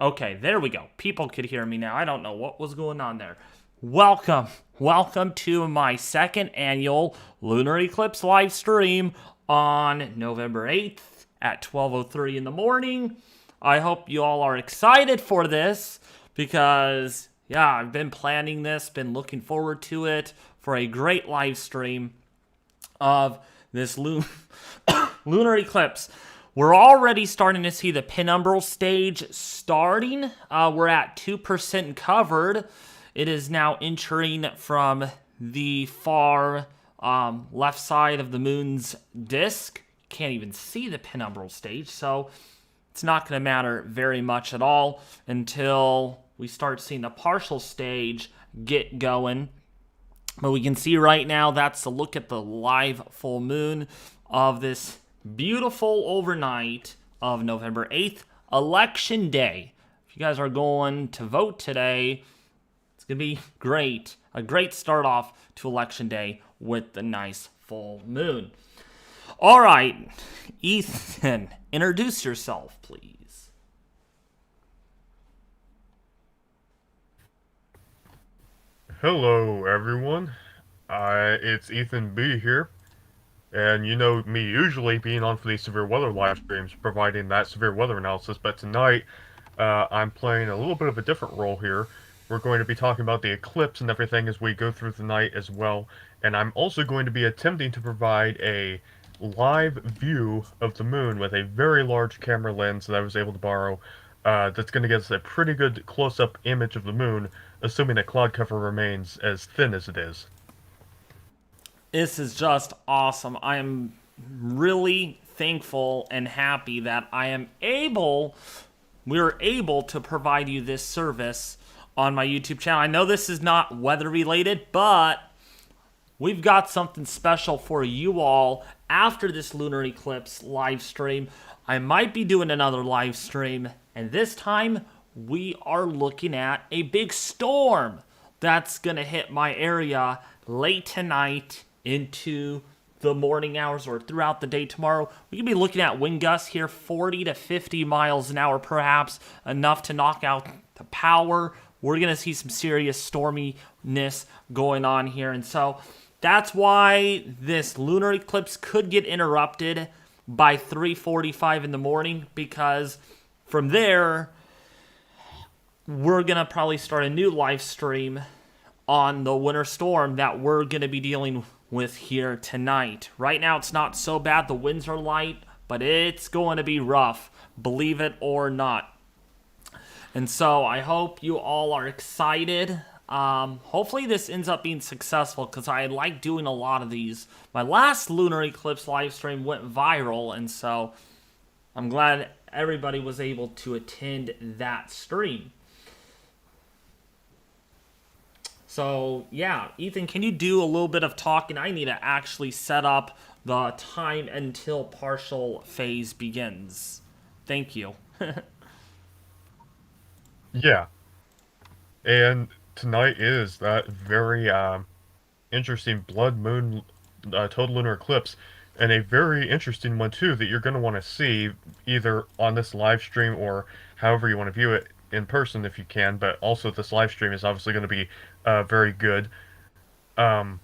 Okay, there we go. People could hear me now. I don't know what was going on there. Welcome to my second annual Lunar Eclipse live stream on November 8th at 12:03 in the morning. I hope you all are excited for this because, yeah, I've been planning this, been looking forward to it for a great live stream of this lunar eclipse. We're already starting to see the penumbral stage starting. We're at 2% covered. It is now entering from the far left side of the moon's disk. Can't even see the penumbral stage, so it's not going to matter very much at all until we start seeing the partial stage get going. But we can see right now that's a look at the live full moon of this beautiful overnight of November 8th, Election Day. If you guys are going to vote today, it's going to be great. A great start off to Election Day with the nice full moon. All right, Ethan, introduce yourself, please. Hello, everyone. It's Ethan B here, and you know me usually being on for these severe weather live streams, providing that severe weather analysis. But tonight, I'm playing a little bit of a different role here. We're going to be talking about the eclipse and everything as we go through the night as well, and I'm also going to be attempting to provide a live view of the moon with a very large camera lens that I was able to borrow. That's going to get us a pretty good close-up image of the moon, assuming that cloud cover remains as thin as it is. This is just awesome. I am really thankful and happy that we're able to provide you this service on my YouTube channel. I know this is not weather related, but we've got something special for you all after this lunar eclipse live stream. I might be doing another live stream, and this time we are looking at a big storm that's gonna hit my area late tonight into the morning hours or throughout the day tomorrow. We could be looking at wind gusts here 40 to 50 miles an hour, perhaps enough to knock out the power. We're going to see some serious storminess going on here. And so that's why this lunar eclipse could get interrupted by 3:45 in the morning, because from there, we're going to probably start a new live stream on the winter storm that we're going to be dealing with here tonight. Right now, it's not so bad. The winds are light, but it's going to be rough, believe it or not. And so I hope you all are excited. Hopefully this ends up being successful, because I like doing a lot of these. My last lunar eclipse live stream went viral, and so I'm glad everybody was able to attend that stream. So, yeah, Ethan, can you do a little bit of talking? I need to actually set up the time until partial phase begins. Thank you. Yeah, and tonight is that very interesting blood moon total lunar eclipse, and a very interesting one too that you're going to want to see either on this live stream or however you want to view it in person if you can. But also this live stream is obviously going to be very good, um,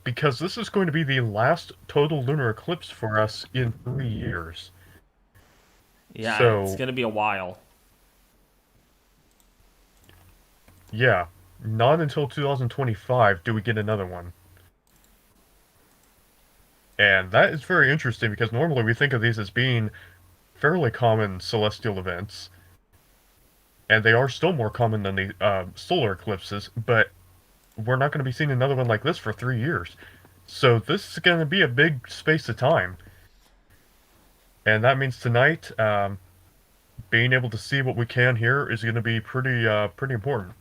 because this is going to be the last total lunar eclipse for us in 3 years. Yeah, it's So going to be a while. yeah, not until 2025 do we get another one. And that is very interesting because normally we think of these as being fairly common celestial events, and they are still more common than the solar eclipses, but we're not going to be seeing another one like this for 3 years. So this is going to be a big space of time. And that means tonight, being able to see what we can here is going to be pretty important.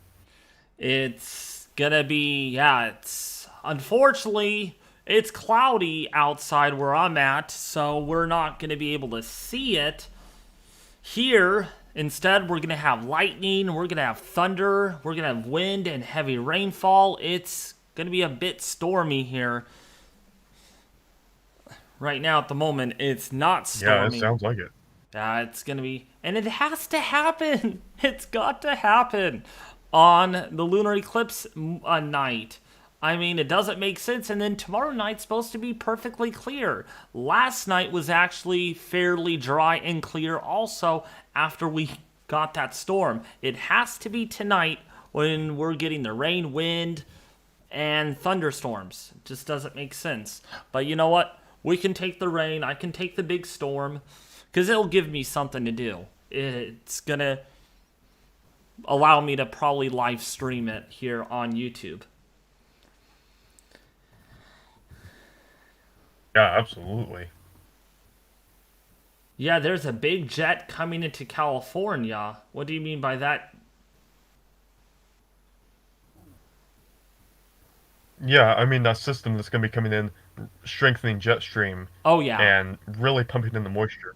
It's going to be, yeah, it's unfortunately, it's cloudy outside where I'm at, so we're not going to be able to see it here. Instead, we're going to have lightning, we're going to have thunder, we're going to have wind and heavy rainfall. It's going to be a bit stormy here. Right now, at the moment, it's not Yeah, it stormy. sounds like it. It's going to be, and it has to happen. It's got to happen on the lunar eclipse night. I mean, it doesn't make sense. And then tomorrow night's supposed to be perfectly clear. Last night was actually fairly dry and clear also after we got that storm. It has to be tonight when we're getting the rain, wind, and thunderstorms. It just doesn't make sense. But you know what? We can take the rain. I can take the big storm because it'll give me something to do. It's going to allow me to probably live stream it here on YouTube. Yeah, absolutely. Yeah, there's a big jet coming into California. What do you mean by that? Yeah, I mean that system that's going to be coming in, strengthening jet stream Oh, yeah. and really pumping in the moisture.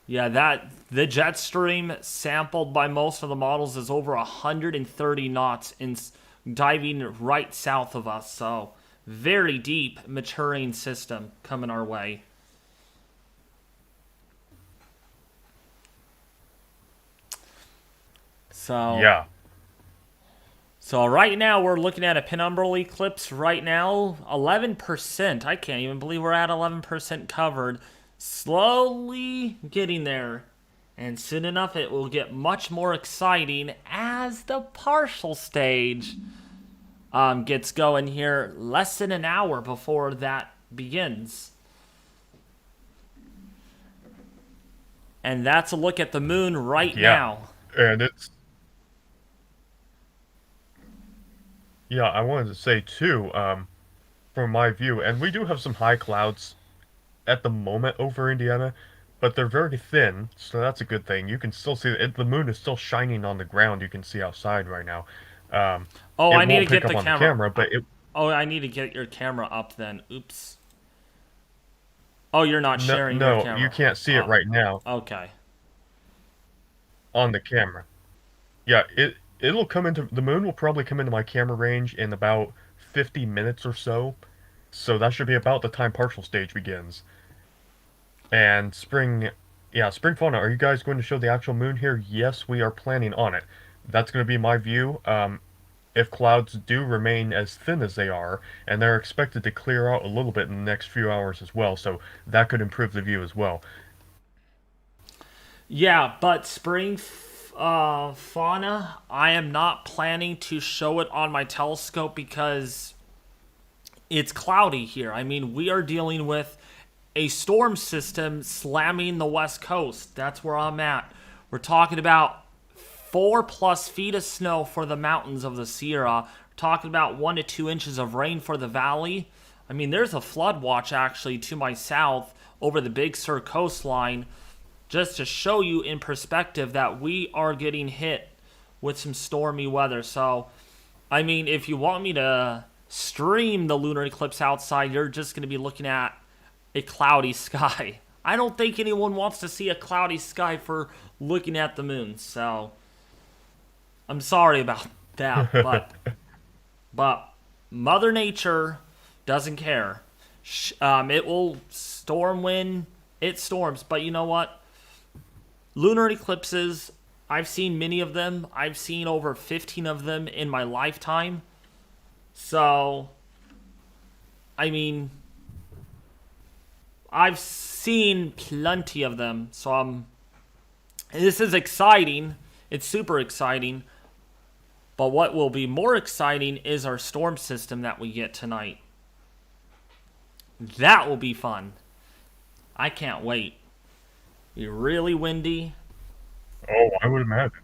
Yeah, the jet stream sampled by most of the models is over 130 knots in diving right south of us. So, very deep, maturing system coming our way. So, Yeah. So right now we're looking at a penumbral eclipse right now, 11%. I can't even believe we're at 11% covered. Slowly getting there. And soon enough it will get much more exciting as the partial stage gets going here less than an hour before that begins. And that's a look at the moon right now. And it's... Yeah, I wanted to say too, from my view, and we do have some high clouds at the moment over Indiana, but they're very thin, so that's a good thing. You can still see it, the moon is still shining on the ground. You can see outside right now. Oh, I need to pick get up the on camera. The camera, but it... Oh, I need to get your camera up then. Oops. Oh, you're not sharing your camera. No, you can't see it right now. Okay. On the camera. Yeah, it'll come into... The moon will probably come into my camera range in about 50 minutes or so. So that should be about the time partial stage begins. And spring fauna, are you guys going to show the actual moon here? Yes, we are planning on it. That's going to be my view. If clouds do remain as thin as they are, and they're expected to clear out a little bit in the next few hours as well, so that could improve the view as well. Yeah, but spring fauna, I am not planning to show it on my telescope because it's cloudy here. I mean, we are dealing with a storm system slamming the west coast. That's where I'm at. We're talking about 4+ feet of snow for the mountains of the Sierra. We're talking about 1 to 2 inches of rain for the valley. I mean, there's a flood watch actually to my south over the Big Sur coastline, just to show you in perspective that we are getting hit with some stormy weather. So, I mean, if you want me to stream the lunar eclipse outside, you're just going to be looking at a cloudy sky. I don't think anyone wants to see a cloudy sky for looking at the moon, so I'm sorry about that, but Mother Nature doesn't care. It will storm when it storms, but you know what? Lunar eclipses, I've seen many of them. I've seen over 15 of them in my lifetime. So, I mean, I've seen plenty of them. So this is exciting. It's super exciting. But what will be more exciting is our storm system that we get tonight. That will be fun. I can't wait. Be really windy. Oh, I would imagine.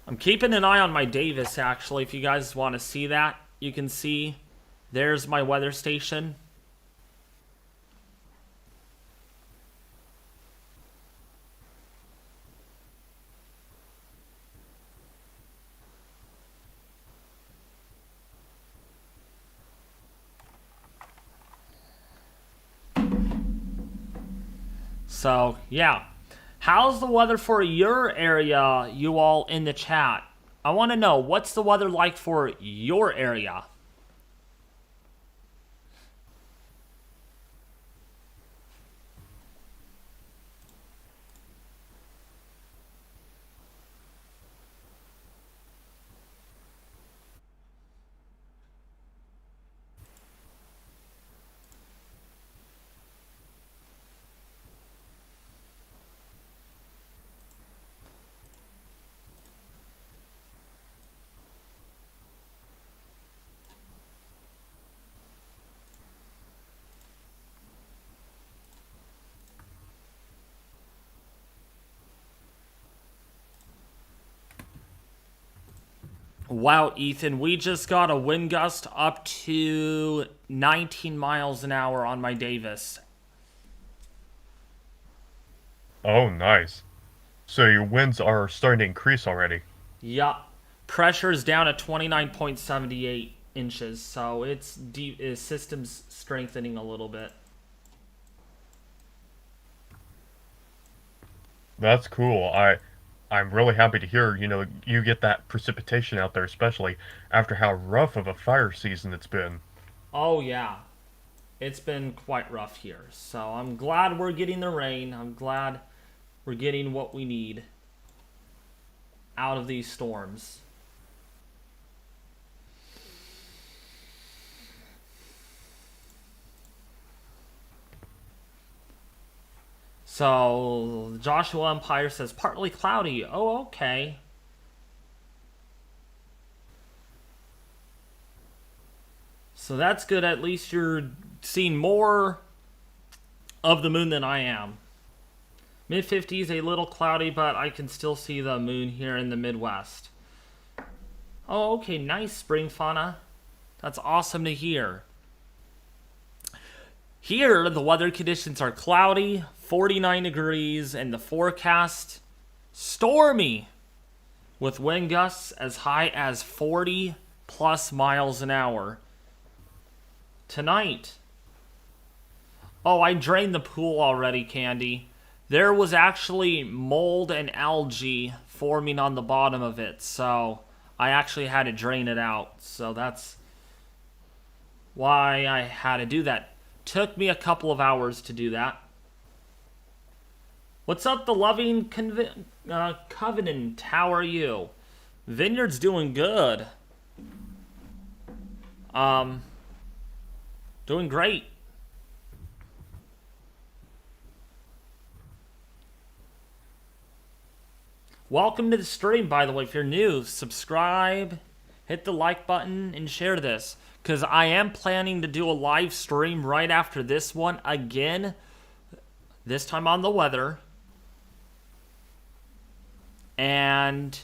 I'm keeping an eye on my Davis, actually. If you guys want to see that, you can see there's my weather station. So, yeah. How's the weather for your area, you all in the chat? I want to know, what's the weather like for your area? Wow, Ethan, we just got a wind gust up to 19 miles an hour on my Davis. Oh, nice. So your winds are starting to increase already. Yup. Pressure's down at 29.78 inches, so it's deep, system's strengthening a little bit. That's cool. I'm really happy to hear, you get that precipitation out there, especially after how rough of a fire season it's been. Oh, yeah. It's been quite rough here. So I'm glad we're getting the rain. I'm glad we're getting what we need out of these storms. So Joshua Empire says partly cloudy. Oh, okay. So that's good. At least you're seeing more of the moon than I am. Mid 50s, a little cloudy, but I can still see the moon here in the Midwest. Oh, okay. Nice, Spring Fauna. That's awesome to hear. Here, the weather conditions are cloudy, 49 degrees, and the forecast stormy with wind gusts as high as 40 plus miles an hour. Tonight. Oh, I drained the pool already, Candy. There was actually mold and algae forming on the bottom of it, so I actually had to drain it out. So that's why I had to do that. Took me a couple of hours to do that. What's up, the loving Covenant? How are you? Vineyard's doing good. Doing great. Welcome to the stream, by the way. If you're new, subscribe, hit the like button, and share this. Because I am planning to do a live stream right after this one again. This time on the weather. And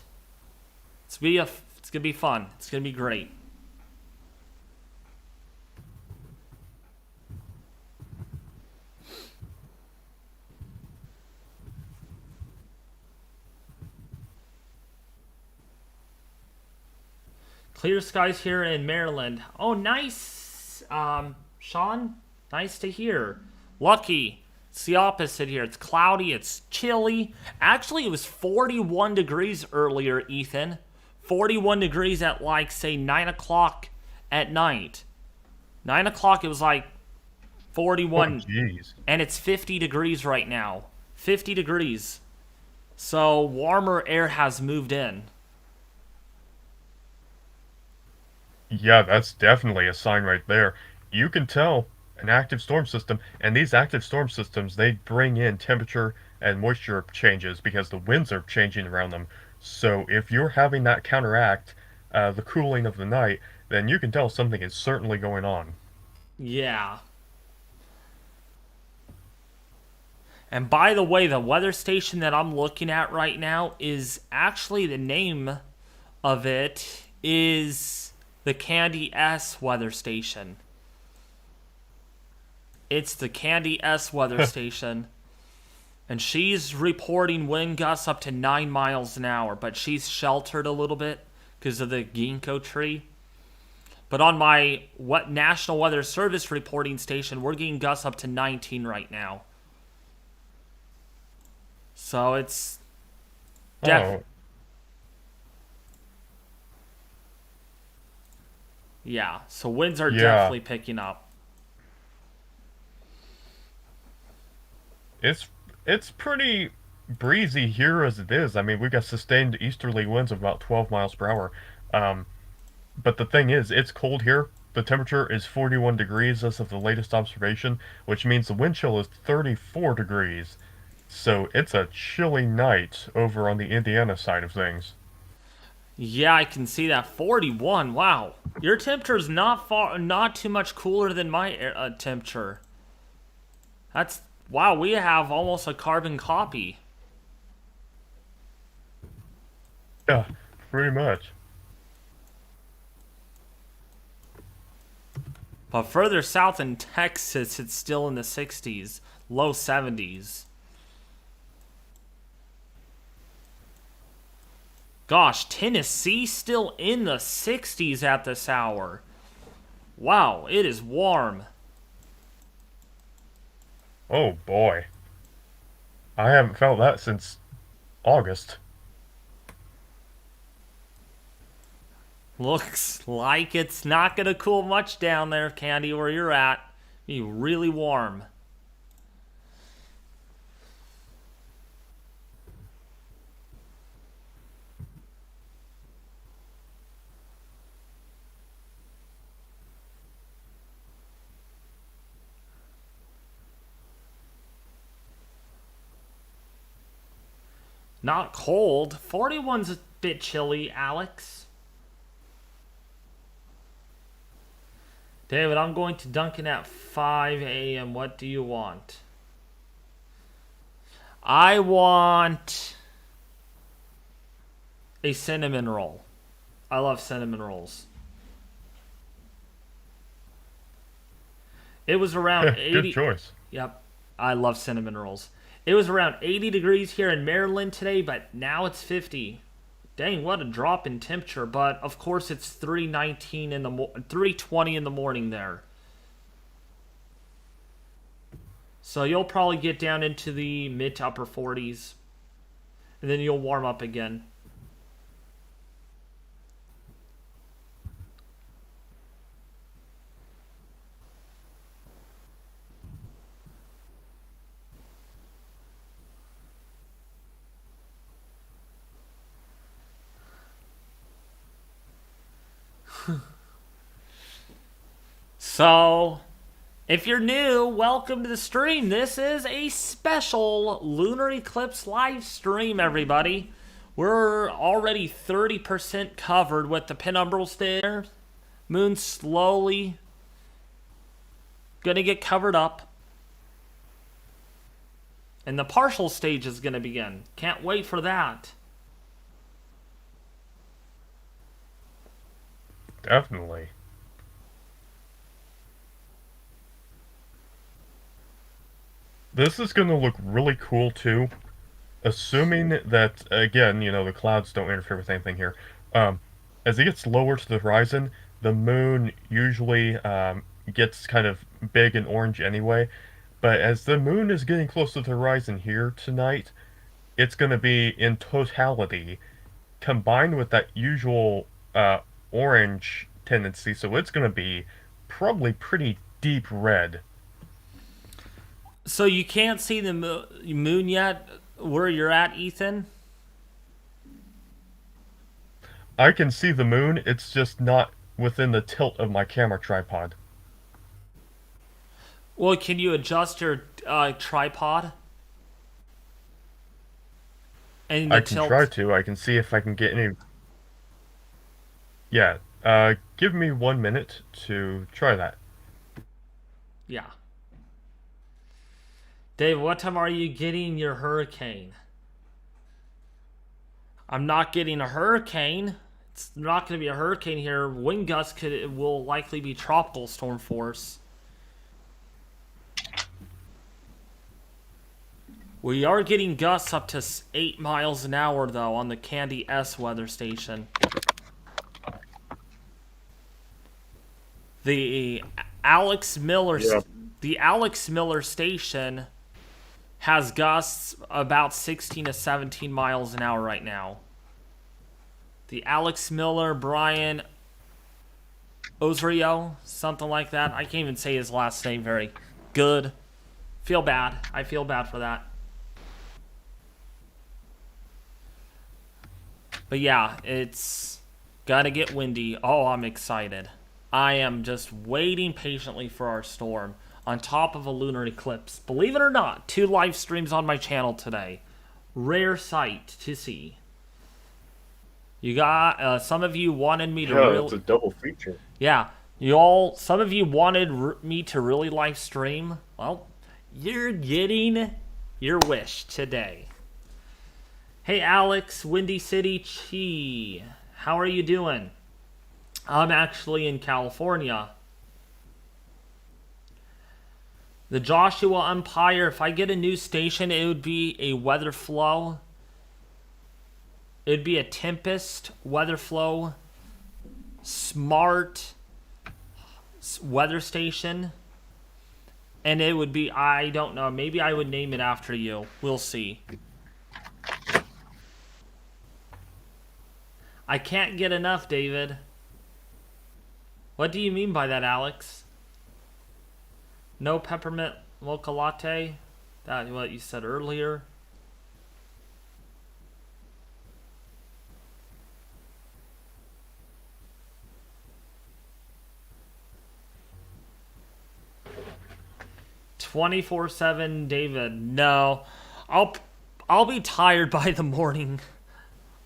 it's gonna be fun. It's gonna be great. Clear skies here in Maryland. Oh, nice, Sean. Nice to hear. Lucky. It's the opposite here. It's cloudy. It's chilly. Actually, it was 41 degrees earlier, Ethan. 41 degrees at, like, say, 9 o'clock at night. 9 o'clock, it was like 41. Oh, jeez. And it's 50 degrees right now. 50 degrees. So, warmer air has moved in. Yeah, that's definitely a sign right there. You can tell an active storm system, and these active storm systems, they bring in temperature and moisture changes because the winds are changing around them. So if you're having that counteract the cooling of the night, then you can tell something is certainly going on. Yeah. And by the way, the weather station that I'm looking at right now is actually, the name of it is the Candy S weather station. It's the Candy S weather station. And she's reporting wind gusts up to 9 miles an hour, but she's sheltered a little bit because of the ginkgo tree. But on my National Weather Service reporting station, we're getting gusts up to 19 right now. So it's Oh, yeah, so winds are yeah. definitely picking up. It's pretty breezy here as it is. I mean, we've got sustained easterly winds of about 12 miles per hour. Um, but the thing is, it's cold here. The temperature is 41 degrees as of the latest observation, which means the wind chill is 34 degrees. So it's a chilly night over on the Indiana side of things. Yeah, I can see that. 41. Wow. Your temperature's not too much cooler than my temperature. That's wow, we have almost a carbon copy. Yeah, pretty much. But further south in Texas, it's still in the 60s, low 70s. Gosh, Tennessee still in the 60s at this hour. Wow, it is warm. Oh boy. I haven't felt that since August. Looks like it's not going to cool much down there, Candy, where you're at. Be really warm. Not cold. 41's a bit chilly, Alex. David, I'm going to Dunkin' at 5 a.m. What do you want? I want a cinnamon roll. I love cinnamon rolls. It was around 80. Good choice. Yep. I love cinnamon rolls. It was around 80 degrees here in Maryland today, but now it's 50. Dang, what a drop in temperature. But of course it's 3:20 in the morning there. So you'll probably get down into the mid to upper 40s. And then you'll warm up again. So, if you're new, welcome to the stream. This is a special Lunar Eclipse live stream, everybody. We're already 30% covered with the penumbral stairs. Moon slowly gonna get covered up. And the partial stage is gonna begin. Can't wait for that. Definitely. This is going to look really cool too, assuming that, again, the clouds don't interfere with anything here. As it gets lower to the horizon, the moon usually gets kind of big and orange anyway, but as the moon is getting close to the horizon here tonight, it's going to be in totality, combined with that usual orange tendency, so it's going to be probably pretty deep red. So you can't see the moon yet where you're at, Ethan? I can see the moon, it's just not within the tilt of my camera tripod. Well, can you adjust your tripod? And I can try to. I can see if I can get any... Yeah, give me 1 minute to try that. Yeah. Dave, what time are you getting your hurricane? I'm not getting a hurricane. It's not going to be a hurricane here. Wind gusts will likely be tropical storm force. We are getting gusts up to 8 miles an hour, though, on the Candy S weather station. The Alex Miller, the Alex Miller station has gusts about 16 to 17 miles an hour right now. The Alex Miller, Brian Osrio, something like that. I can't even say his last name very good. Feel bad. I feel bad for that. But yeah, it's gotta get windy. Oh, I'm excited. I am just waiting patiently for our storm on top of a lunar eclipse. Believe it or not, 2 live streams on my channel today. Rare sight to see. You got some of you wanted me to it's a double feature. Yeah, some of you wanted me to really live stream. Well, you're getting your wish today. Hey Alex, Windy City Chi. How are you doing? I'm actually in California. The Joshua Empire, if I get a new station, it would be a weather flow. It would be a Tempest weather flow smart weather station. And it would be, I don't know, maybe I would name it after you. We'll see. I can't get enough, David. What do you mean by that, Alex? No peppermint mocha latte? That's what you said earlier. "24/7 David." No. I'll be tired by the morning.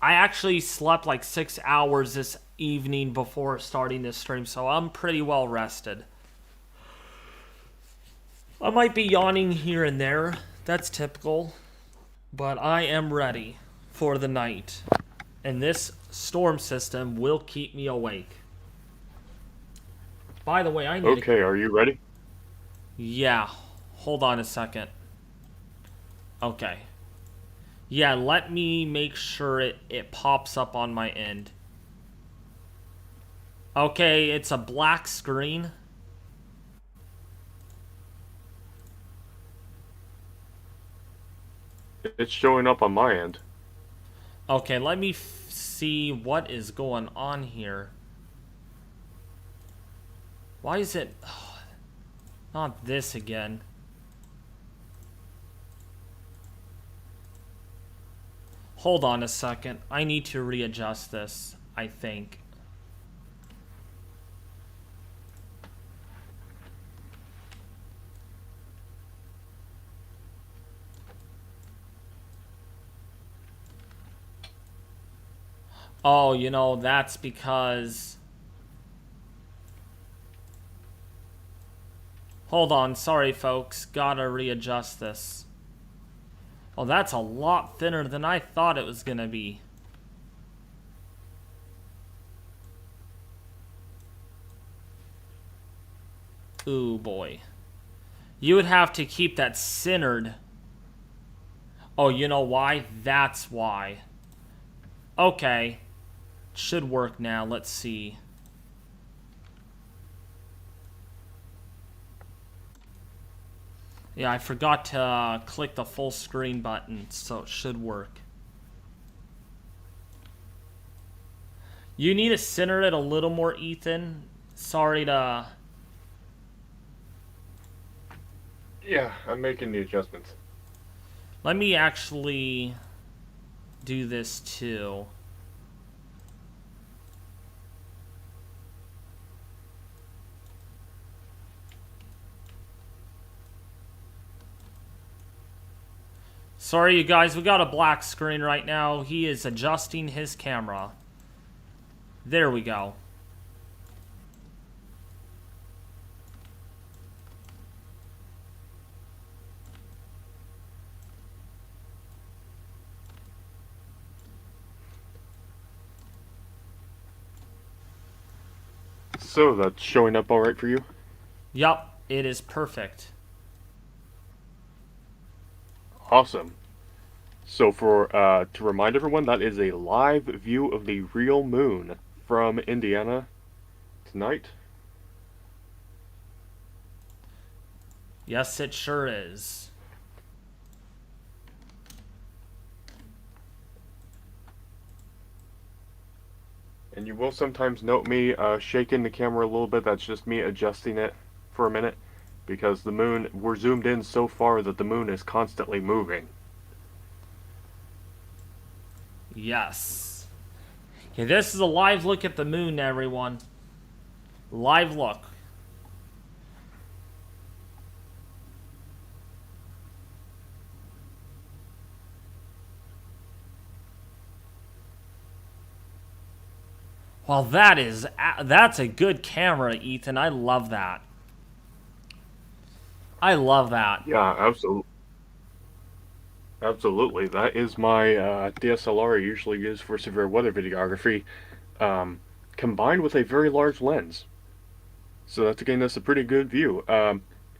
I actually slept like 6 hours this evening before starting this stream, so I'm pretty well rested. I might be yawning here and there. That's typical. But I am ready for the night. And this storm system will keep me awake. By the way, I need Okay, are you ready? Yeah. Hold on a second. Okay. Yeah, let me make sure it pops up on my end. Okay, it's a black screen. It's showing up on my end. Okay, let me see what is going on here. Why is it... not this again. Hold on a second. I need to readjust this, I think. Oh, you know, that's because... Hold on, sorry folks. Gotta readjust this. Oh, that's a lot thinner than I thought it was gonna be. Ooh, boy. You would have to keep that centered. Oh, you know why? That's why. Okay. Should work now. Let's see. Yeah, I forgot to click the full screen button, so it should work. You need to center it a little more, Ethan. Sorry to... Yeah, I'm making the adjustments. Let me actually do this too. Sorry, you guys, we got a black screen right now. He is adjusting his camera. There we go. So, that's showing up alright for you? Yup, it is perfect. Awesome. So to remind everyone, that is a live view of the real moon from Indiana tonight. Yes, it sure is. And you will sometimes note me shaking the camera a little bit. That's just me adjusting it for a minute. Because the moon, we're zoomed in so far that the moon is constantly moving. Yes. Okay, this is a live look at the moon, everyone. Live look. Well, that's a good camera, Ethan. I love that. I love that. Yeah, absolutely. Absolutely. That is my DSLR I usually use for severe weather videography, combined with a very large lens. So that's, again, that's a pretty good view.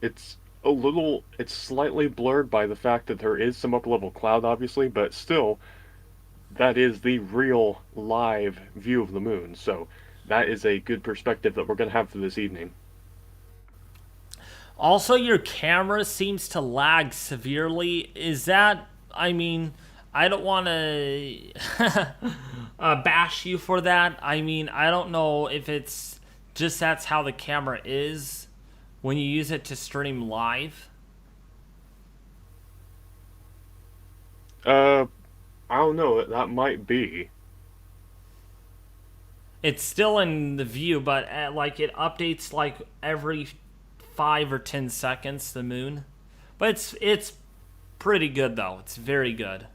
It's it's slightly blurred by the fact that there is some upper level cloud, obviously, but still, that is the real live view of the moon. So that is a good perspective that we're going to have for this evening. Also, your camera seems to lag severely. Is that, I mean, I don't want to bash you for that. I mean, I don't know if it's just that's how the camera is when you use it to stream live. I don't know. That might be. It's still in the view, but like it updates like every 5 or 10 seconds. The moon, but it's pretty good though. It's very good.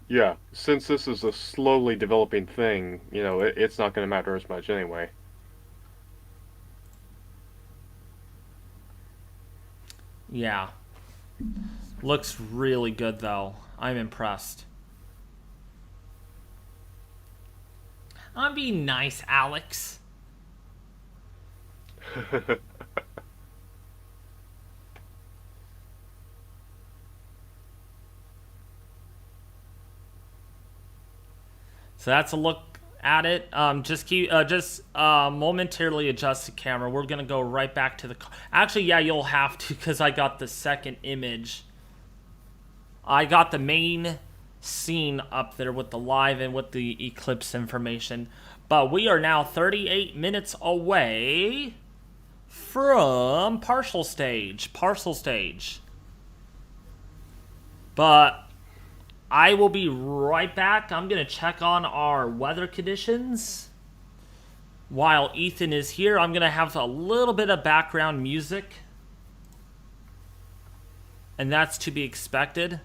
Yeah, since this is a slowly developing thing, it's not going to matter as much anyway. Yeah, looks really good though. I'm impressed. I'm being nice, Alex. So that's a look at it. Just momentarily adjust the camera. We're gonna go right back to the. Actually, yeah, you'll have to because I got the second image. I got the main scene up there with the live and with the eclipse information. But we are now 38 minutes away from partial stage. But I will be right back. I'm going to check on our weather conditions. While Ethan is here, I'm going to have a little bit of background music. And that's to be expected.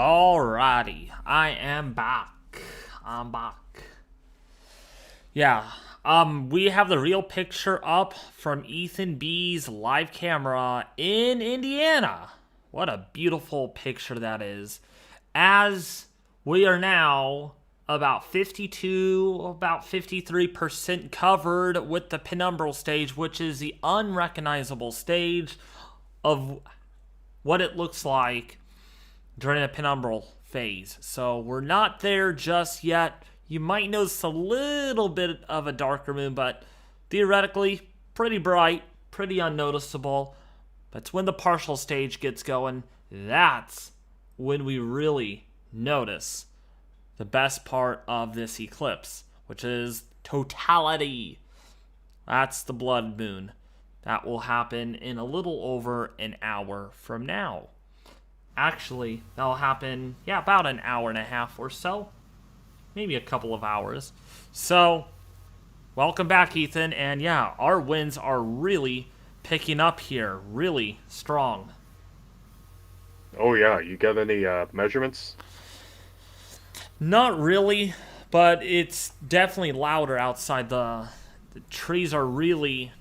Alrighty, I am back. I'm back. Yeah, we have the real picture up from Ethan B's live camera in Indiana. What a beautiful picture that is. As we are now about 53% covered with the penumbral stage, which is the unrecognizable stage of what it looks like during a penumbral phase. So we're not there just yet. You might notice a little bit of a darker moon, but theoretically, pretty bright, pretty unnoticeable. But it's when the partial stage gets going, that's when we really notice the best part of this eclipse, which is totality. That's the blood moon. That will happen in a little over an hour from now. Actually, that'll happen, about an hour and a half or so. Maybe a couple of hours. So, welcome back, Ethan. And our winds are really picking up here. Really strong. Oh yeah, you got any measurements? Not really, but it's definitely louder outside. The trees are really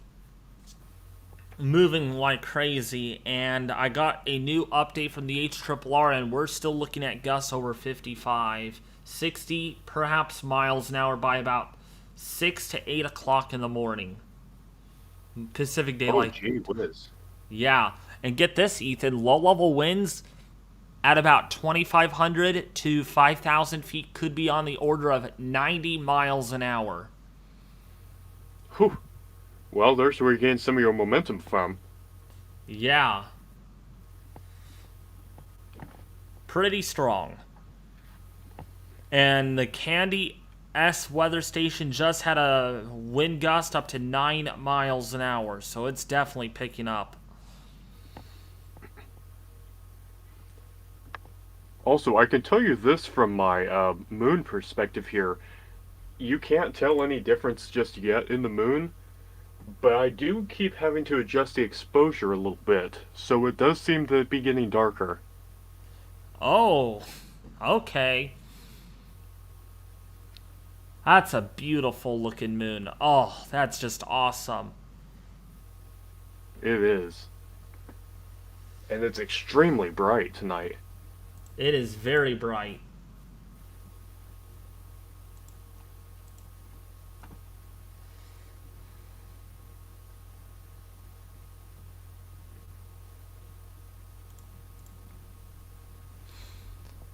moving like crazy, and I got a new update from the HRRR, and we're still looking at gusts over 55, 60 perhaps miles an hour by about 6 to 8 o'clock in the morning. Pacific Daylight. Oh, gee whiz. Yeah, and get this, Ethan, low-level winds at about 2,500 to 5,000 feet could be on the order of 90 miles an hour. Whew. Well, there's where you gain some of your momentum from. Yeah. Pretty strong. And the Candy S weather station just had a wind gust up to 9 miles an hour, so it's definitely picking up. Also, I can tell you this from my moon perspective here. You can't tell any difference just yet in the moon, but I do keep having to adjust the exposure a little bit, so it does seem to be getting darker. Oh, okay. That's a beautiful looking moon. Oh, that's just awesome. It is. And it's extremely bright tonight. It is very bright.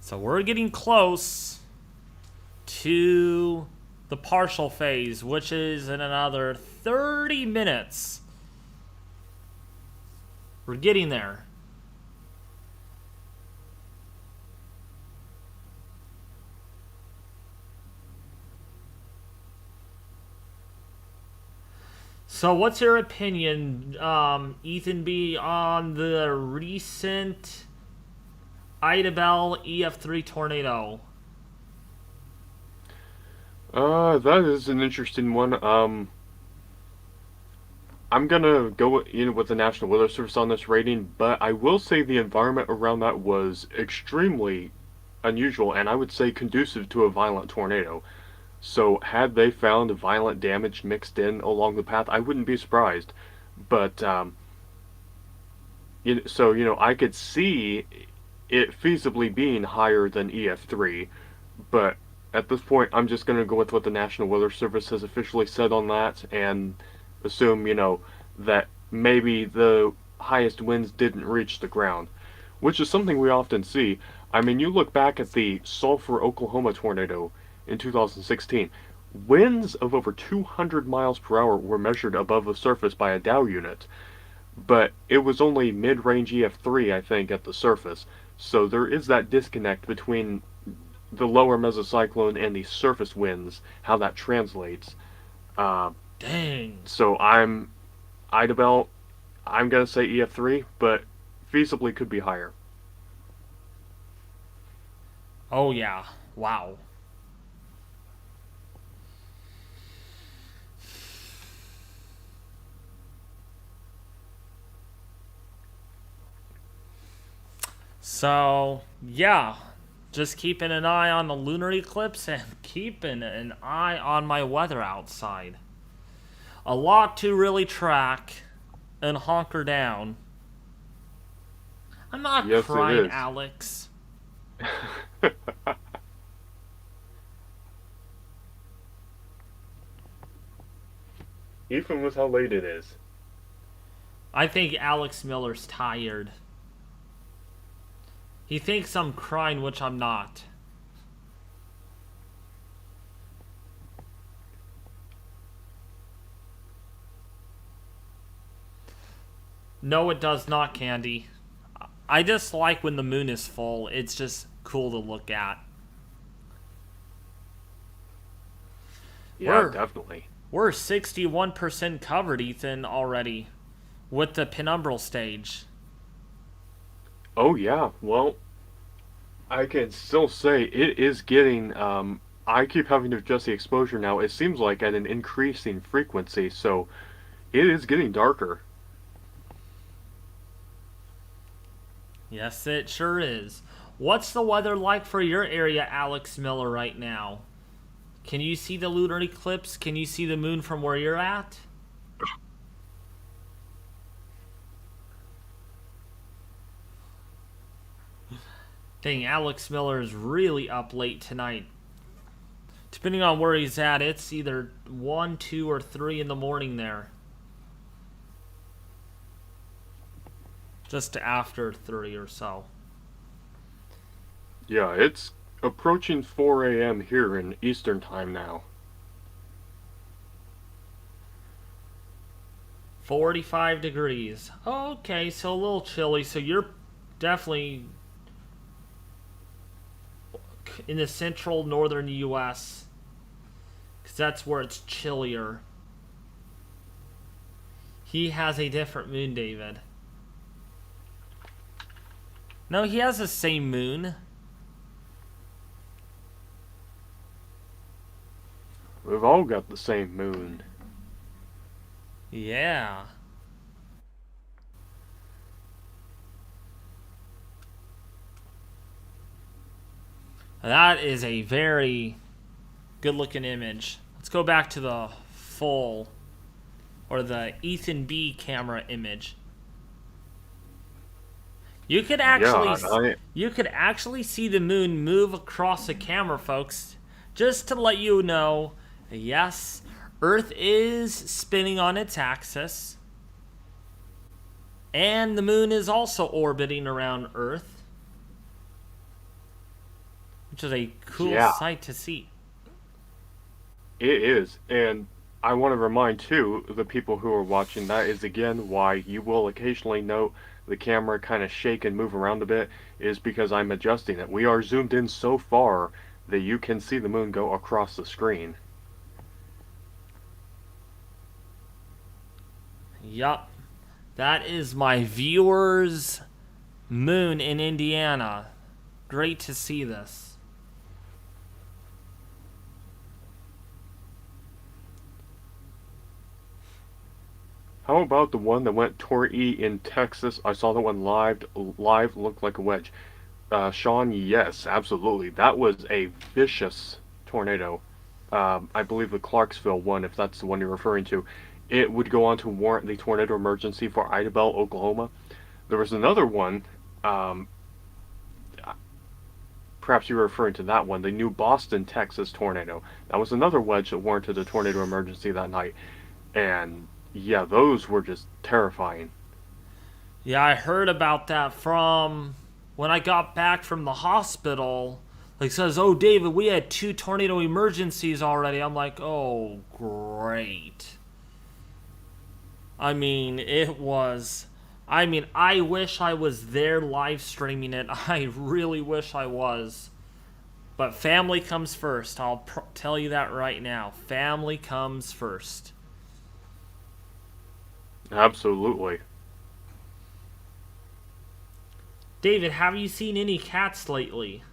So we're getting close to the partial phase, which is in another 30 minutes. We're getting there. So what's your opinion, Ethan B., on the recent Idabel EF3 tornado? That is an interesting one. I'm gonna go in with the National Weather Service on this rating, but I will say the environment around that was extremely unusual, and I would say conducive to a violent tornado. So had they found violent damage mixed in along the path, I wouldn't be surprised. But I could see it feasibly being higher than EF3, but at this point, I'm just going to go with what the National Weather Service has officially said on that, and assume, that maybe the highest winds didn't reach the ground, which is something we often see. I mean, you look back at the Sulphur, Oklahoma tornado in 2016, winds of over 200 miles per hour were measured above the surface by a Dow unit, but it was only mid-range EF3, I think, at the surface. So there is that disconnect between the lower mesocyclone and the surface winds, how that translates. Dang. So Idabel, I'm going to say EF3, but feasibly could be higher. Oh, yeah. Wow. So, yeah, Just keeping an eye on the lunar eclipse and keeping an eye on my weather outside. A lot to really track and hunker down. I'm not Yes, it crying, is. Alex. Even with how late it is. I think Alex Miller's tired. He thinks I'm crying, which I'm not. No, it does not, Candy. I just like when the moon is full. It's just cool to look at. Yeah, definitely. We're 61% covered, Ethan, already. With the penumbral stage. Oh yeah, well, I can still say it is getting, I keep having to adjust the exposure now. It seems like at an increasing frequency, so it is getting darker. Yes, it sure is. What's the weather like for your area, Alex Miller, right now? Can you see the lunar eclipse? Can you see the moon from where you're at? Dang, Alex Miller is really up late tonight. Depending on where he's at, it's either 1, 2, or 3 in the morning there. Just after 3 or so. Yeah, it's approaching 4 a.m. here in Eastern Time now. 45 degrees. Okay, so a little chilly. So you're definitely in the central northern U.S. because that's where it's chillier. He has a different moon, David. No, he has the same moon. We've all got the same moon. Yeah. That is a very good looking image. Let's go back to the full or the Ethan B camera image. You could actually see the moon move across the camera, folks. Just to let you know, yes, Earth is spinning on its axis. And the moon is also orbiting around Earth. Which is a cool sight to see. It is, and I want to remind, too, the people who are watching, that is again why you will occasionally note the camera kind of shake and move around a bit, is because I'm adjusting it. We are zoomed in so far that you can see the moon go across the screen. Yup. That is my viewer's moon in Indiana. Great to see this. How about the one that went toward E in Texas? I saw that one live. Live looked like a wedge. Sean, yes, absolutely. That was a vicious tornado. I believe the Clarksville one, if that's the one you're referring to, it would go on to warrant the tornado emergency for Idabel, Oklahoma. There was another one. Perhaps you were referring to that one, the New Boston, Texas tornado. That was another wedge that warranted a tornado emergency that night. And yeah, those were just terrifying. Yeah, I heard about that from when I got back from the hospital. Like, says, oh, David, we had 2 tornado emergencies already. I'm like, oh, great. I mean, I wish I was there live streaming it. I really wish I was. But family comes first. I'll tell you that right now. Family comes first. Absolutely. David, have you seen any cats lately?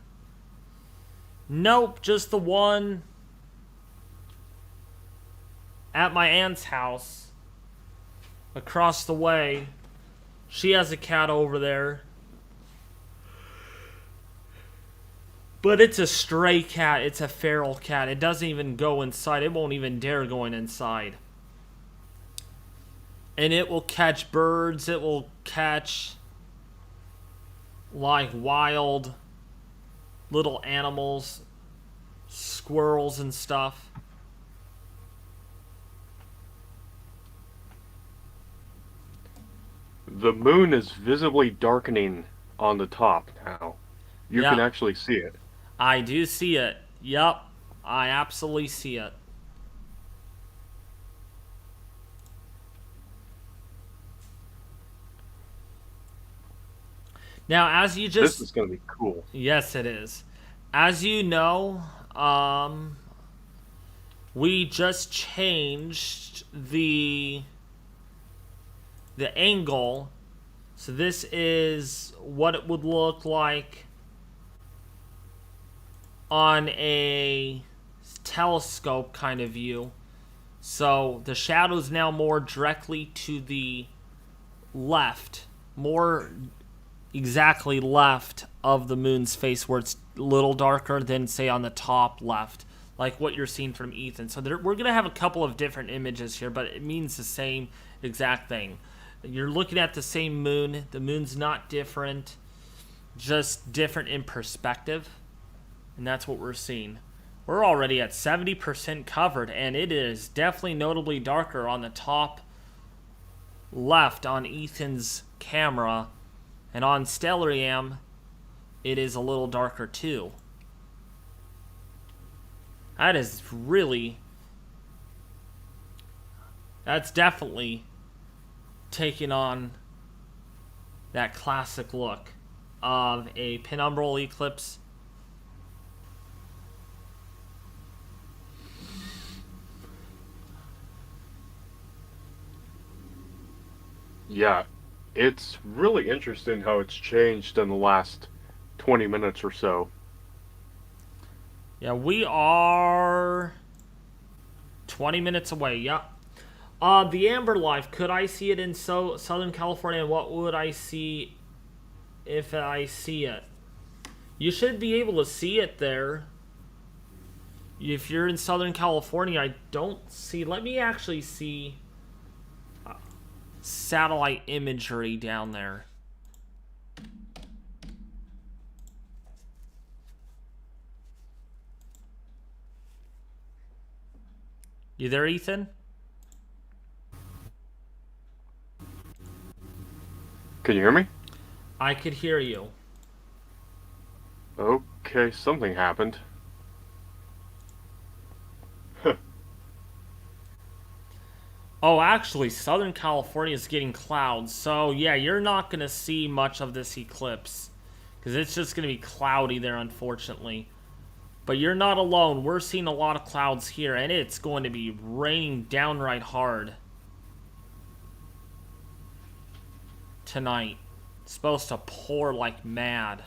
Nope, just the one at my aunt's house across the way. She has a cat over there. But it's a stray cat. It's a feral cat. It doesn't even go inside. It won't even dare going inside. And it will catch birds. It will catch like wild little animals, squirrels and stuff. The moon is visibly darkening on the top now. You Yeah. can actually see it. I do see it. Yup. I absolutely see it. Now, as you just... This is going to be cool. Yes, it is. As you know, we just changed the angle. So this is what it would look like on a telescope kind of view. So the shadow is now more directly to the left, more exactly left of the moon's face, where it's a little darker than, say, on the top left, like what you're seeing from Ethan. So we're going to have a couple of different images here, but it means the same exact thing. You're looking at the same moon. The moon's not different, just different in perspective. And that's what we're seeing. We're already at 70% covered, and it is definitely notably darker on the top left on Ethan's camera. And on Stellarium, it is a little darker too. That is really... That's definitely taking on that classic look of a penumbral eclipse. Yeah, it's really interesting how it's changed in the last 20 minutes or so. Yeah, we are 20 minutes away. Yep. The Amber Life, could I see it in Southern California? And what would I see if I see it? You should be able to see it there. If you're in Southern California, I don't see... Let me actually see satellite imagery down there. You there, Ethan? Can you hear me? I could hear you. Okay, something happened. Oh, actually, Southern California is getting clouds. So, yeah, you're not going to see much of this eclipse. Because it's just going to be cloudy there, unfortunately. But you're not alone. We're seeing a lot of clouds here. And it's going to be raining downright hard tonight. It's supposed to pour like mad.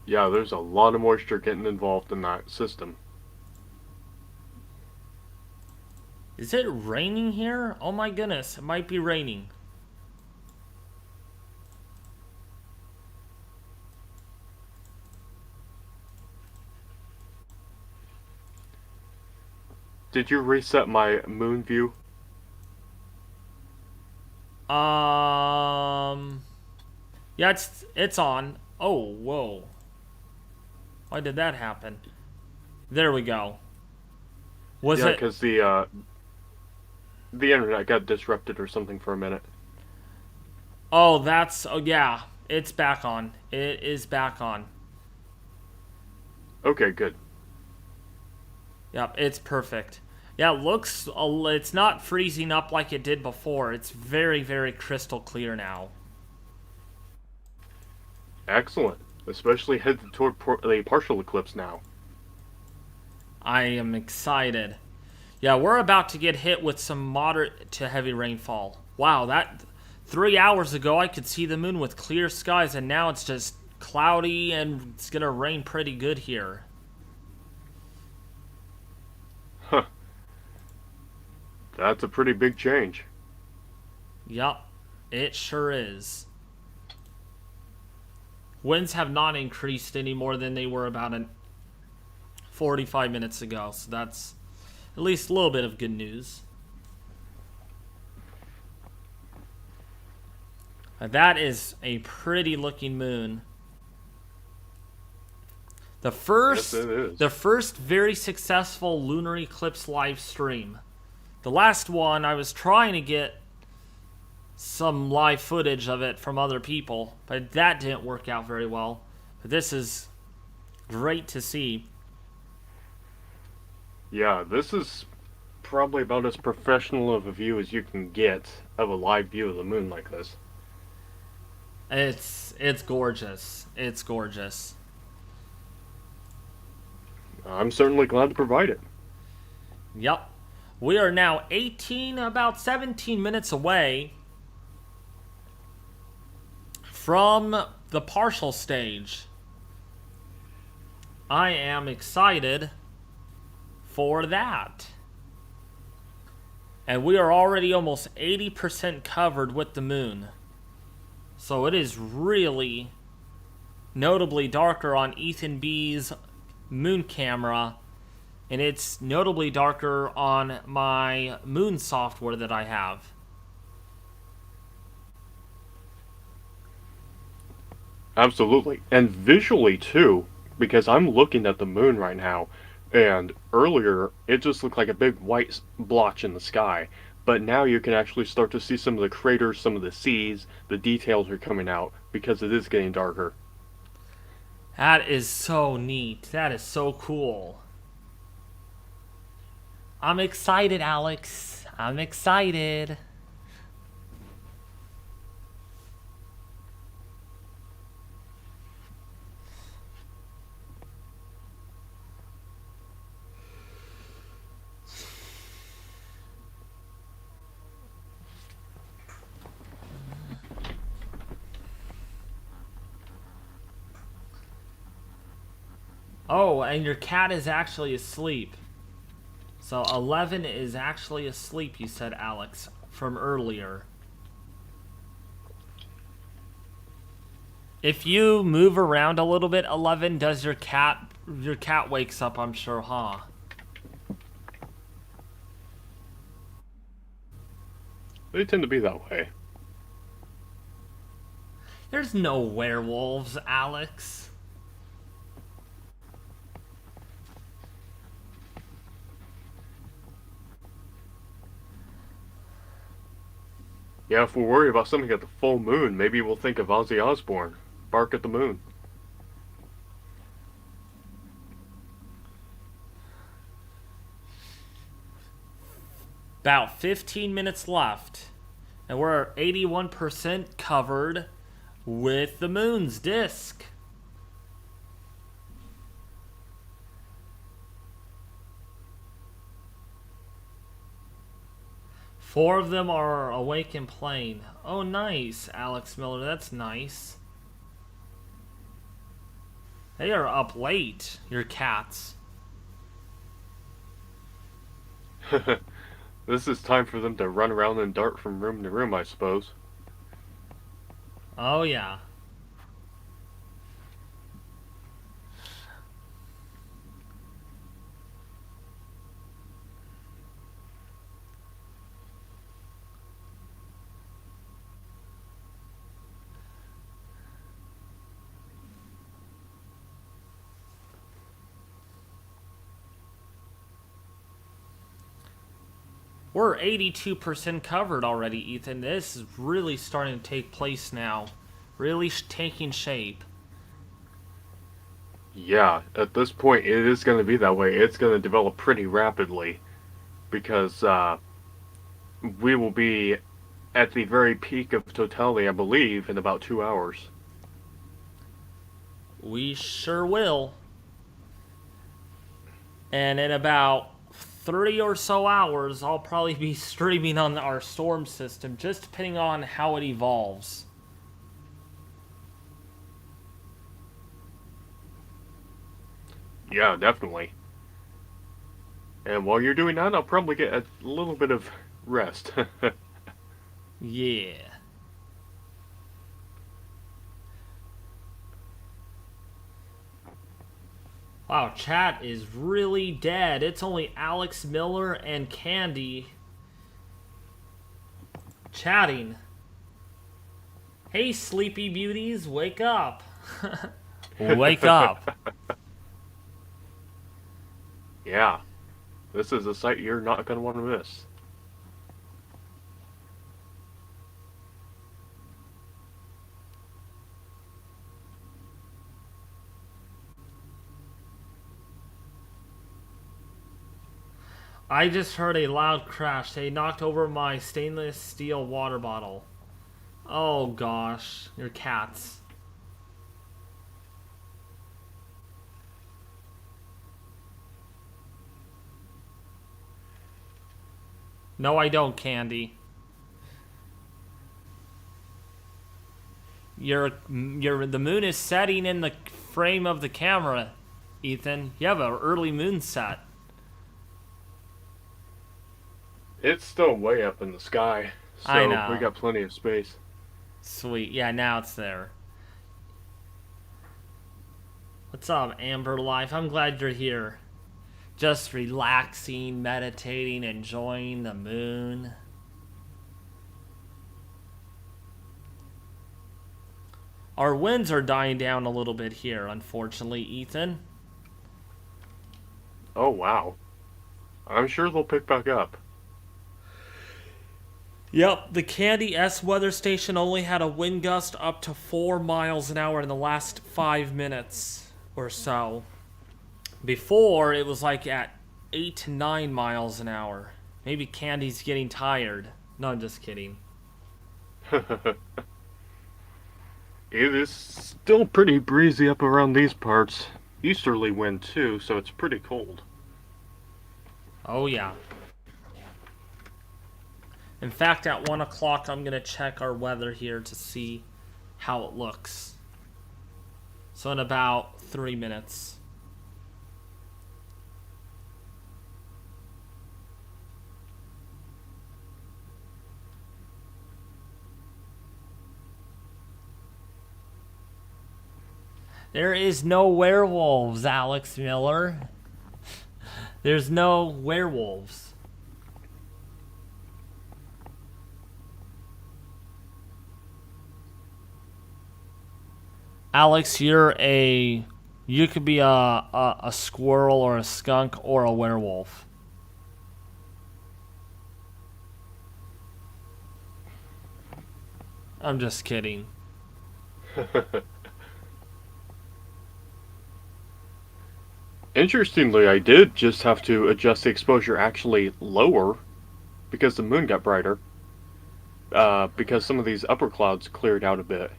Yeah, there's a lot of moisture getting involved in that system. Is it raining here? Oh my goodness, it might be raining. Did you reset my moon view? Yeah, it's on. Oh, whoa. Why did that happen? There we go. Was Yeah, it? because the internet got disrupted or something for a minute. Oh, yeah. It's back on. It is back on. Okay, good. Yep, it's perfect. Yeah, it's not freezing up like it did before. It's very, very crystal clear now. Excellent. Especially headed toward a partial eclipse now. I am excited. Yeah, we're about to get hit with some moderate to heavy rainfall. Wow, that 3 hours ago I could see the moon with clear skies, and now it's just cloudy and it's gonna rain pretty good here. Huh. That's a pretty big change. Yup, it sure is. Winds have not increased any more than they were about 45 minutes ago, so that's at least a little bit of good news. That is a pretty looking moon. Yes, it is. The first very successful lunar eclipse live stream. The last one, I was trying to get some live footage of it from other people, but that didn't work out very well. But this is great to see. Yeah, this is probably about as professional of a view as you can get of a live view of the moon like this. It's gorgeous. It's gorgeous. I'm certainly glad to provide it. Yep. We are now about 17 minutes away from the partial stage. I am excited for that. And we are already almost 80% covered with the moon. So it is really notably darker on Ethan B's moon camera, and it's notably darker on my moon software that I have. Absolutely. And visually too, because I'm looking at the moon right now, and earlier it just looked like a big white blotch in the sky. But now you can actually start to see some of the craters, some of the seas, the details are coming out because it is getting darker. That is so neat. That is so cool. I'm excited, Alex. I'm excited. Oh, and your cat is actually asleep. So 11 is actually asleep, you said, Alex, from earlier. If you move around a little bit, 11, does your cat wakes up, I'm sure, huh? They tend to be that way. There's no werewolves, Alex. Yeah, if we're worried about something at the full moon, maybe we'll think of Ozzy Osbourne. Bark at the moon. About 15 minutes left. And we're 81% covered with the moon's disk. Four of them are awake and playing. Oh, nice, Alex Miller. That's nice. They are up late, your cats. This is time for them to run around and dart from room to room, I suppose. Oh, yeah. We're 82% covered already, Ethan. This is really starting to take place now. Really taking shape. Yeah, at this point, it is going to be that way. It's going to develop pretty rapidly because we will be at the very peak of totality, I believe, in about 2 hours. We sure will. And in about 30 or so hours, I'll probably be streaming on our storm system, just depending on how it evolves. Yeah, definitely. And while you're doing that, I'll probably get a little bit of rest. Yeah. Wow, chat is really dead. It's only Alex Miller and Candy chatting. Hey, sleepy beauties, wake up. Wake up. Yeah, this is a sight you're not going to want to miss. I just heard a loud crash. They knocked over my stainless steel water bottle. Oh gosh, your cats. No, I don't, Candy. The moon is setting in the frame of the camera, Ethan. You have an early moon set. It's still way up in the sky, I so know. we got plenty of space. Sweet. Yeah, now it's there. What's up, Amber Life? I'm glad you're here. Just relaxing, meditating, enjoying the moon. Our winds are dying down a little bit here, unfortunately, Ethan. Oh, wow. I'm sure they'll pick back up. Yep, the Candy S weather station only had a wind gust up to 4 miles an hour in the last 5 minutes or so. Before, it was like at 8 to 9 miles an hour. Maybe Candy's getting tired. No, I'm just kidding. It is still pretty breezy up around these parts. Easterly wind, too, so it's pretty cold. Oh, yeah. In fact, at 1 o'clock, I'm going to check our weather here to see how it looks. So in about 3 minutes. There is no werewolves, Alex Miller. There's no werewolves. Alex, you could be a squirrel or a skunk or a werewolf. I'm just kidding. Interestingly, I did just have to adjust the exposure actually lower because the moon got brighter. Because some of these upper clouds cleared out a bit.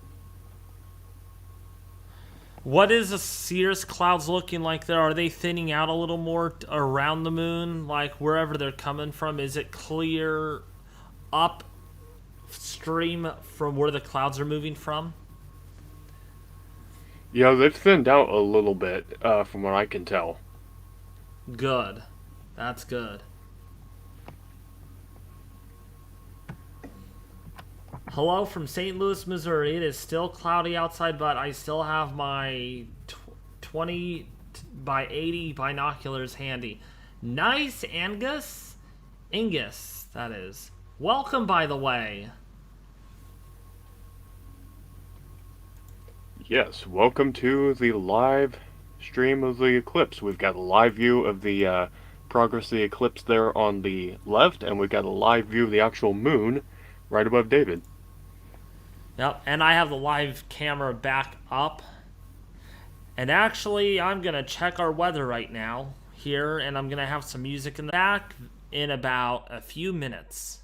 What is the cirrus clouds looking like there? Are they thinning out a little more around the moon? Like wherever they're coming from? Is it clear upstream from where the clouds are moving from? Yeah, they've thinned out a little bit, from what I can tell. Good. That's good. Hello from St. Louis, Missouri. It is still cloudy outside, but I still have my 20 by 80 binoculars handy. Nice, Angus. Ingus, that is. Welcome, by the way. Yes, welcome to the live stream of the eclipse. We've got a live view of the progress of the eclipse there on the left, and we've got a live view of the actual moon right above David. Yep, and I have the live camera back up. And actually, I'm going to check our weather right now here, and I'm going to have some music in the back in about a few minutes.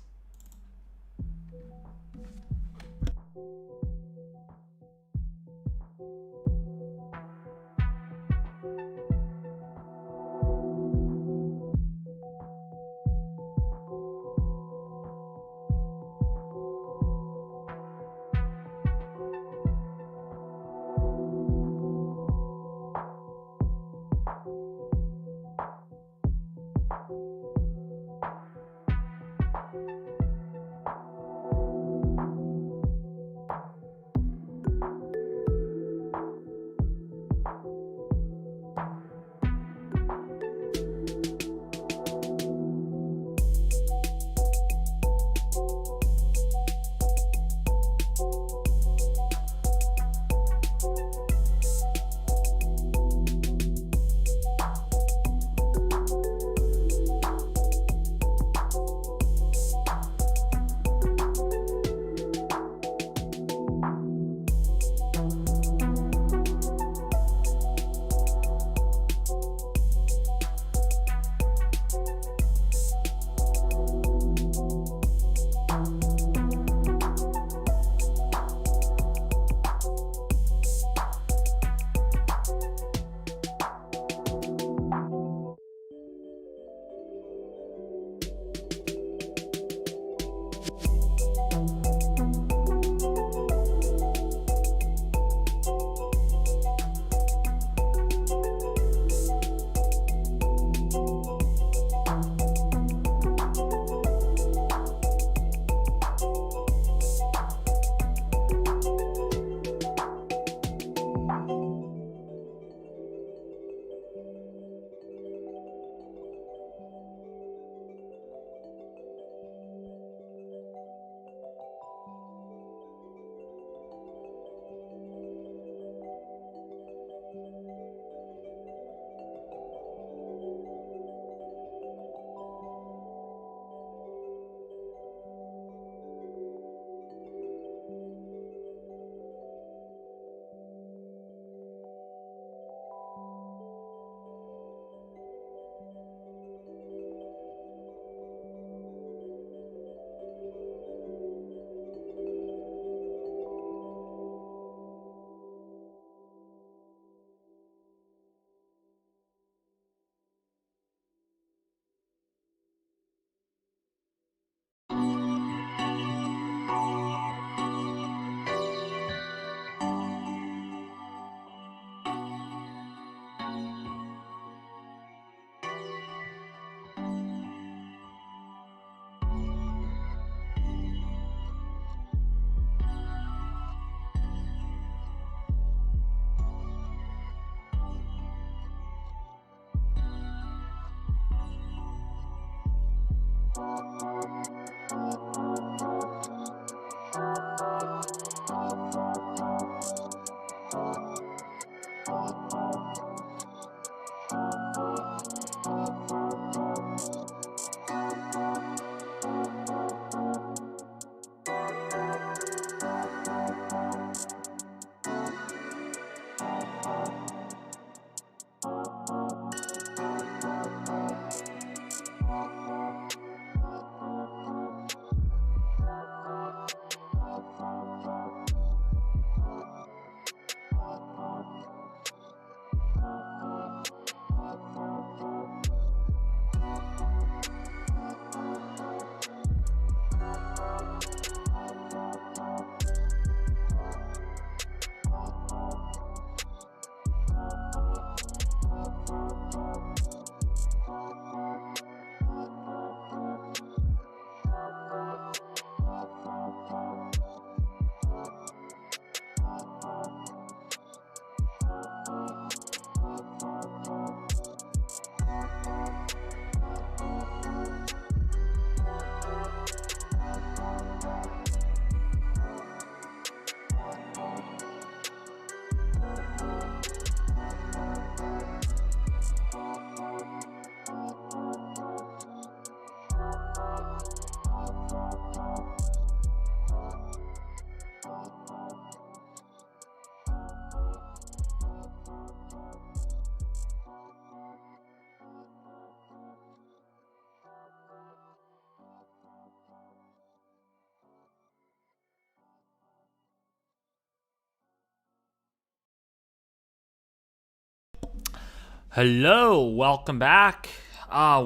Hello, welcome back.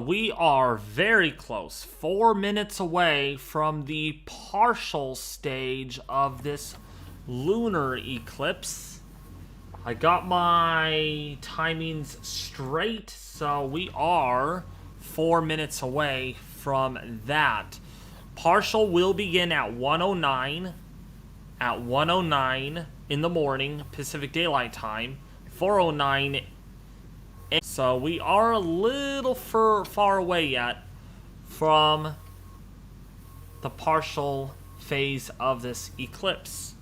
We are very close, 4 minutes away from the partial stage of this lunar eclipse. I got my timings straight, so we are 4 minutes away from that. Partial will begin at 1:09 in the morning Pacific Daylight Time, 4:09. So we are a little far away yet from the partial phase of this eclipse.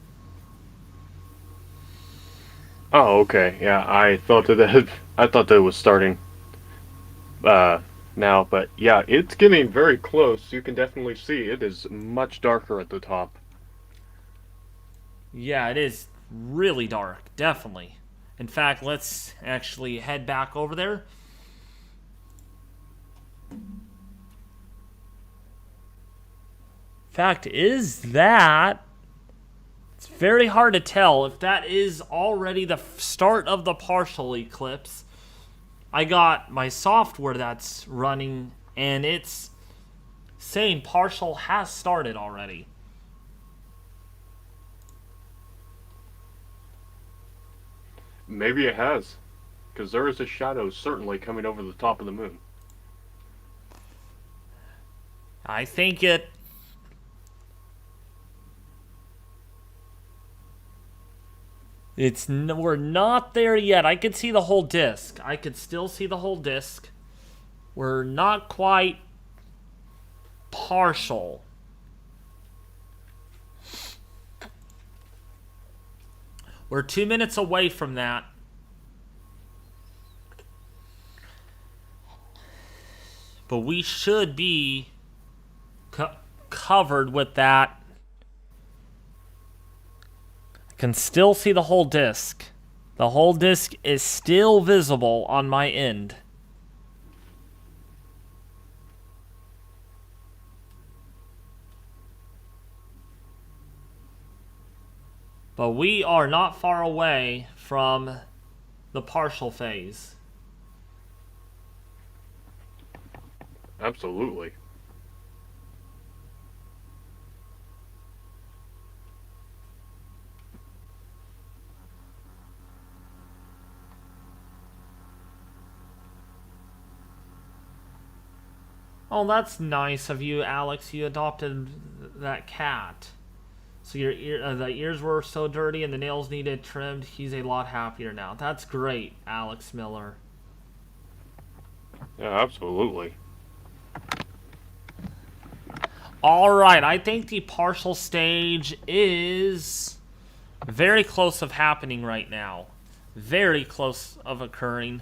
Oh, okay. Yeah, I thought that it was starting now, but yeah, it's getting very close. You can definitely see it is much darker at the top. Yeah, it is really dark, definitely. In fact, let's actually head back over there. Fact is that it's very hard to tell if that is already the start of the partial eclipse. I got my software that's running and it's saying partial has started already. Maybe it has, because there is a shadow certainly coming over the top of the moon. I think we're not there yet. I could see the whole disc. I could still see the whole disc. We're not quite partial. We're 2 minutes away from that. But we should be covered with that. I can still see the whole disc. The whole disc is still visible on my end. But we are not far away from the partial phase. Absolutely. Oh, that's nice of you, Alex. You adopted that cat. So the ears were so dirty and the nails needed trimmed. He's a lot happier now. That's great, Alex Miller. Yeah, absolutely. All right, I think the partial stage is very close of happening right now. Very close of occurring.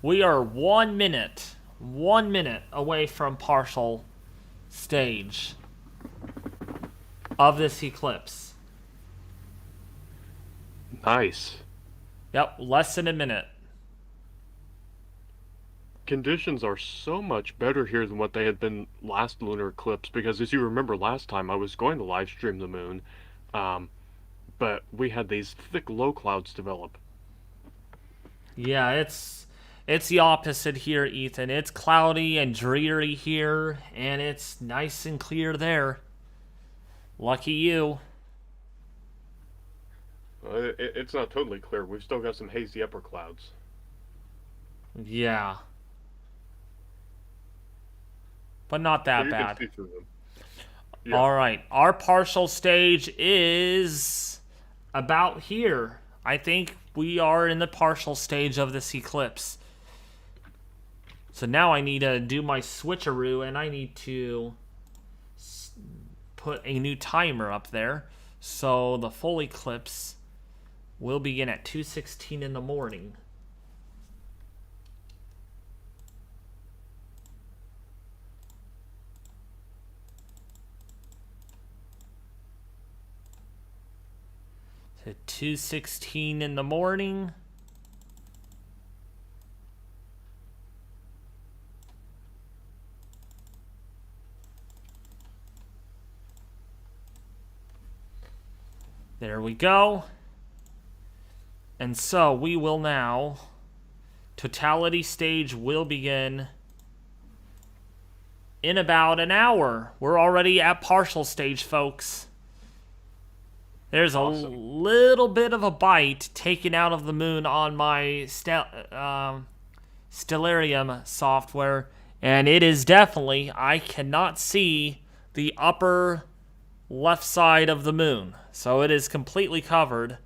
We are 1 minute away from partial stage of this eclipse. Nice. Yep, less than a minute. conditions are so much better here than what they had been last lunar eclipse because, as you remember last time, I was going to live stream the moon, um, but we had these thick low clouds develop. Yeah, it's the opposite here, Ethan. It's cloudy and dreary here, and it's nice and clear there. Lucky you. It's not totally clear. We've still got some hazy upper clouds. Yeah. But not So that you can bad. see through them. Yeah. All right. Our partial stage is about here. I think we are in the partial stage of this eclipse. So now I need to do my switcheroo, and I need to put a new timer up there. So the full eclipse will begin at 2:16 in the morning. So 2:16 in the morning. There we go. And so we will now, totality stage will begin in about an hour. We're already at partial stage, folks. There's a little bit of a bite taken out of the moon on my Stellarium software, and it is definitely, I cannot see the upper left side of the moon, so it is completely covered.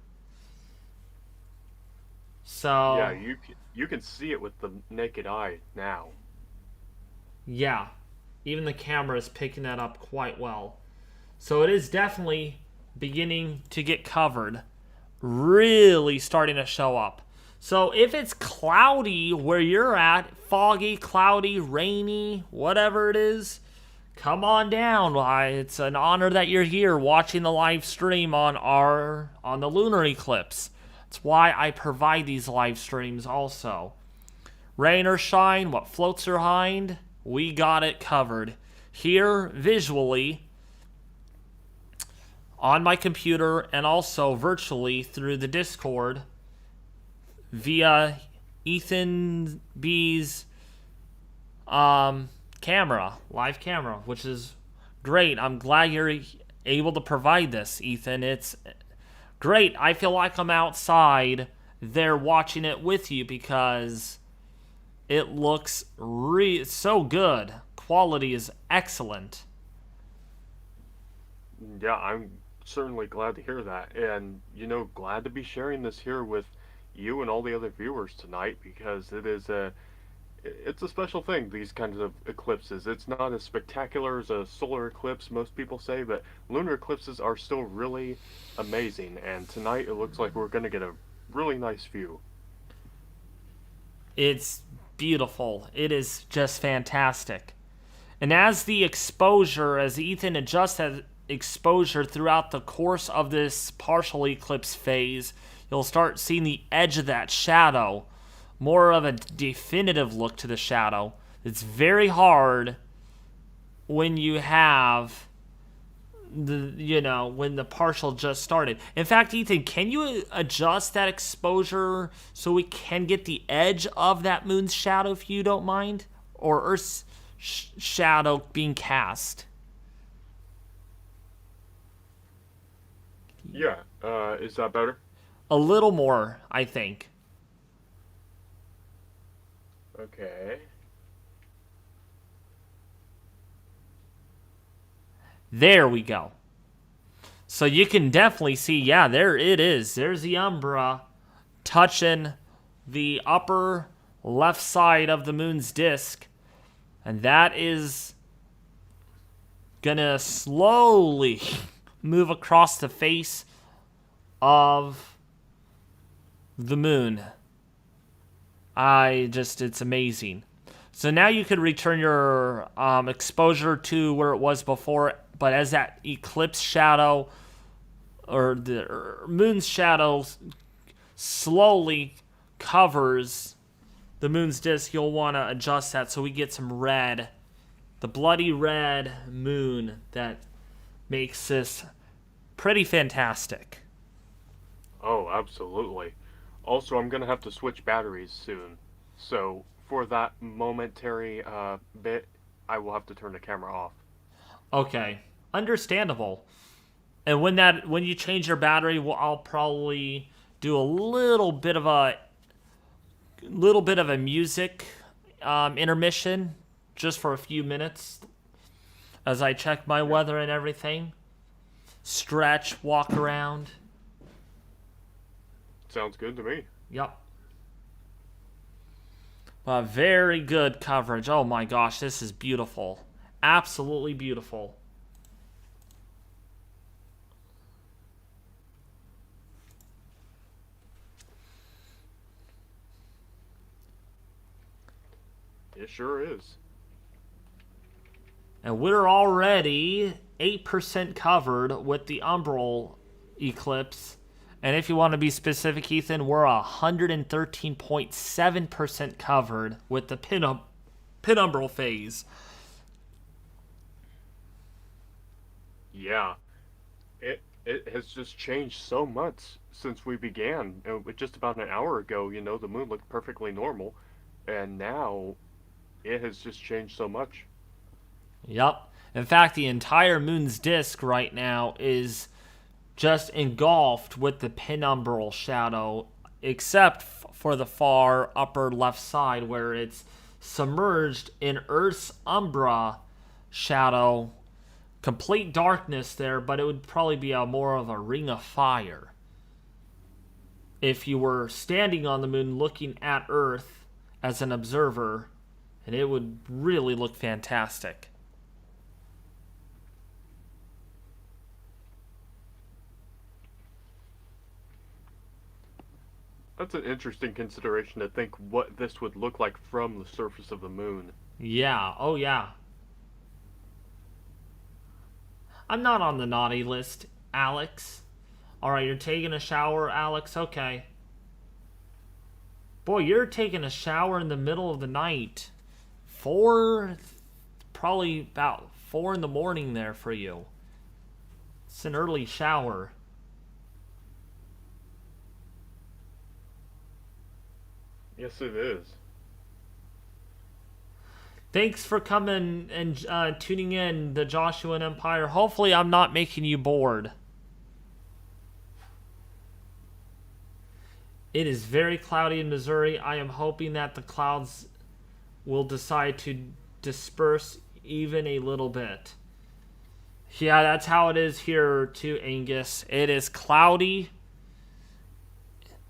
So Yeah, you can see it with the naked eye now. yeah, even the camera is picking that up quite well. So it is definitely beginning to get covered, really starting to show up. So if it's cloudy where you're at, foggy, cloudy, rainy, whatever it is, come on down. Why, it's an honor that you're here watching the live stream on the lunar eclipse. That's why I provide these live streams also. Rain or shine, what floats behind, we got it covered. Here, visually, on my computer, and also virtually through the Discord via Ethan B's camera, live camera, which is great. I'm glad you're able to provide this, Ethan. It's great. I feel like I'm outside there watching it with you because it looks so good. Quality is excellent. Yeah, I'm certainly glad to hear that. And, glad to be sharing this here with you and all the other viewers tonight because it's a special thing, these kinds of eclipses. It's not as spectacular as a solar eclipse, most people say, but lunar eclipses are still really amazing. And tonight it looks like we're going to get a really nice view. It's beautiful. It is just fantastic. And as Ethan adjusts that exposure throughout the course of this partial eclipse phase, you'll start seeing the edge of that shadow, more of a definitive look to the shadow. It's very hard when you have when the partial just started. In fact, Ethan, can you adjust that exposure so we can get the edge of that moon's shadow, if you don't mind? Or Earth's shadow being cast? Yeah, is that better? A little more, I think. Okay. There we go. So you can definitely see, yeah, there it is. There's the Umbra touching the upper left side of the moon's disk. And that is gonna slowly move across the face of the moon. It's amazing. So now you could return your exposure to where it was before, but as that eclipse shadow or the moon's shadow slowly covers the moon's disk, you'll want to adjust that so we get some red. The bloody red moon that makes this pretty fantastic. Oh, absolutely. Also, I'm gonna have to switch batteries soon. So, for that momentary bit, I will have to turn the camera off. Okay, understandable. And when you change your battery, I'll probably do a little bit of a music intermission just for a few minutes as I check my weather and everything. Stretch, walk around. Sounds good to me. Yep. Very good coverage. Oh my gosh, this is beautiful. Absolutely beautiful. It sure is. And we're already 8% covered with the Umbral eclipse. And if you want to be specific, Ethan, we're 113.7% covered with the penumbral phase. Yeah. It has just changed so much since we began. Just about an hour ago, the moon looked perfectly normal. And now, it has just changed so much. Yep. In fact, the entire moon's disk right now is just engulfed with the penumbral shadow, except for the far upper left side where it's submerged in Earth's umbra shadow. Complete darkness there, but it would probably be more of a ring of fire if you were standing on the moon looking at Earth as an observer, and it would really look fantastic. That's an interesting consideration to think what this would look like from the surface of the moon. Yeah, oh yeah. I'm not on the naughty list, Alex. Alright, you're taking a shower, Alex? Okay. Boy, you're taking a shower in the middle of the night. Probably about 4 in the morning there for you. It's an early shower. Yes, it is. Thanks for coming and tuning in, the Joshuan Empire. Hopefully I'm not making you bored. It is very cloudy in Missouri. I am hoping that the clouds will decide to disperse even a little bit. Yeah, that's how it is here too, Angus. It is cloudy.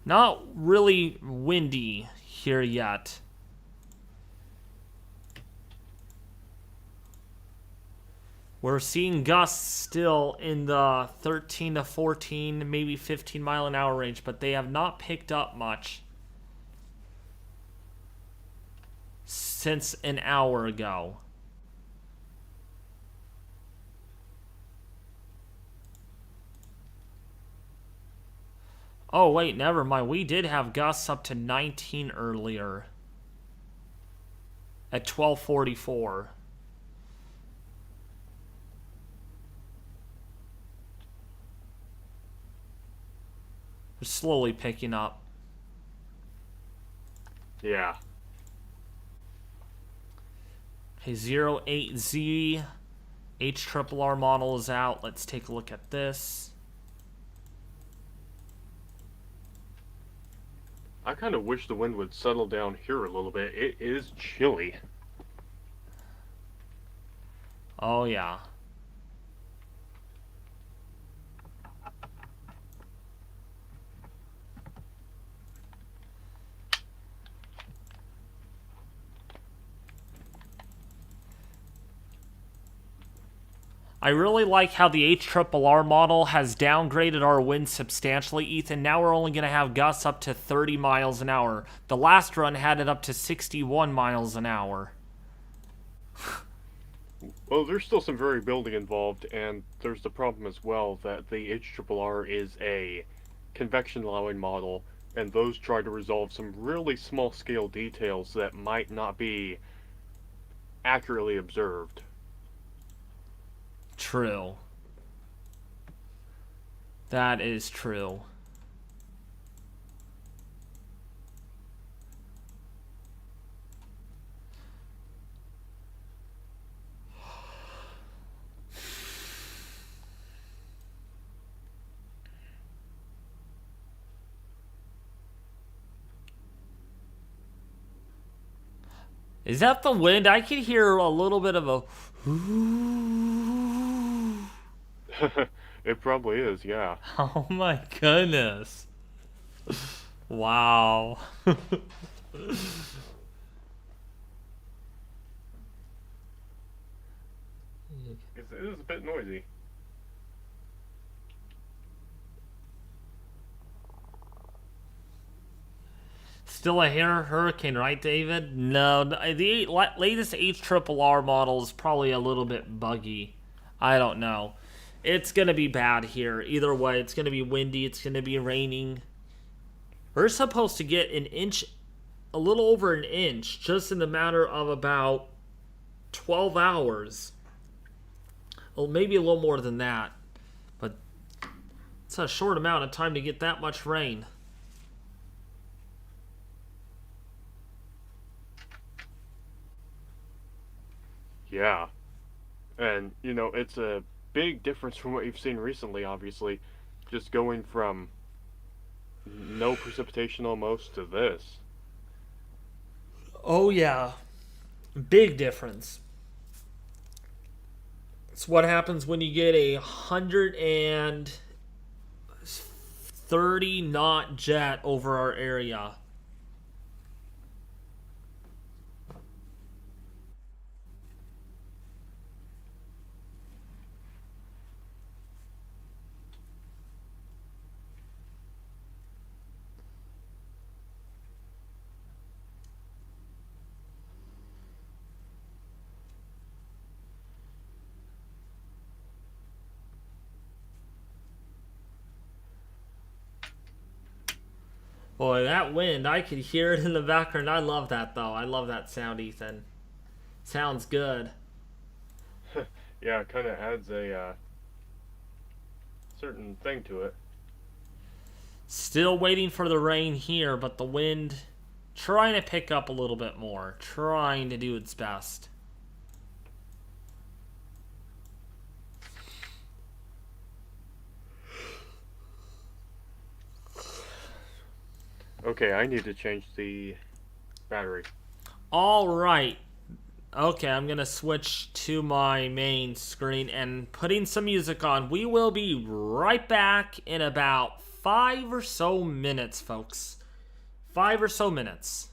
Not really windy here yet. We're seeing gusts still in the 13 to 14, maybe 15 mile an hour range, but they have not picked up much since an hour ago. Oh, wait, never mind. We did have gusts up to 19 earlier at 12:44. They're slowly picking up. Yeah. Okay, 08Z HRRR model is out. Let's take a look at this. I kind of wish the wind would settle down here a little bit. It is chilly. Oh, yeah. I really like how the HRRR model has downgraded our wind substantially, Ethan. Now we're only going to have gusts up to 30 miles an hour. The last run had it up to 61 miles an hour. Well, there's still some variability involved, and there's the problem as well that the HRRR is a convection allowing model, and those try to resolve some really small scale details that might not be accurately observed. True. That is true. Is that the wind? I can hear a little bit of a. It probably is, yeah. Oh my goodness. Wow. It is a bit noisy. Still a hurricane, right, David? No, the latest HRRR model is probably a little bit buggy. I don't know. It's going to be bad here. Either way, it's going to be windy. It's going to be raining. We're supposed to get an inch, a little over an inch, just in the matter of about 12 hours. Well, maybe a little more than that. But it's a short amount of time to get that much rain. Yeah. And, it's a big difference from what you've seen recently, obviously. Just going from no precipitation almost to this. Oh, yeah. Big difference. It's what happens when you get a 130 knot jet over our area. Boy, that wind, I could hear it in the background. I love that, though. I love that sound, Ethan. Sounds good. Yeah, it kind of adds a certain thing to it. Still waiting for the rain here, but the wind trying to pick up a little bit more. Trying to do its best. Okay, I need to change the battery. All right. Okay, I'm going to switch to my main screen and putting some music on. We will be right back in about 5 or so minutes, folks. 5 or so minutes.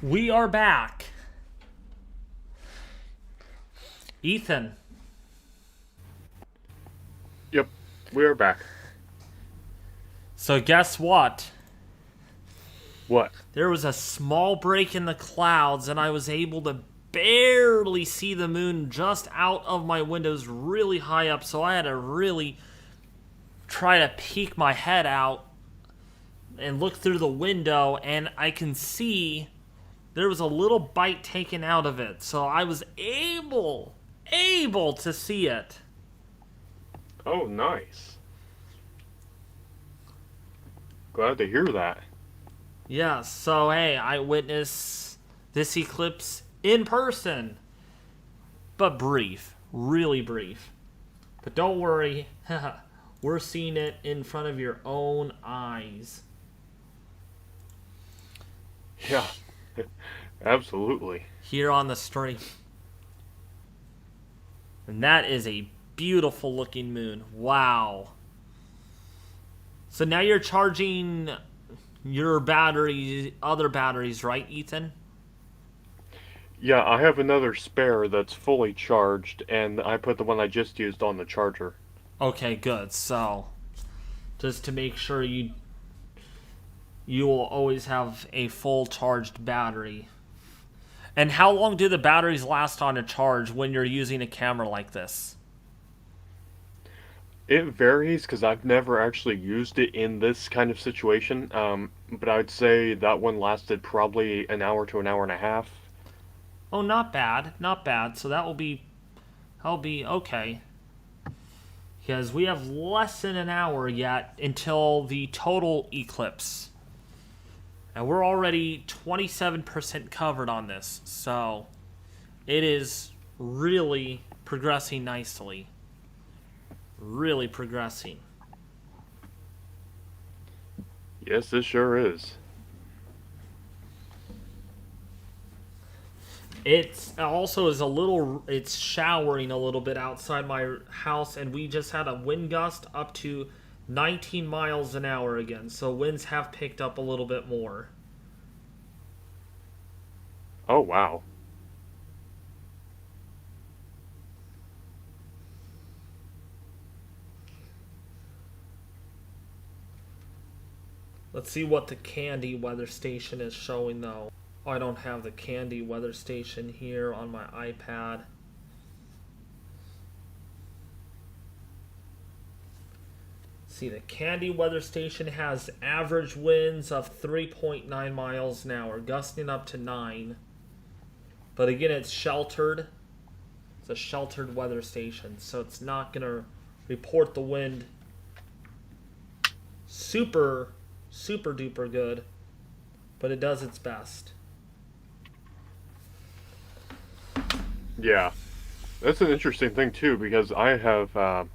We are back. Ethan. Yep, we are back. So guess what? What? There was a small break in the clouds and I was able to barely see the moon just out of my windows really high up, so I had to really try to peek my head out and look through the window, and I can see there was a little bite taken out of it, so I was able to see it. Oh, nice. Glad to hear that. Yeah, so hey, I witnessed this eclipse in person. But brief. Really brief. But don't worry, we're seeing it in front of your own eyes. Yeah, absolutely. Here on the stream. And that is a beautiful looking moon. Wow. So now you're charging your other batteries, right, Ethan? Yeah, I have another spare that's fully charged, and I put the one I just used on the charger. Okay, good. So, just to make sure you will always have a full charged battery. And how long do the batteries last on a charge when you're using a camera like this? It varies because I've never actually used it in this kind of situation, but I'd say that one lasted probably an hour to an hour and a half. Oh, not bad. Not bad. So that'll be okay. Because we have less than an hour yet until the total eclipse. And we're already 27% covered on this. So it is really progressing nicely. Really progressing. Yes, this sure is. It's also is it's showering a little bit outside my house, and we just had a wind gust up to 19 miles an hour again. So winds have picked up a little bit more. Oh, wow. Let's see what the Candy weather station is showing, though. Oh, I don't have the Candy weather station here on my iPad. See, the Candy weather station has average winds of 3.9 miles an hour, gusting up to 9. But again, it's sheltered. It's a sheltered weather station, so it's not going to report the wind super duper good, but it does its best. Yeah. That's an interesting thing, too, because I have,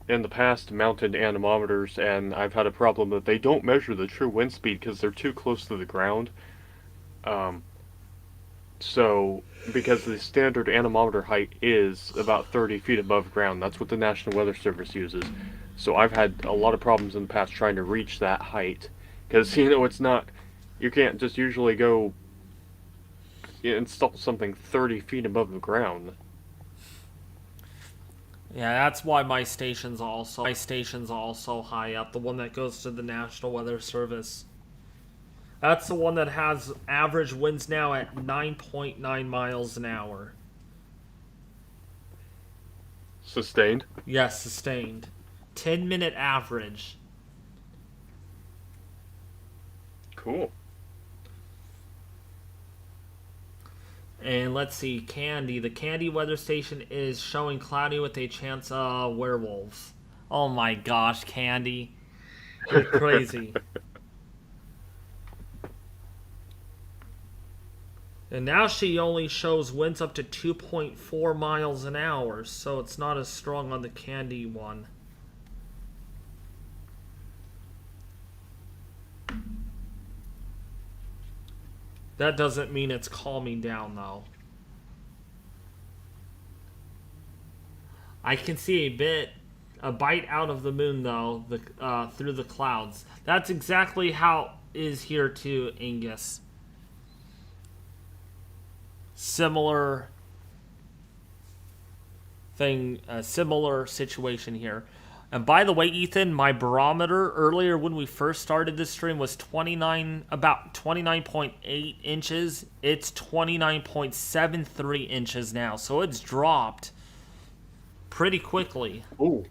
in the past, mounted anemometers, and I've had a problem that they don't measure the true wind speed because they're too close to the ground. So, because the standard anemometer height is about 30 feet above ground, that's what the National Weather Service uses. So I've had a lot of problems in the past trying to reach that height. Because, it's not, you can't just usually go install something 30 feet above the ground. Yeah, that's why my station's also high up, the one that goes to the National Weather Service. That's the one that has average winds now at 9.9 miles an hour. Sustained? Yes, sustained. 10-minute average. Cool. And let's see, Candy. The Candy weather station is showing cloudy with a chance of werewolves. Oh my gosh, Candy. You're crazy. And now she only shows winds up to 2.4 miles an hour, so it's not as strong on the Candy one. That doesn't mean it's calming down, though. I can see a bite out of the moon, though, through the clouds. That's exactly how it is here too, Angus. Similar thing, a similar situation here. And by the way, Ethan, my barometer earlier when we first started this stream was about 29.8 inches. It's 29.73 inches now, so it's dropped pretty quickly. Ooh.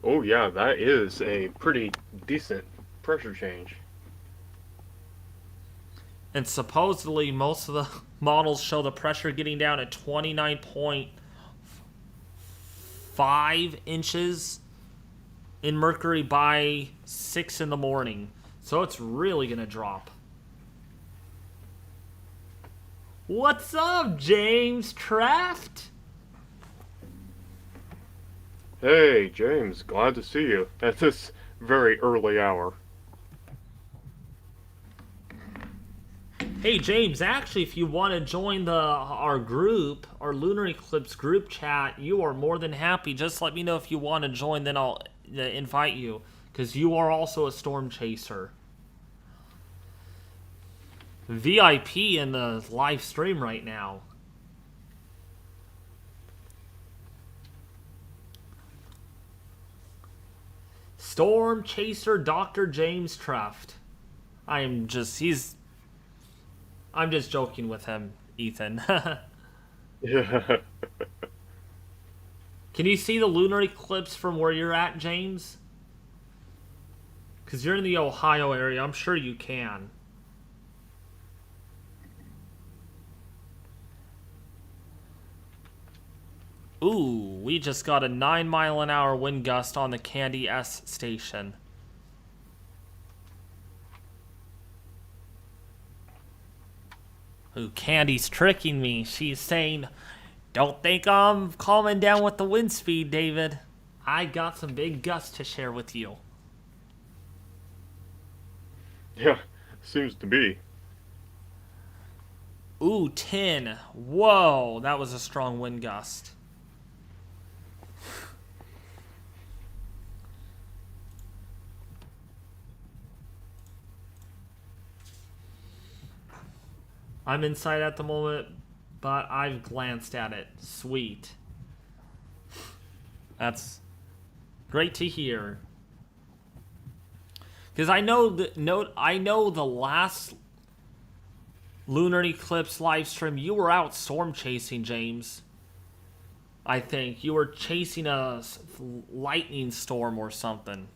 Oh yeah, that is a pretty decent pressure change. And supposedly most of the models show the pressure getting down at 29.5 inches in Mercury by 6 in the morning. So it's really going to drop. What's up, James Traft? Hey, James, glad to see you at this very early hour. Hey, James, actually, if you want to join our group, our Lunar Eclipse group chat, you are more than happy. Just let me know if you want to join, then I'll invite you. Because you are also a storm chaser. VIP in the live stream right now. Storm chaser Dr. James Truft. I'm just joking with him, Ethan. Yeah. Can you see the lunar eclipse from where you're at, James? Because you're in the Ohio area. I'm sure you can. Ooh, we just got a 9-mile-an-hour wind gust on the Candy S station. Ooh, Candy's tricking me. She's saying, don't think I'm calming down with the wind speed, David. I got some big gusts to share with you. Yeah, seems to be. Ooh, 10. Whoa, that was a strong wind gust. I'm inside at the moment, but I've glanced at it. Sweet. That's great to hear. Because I know the last lunar eclipse live stream you were out storm chasing, James. I think you were chasing a lightning storm or something.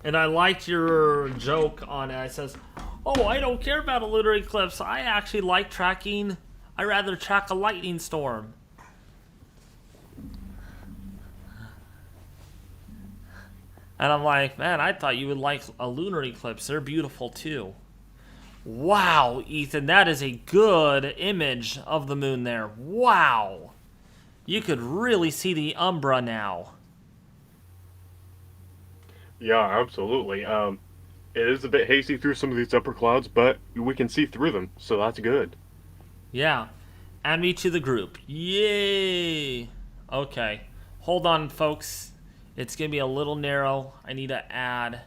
And I liked your joke on it. It says, oh, I don't care about a lunar eclipse. I actually like tracking. I rather track a lightning storm. And I'm like, man, I thought you would like a lunar eclipse. They're beautiful too. Wow, Ethan, that is a good image of the moon there. Wow. You could really see the Umbra now. Yeah, absolutely. It is a bit hazy through some of these upper clouds, but we can see through them, so that's good. Yeah. Add me to the group. Yay! Okay. Hold on, folks. It's going to be a little narrow. I need to add.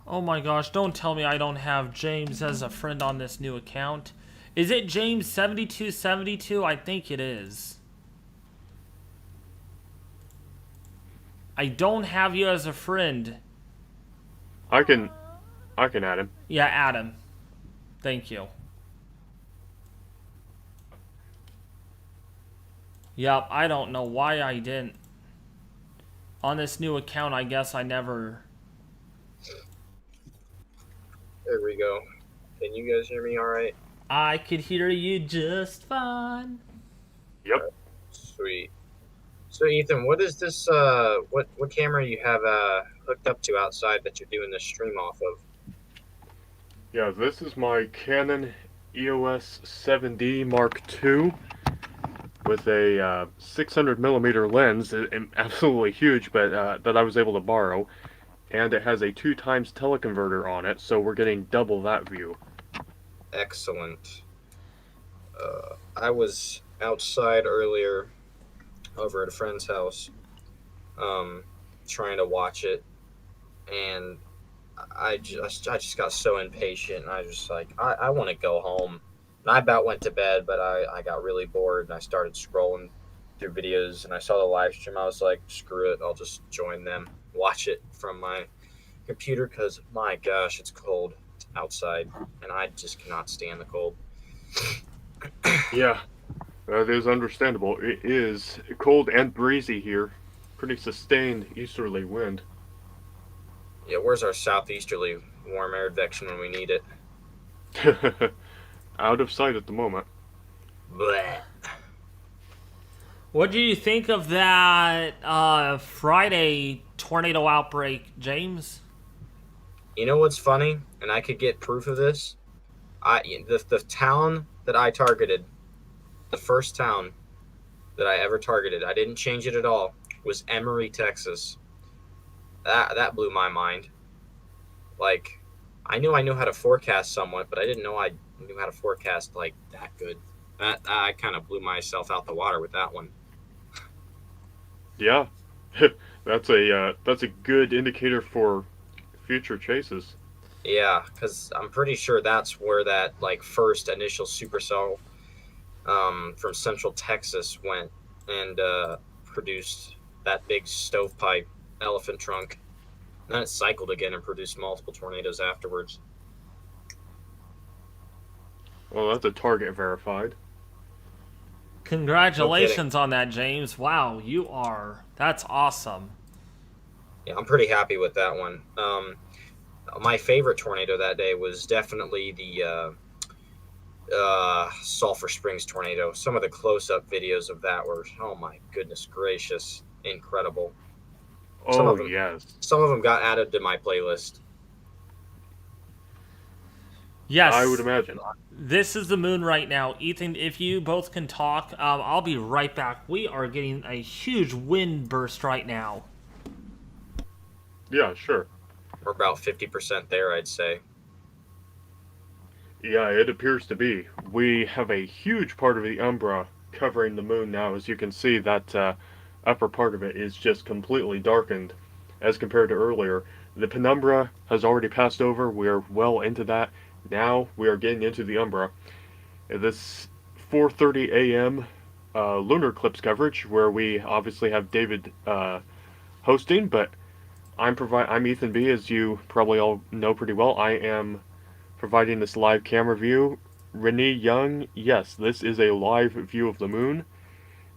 Oh my gosh, don't tell me I don't have James as a friend on this new account. Is it James7272? I think it is. I don't have you as a friend. I can add him. Yeah, add him. Thank you. Yep, I don't know why I didn't. On this new account, I guess I never... There we go. Can you guys hear me all right? I could hear you just fine. Yep. Sweet. So Ethan, what is this? What camera you have hooked up to outside that you're doing this stream off of? Yeah, this is my Canon EOS 7D Mark II with a 600 millimeter lens, absolutely huge, but that I was able to borrow, and it has a 2 times teleconverter on it, so we're getting double that view. Excellent. I was outside earlier over at a friend's house, um, trying to watch it, and I just got so impatient, and I just like I want to go home. And I about went to bed, but I got really bored, and I started scrolling through videos, and I saw the live stream. I was like, screw it, I'll just join them, watch it from my computer, because my gosh, it's cold outside, and I just cannot stand the cold. Yeah, that is understandable. It is cold and breezy here. Pretty sustained easterly wind. Yeah, where's our southeasterly warm air advection when we need it? Out of sight at the moment. Bleh. What do you think of that Friday tornado outbreak, James? You know what's funny, and I could get proof of this. The town that I targeted, the first town that I ever targeted, I didn't change it at all, was Emory, Texas. That blew my mind. Like, I knew how to forecast somewhat, but I didn't know I knew how to forecast like that good. That I kind of blew myself out the water with that one. Yeah, that's a good indicator for future chases. Yeah, because I'm pretty sure that's where that like first initial supercell from Central Texas went and produced that big stovepipe elephant trunk. And then it cycled again and produced multiple tornadoes afterwards. Well, that's a target verified. Congratulations on that, James. Wow, that's awesome. Yeah, I'm pretty happy with that one. My favorite tornado that day was definitely the Sulphur Springs tornado. Some of the close-up videos of that were, oh my goodness gracious, incredible. Some Oh of them, yes. some of them got added to my playlist. Yes. I would imagine. This is the moon right now. Ethan, if you both can talk, I'll be right back. We are getting a huge wind burst right now. Yeah, sure. We're about 50% there, I'd say. Yeah, it appears to be. We have a huge part of the umbra covering the moon now. As you can see, that upper part of it is just completely darkened as compared to earlier. The penumbra has already passed over. We are well into that. Now we are getting into the umbra. This 4:30 a.m. Lunar Eclipse coverage, where we obviously have David hosting, but I'm Ethan B, as you probably all know pretty well. I am providing this live camera view. Renee Young, yes, this is a live view of the moon.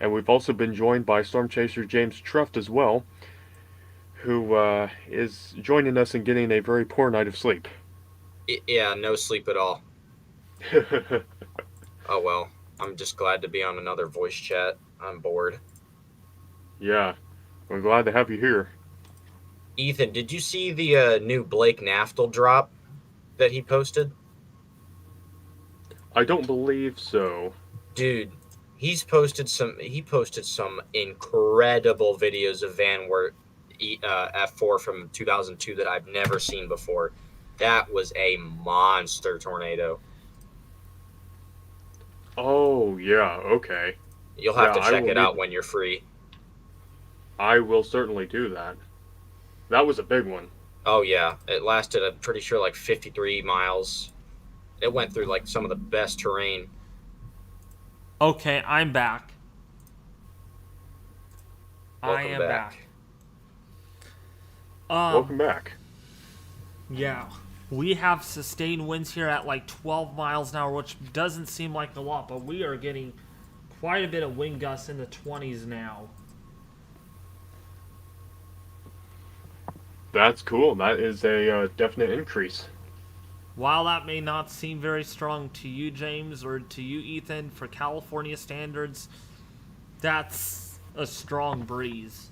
And we've also been joined by Storm Chaser James Truft as well, who is joining us in getting a very poor night of sleep. Yeah, no sleep at all. Oh well, I'm just glad to be on another voice chat. I'm bored. Yeah, I'm glad to have you here. Ethan, did you see the new Blake Naftal drop that he posted? I don't believe so. Dude, he posted some incredible videos of Van Wert F4 from 2002 that I've never seen before. That was a monster tornado. Oh, yeah, okay. You'll have Yeah, to check it out when you're free. I will certainly do that. That was a big one. Oh yeah, it lasted, I'm pretty sure, like 53 miles. It went through like some of the best terrain. Okay, I'm back. I Welcome am back. Welcome back. Yeah. We have sustained winds here at like 12 miles an hour, which doesn't seem like a lot, but we are getting quite a bit of wind gusts in the 20s now. That's cool. That is a definite increase. While that may not seem very strong to you, James, or to you, Ethan, for California standards, that's a strong breeze.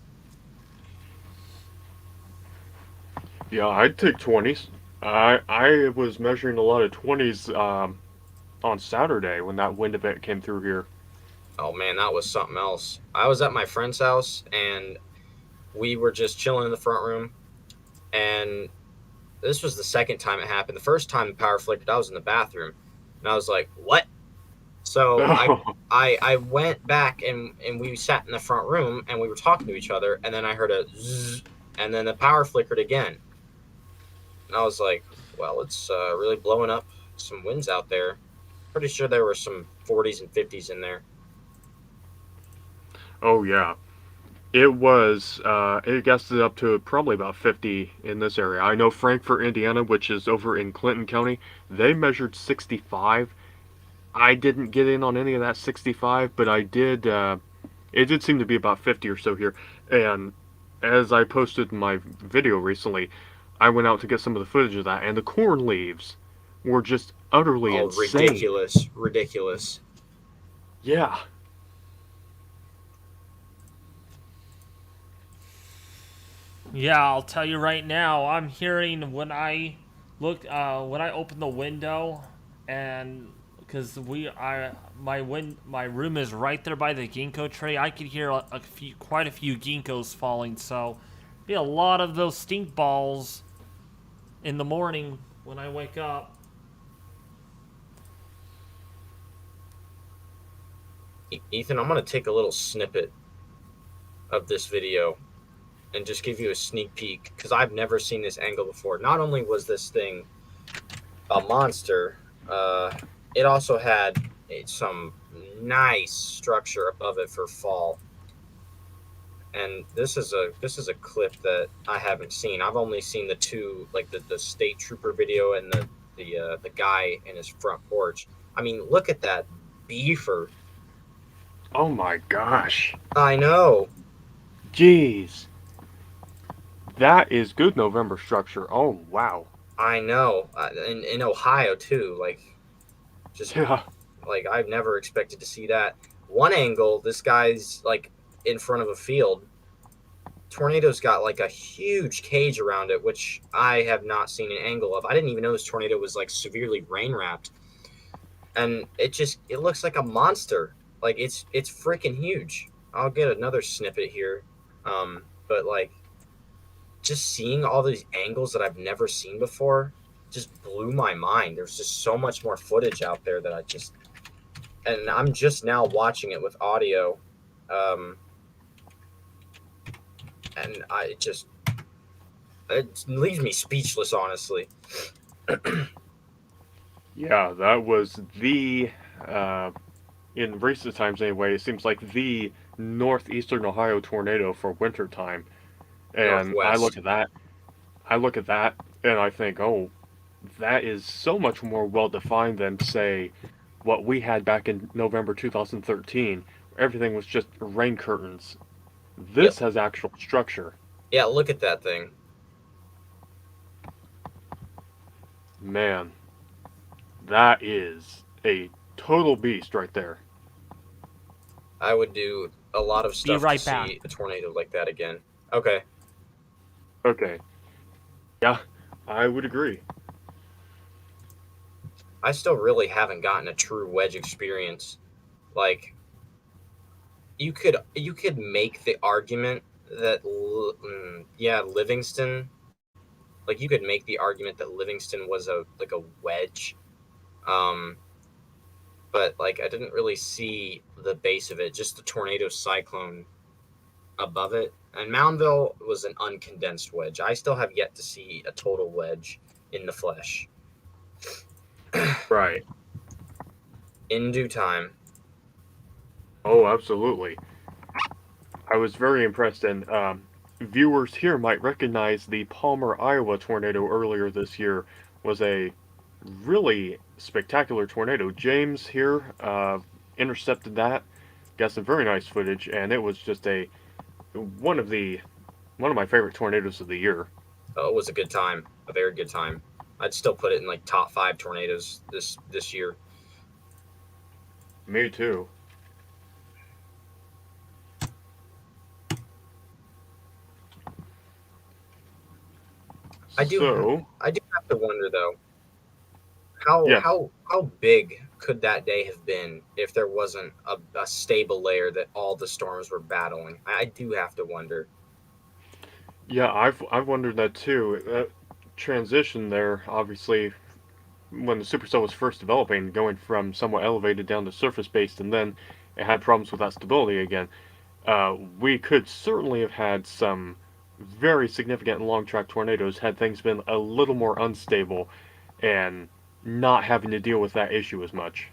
Yeah, I'd take 20s. I was measuring a lot of 20s on Saturday when that wind event came through here. Oh man, that was something else. I was at my friend's house and we were just chilling in the front room, and this was the second time it happened. The first time the power flickered, I was in the bathroom, and I was like, "What?" So I went back and we sat in the front room and we were talking to each other, and then I heard a zzz, and then the power flickered again, and I was like, "Well, it's really blowing up some winds out there." Pretty sure there were some 40s and 50s in there. Oh yeah. It was, it gusted up to probably about 50 in this area. I know Frankfort, Indiana, which is over in Clinton County, they measured 65. I didn't get in on any of that 65, but I did, it did seem to be about 50 or so here. And as I posted my video recently, I went out to get some of the footage of that, and the corn leaves were just utterly Oh, insane. ridiculous. Yeah. Yeah, I'll tell you right now. I'm hearing when I when I open the window, and because my room is right there by the ginkgo tree, I could hear quite a few ginkgos falling. So, be a lot of those stink balls in the morning when I wake up. Ethan, I'm gonna take a little snippet of this video and just give you a sneak peek because I've never seen this angle before. Not only was this thing a monster, it also had some nice structure above it for fall. And this is a clip that I haven't seen. I've only seen the two, like the state trooper video and the guy in his front porch. I mean, look at that beaver. Oh my gosh. I know. Jeez. That is good November structure. Oh, wow. I know. In Ohio too. Like, just Yeah. like I've never expected to see that. One angle, this guy's like in front of a field. Tornado's got like a huge cage around it, which I have not seen an angle of. I didn't even know this tornado was like severely rain wrapped, and it looks like a monster. Like it's freaking huge. I'll get another snippet here, but like just seeing all these angles that I've never seen before just blew my mind. There's just so much more footage out there that and I'm just now watching it with audio, um, and it leaves me speechless, honestly. Yeah, that was in recent times anyway, it seems like the northeastern Ohio tornado for winter time. And Northwest. I look at that, and I think, oh, that is so much more well defined than, say, what we had back in November 2013. Everything was just rain curtains. Yep. This has actual structure. Yeah, look at that thing. Man, that is a total beast right there. I would do a lot of stuff right to back. see a tornado like that again. Okay. Okay. Yeah, I would agree. I still really haven't gotten a true wedge experience. Like, you could make the argument that Livingston, like you could make the argument that Livingston was a wedge, um but like I didn't really see the base of it, just the tornado cyclone above it. And Moundville was an uncondensed wedge. I still have yet to see a total wedge in the flesh. Right. In due time. Oh, absolutely. I was very impressed, and viewers here might recognize the Palmer, Iowa tornado earlier this year was a really spectacular tornado. James here intercepted that, got some very nice footage, and it was just one of my favorite tornadoes of the year. Oh, it was a good time, a very good time. I'd still put it in like top 5 tornadoes this year. Me too. I do So, have to wonder though, yeah. how big could that day have been if there wasn't a stable layer that all the storms were battling? I do have to wonder. Yeah, I've wondered that too. That transition there, obviously, when the supercell was first developing, going from somewhat elevated down to surface based, and then it had problems with that stability again. We could certainly have had some very significant and long track tornadoes had things been a little more unstable and not having to deal with that issue as much.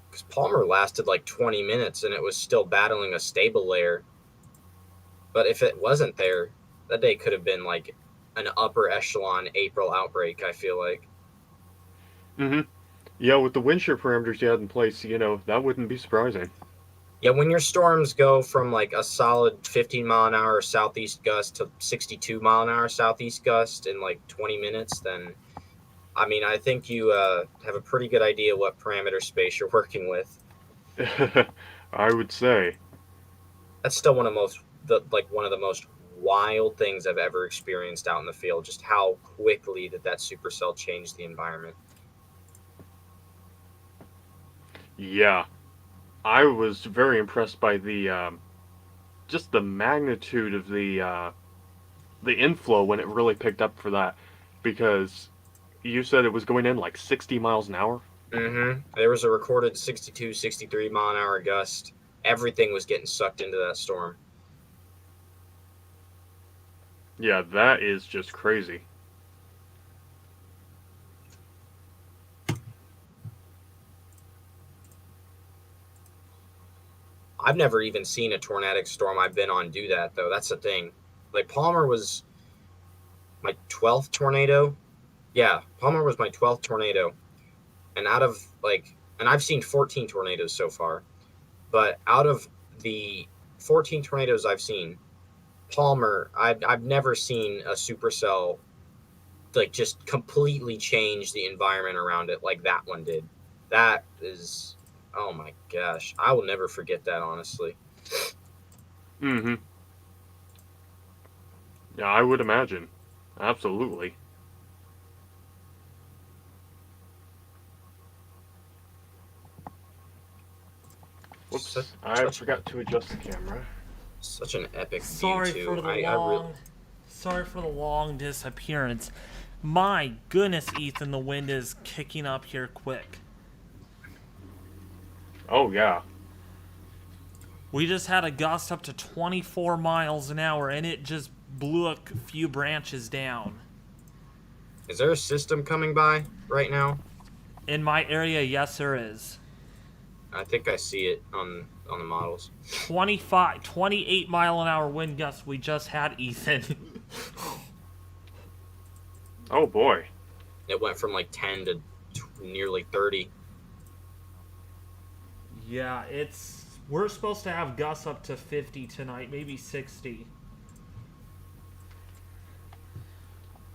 Because Palmer lasted like 20 minutes and it was still battling a stable layer. But if it wasn't there, that day could have been like an upper echelon April outbreak, I feel like. Mm-hmm. Yeah, with the wind shear parameters you had in place, that wouldn't be surprising. Yeah, when your storms go from like a solid 15 mile an hour southeast gust to 62 mile an hour southeast gust in like 20 minutes, then I mean, I think you have a pretty good idea what parameter space you're working with. I would say. That's still one of the most wild things I've ever experienced out in the field. Just how quickly that supercell changed the environment. Yeah, I was very impressed by the just the magnitude of the inflow when it really picked up for that, because you said it was going in like 60 miles an hour. Mm-hmm. There was a recorded 62, 63 mile an hour gust. Everything was getting sucked into that storm. Yeah, that is just crazy. I've never even seen a tornadic storm I've been on do that, though. That's the thing. Like, Palmer was my 12th tornado. Yeah, Palmer was my 12th tornado. And and I've seen 14 tornadoes so far. But out of the 14 tornadoes I've seen, Palmer, I've never seen a supercell like just completely change the environment around it like that one did. That is, oh my gosh, I will never forget that, honestly. Mm-hmm. Yeah, I would imagine. Absolutely. Whoops, I forgot to adjust the camera. Such an epic Sorry view, for too. the sorry for the long disappearance. My goodness, Ethan, the wind is kicking up here quick. Oh, yeah. We just had a gust up to 24 miles an hour, and it just blew a few branches down. Is there a system coming by right now? In my area, yes, there is. I think I see it on the models. 28 mile an hour wind gusts we just had, Ethan. Oh, boy. It went from like 10 to nearly 30. Yeah, we're supposed to have gusts up to 50 tonight, maybe 60.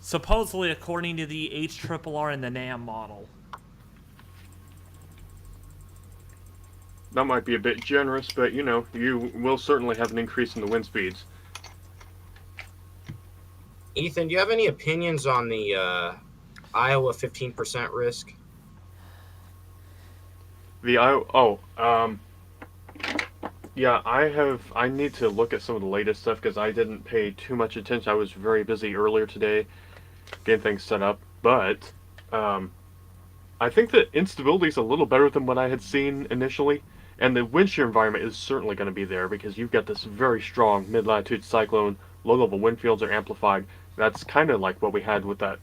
Supposedly, according to the HRRR and the NAM model. That might be a bit generous, but you will certainly have an increase in the wind speeds. Ethan, do you have any opinions on the Iowa 15% risk? Yeah, I need to look at some of the latest stuff because I didn't pay too much attention. I was very busy earlier today getting things set up, but I think that instability is a little better than what I had seen initially, and the wind shear environment is certainly going to be there because you've got this very strong mid-latitude cyclone, low-level wind fields are amplified. That's kind of like what we had with that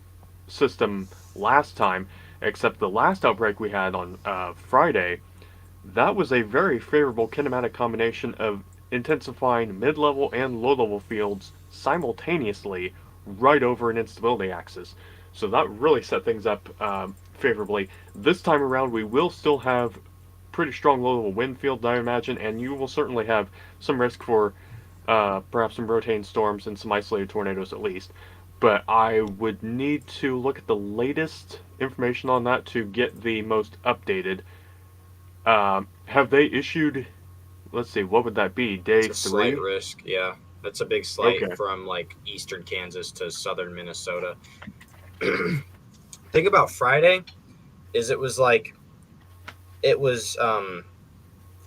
system last time, except the last outbreak we had on Friday, that was a very favorable kinematic combination of intensifying mid-level and low-level fields simultaneously right over an instability axis. So that really set things up favorably. This time around, we will still have pretty strong low-level wind field, I imagine, and you will certainly have some risk for perhaps some rotating storms and some isolated tornadoes at least. But I would need to look at the latest information on that to get the most updated. Have they issued, let's see, what would that be, day 3? It's a slight risk, yeah. That's a big slight Okay. from like eastern Kansas to southern Minnesota. Think about Friday. is it was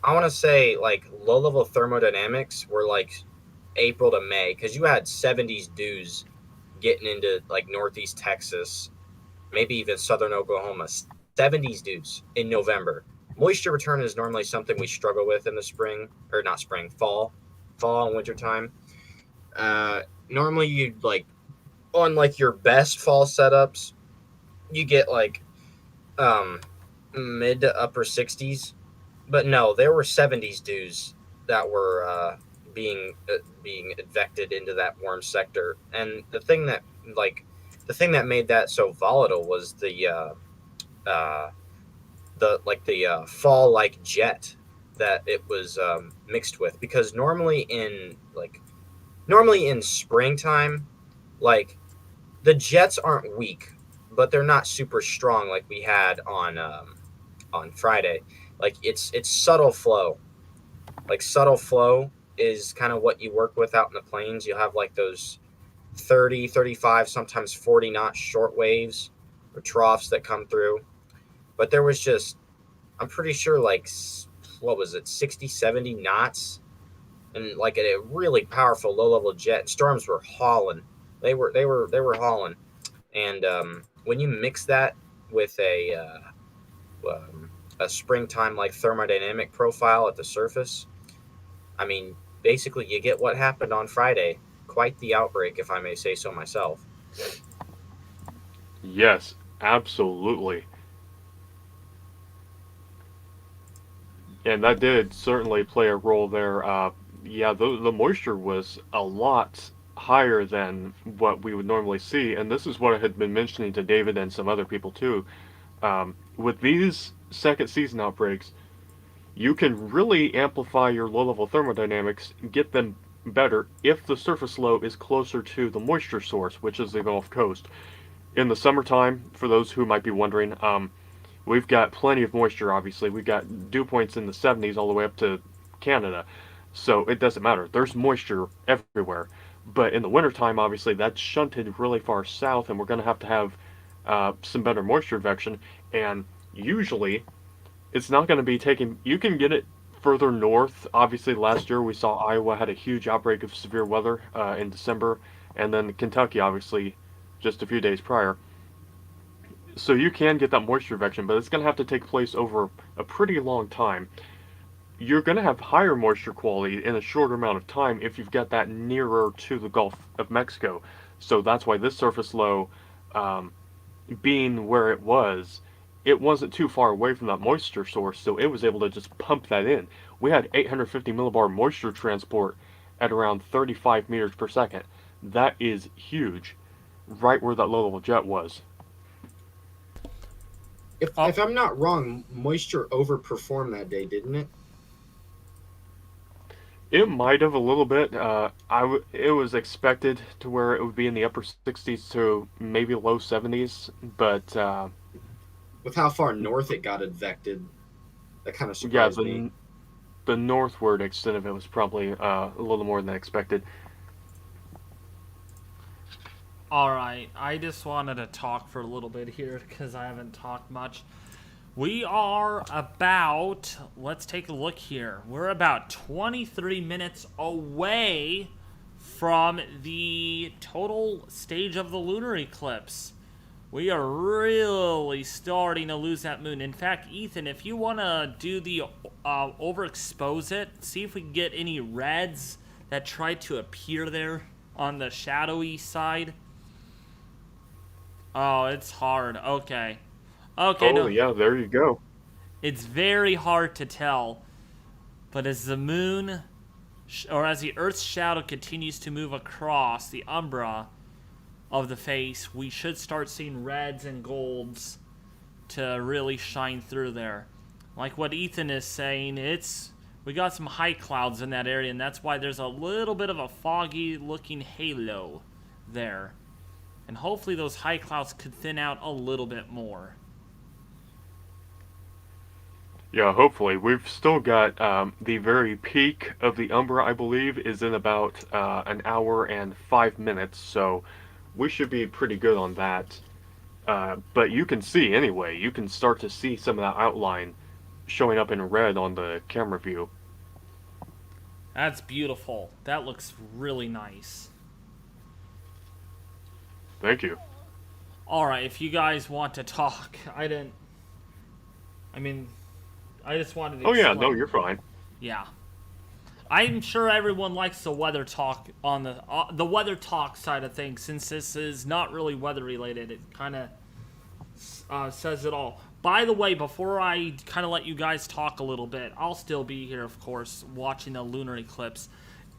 I want to say like low level thermodynamics were like April to May because you had 70s dews getting into like northeast Texas, maybe even southern Oklahoma. 70s dews in November. Moisture return is normally something we struggle with in the spring, or not spring, fall and winter time. Normally you'd like on like your best fall setups, you get like um mid to upper 60s, but no, there were 70s dews that were being advected into that warm sector. And the thing that made that so volatile was uh, the fall like jet that it was mixed with, because normally in springtime, like the jets aren't weak, but they're not super strong like we had on Friday. Like it's subtle flow. Like subtle flow is kind of what you work with out in the plains. You'll have like those 30, 35, sometimes 40 knot short waves or troughs that come through. But there was just, I'm pretty sure like, what was it, 60, 70 knots? And like a really powerful low level jet. And storms were hauling. They were hauling. And when you mix that with a springtime like thermodynamic profile at the surface, I mean, basically you get what happened on Friday. Quite the outbreak, if I may say so myself. Yes, absolutely. And that did certainly play a role there. Yeah, the moisture was a lot higher than what we would normally see, and this is what I had been mentioning to David and some other people too. With these second season outbreaks, you can really amplify your low level thermodynamics, get them better if the surface low is closer to the moisture source, which is the Gulf Coast. In the summertime, for those who might be wondering, we've got plenty of moisture, obviously. We've got dew points in the 70s all the way up to Canada. So it doesn't matter. There's moisture everywhere. But in the wintertime, obviously, that's shunted really far south, and we're going to have some better moisture advection. And usually, it's not going to be taking. You can get it further north. Obviously, last year we saw Iowa had a huge outbreak of severe weather in December, and then Kentucky, obviously, just a few days prior. So you can get that moisture advection, but it's going to have to take place over a pretty long time. You're going to have higher moisture quality in a shorter amount of time if you've got that nearer to the Gulf of Mexico. So that's why this surface low, um, being where it wasn't too far away from that moisture source, so it was able to just pump that in. We had 850 millibar moisture transport at around 35 meters per second. That is huge, right where that low level jet was. If I'm not wrong, moisture overperformed that day, didn't it? It might have a little bit. It was expected to where it would be in the upper 60s to maybe low 70s, but With how far north it got advected, that kind of yeah, surprised me. the northward extent of it was probably a little more than expected. All right, I just wanted to talk for a little bit here because I haven't talked much. We are about, let's take a look here. We're about 23 minutes away from the total stage of the lunar eclipse. We are really starting to lose that moon. In fact, Ethan, if you want to do the overexpose it, see if we can get any reds that try to appear there on the shadowy side. Oh, it's hard. Okay. Okay, Oh no. yeah, there you go. It's very hard to tell. But as the moon, or as the Earth's shadow continues to move across the umbra of the face, we should start seeing reds and golds to really shine through there. Like what Ethan is saying, we got some high clouds in that area, and that's why there's a little bit of a foggy looking halo there. And hopefully those high clouds could thin out a little bit more. Yeah, hopefully. We've still got the very peak of the Umbra, I believe, is in about an hour and 5 minutes, so we should be pretty good on that. But you can see anyway. You can start to see some of that outline showing up in red on the camera view. That's beautiful. That looks really nice. Thank you. Alright, if you guys want to talk, I just wanted to Oh yeah, explain. no, you're fine. Yeah. I'm sure everyone likes the weather talk on the weather talk side of things, since this is not really weather related. It kind of says it all. By the way, before I kind of let you guys talk a little bit, I'll still be here, of course, watching the lunar eclipse.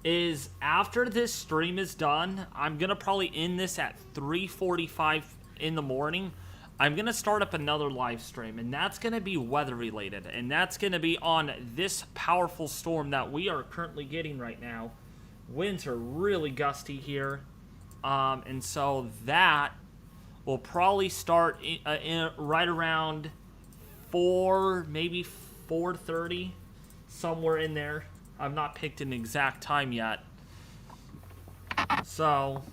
Is after this stream is done, I'm gonna probably end this at 3:45 in the morning. I'm gonna start up another live stream, and that's gonna be weather related, and that's gonna be on this powerful storm that we are currently getting right now. Winds are really gusty here, and so that will probably start right around 4, maybe 4:30, somewhere in there. I've not picked an exact time yet, so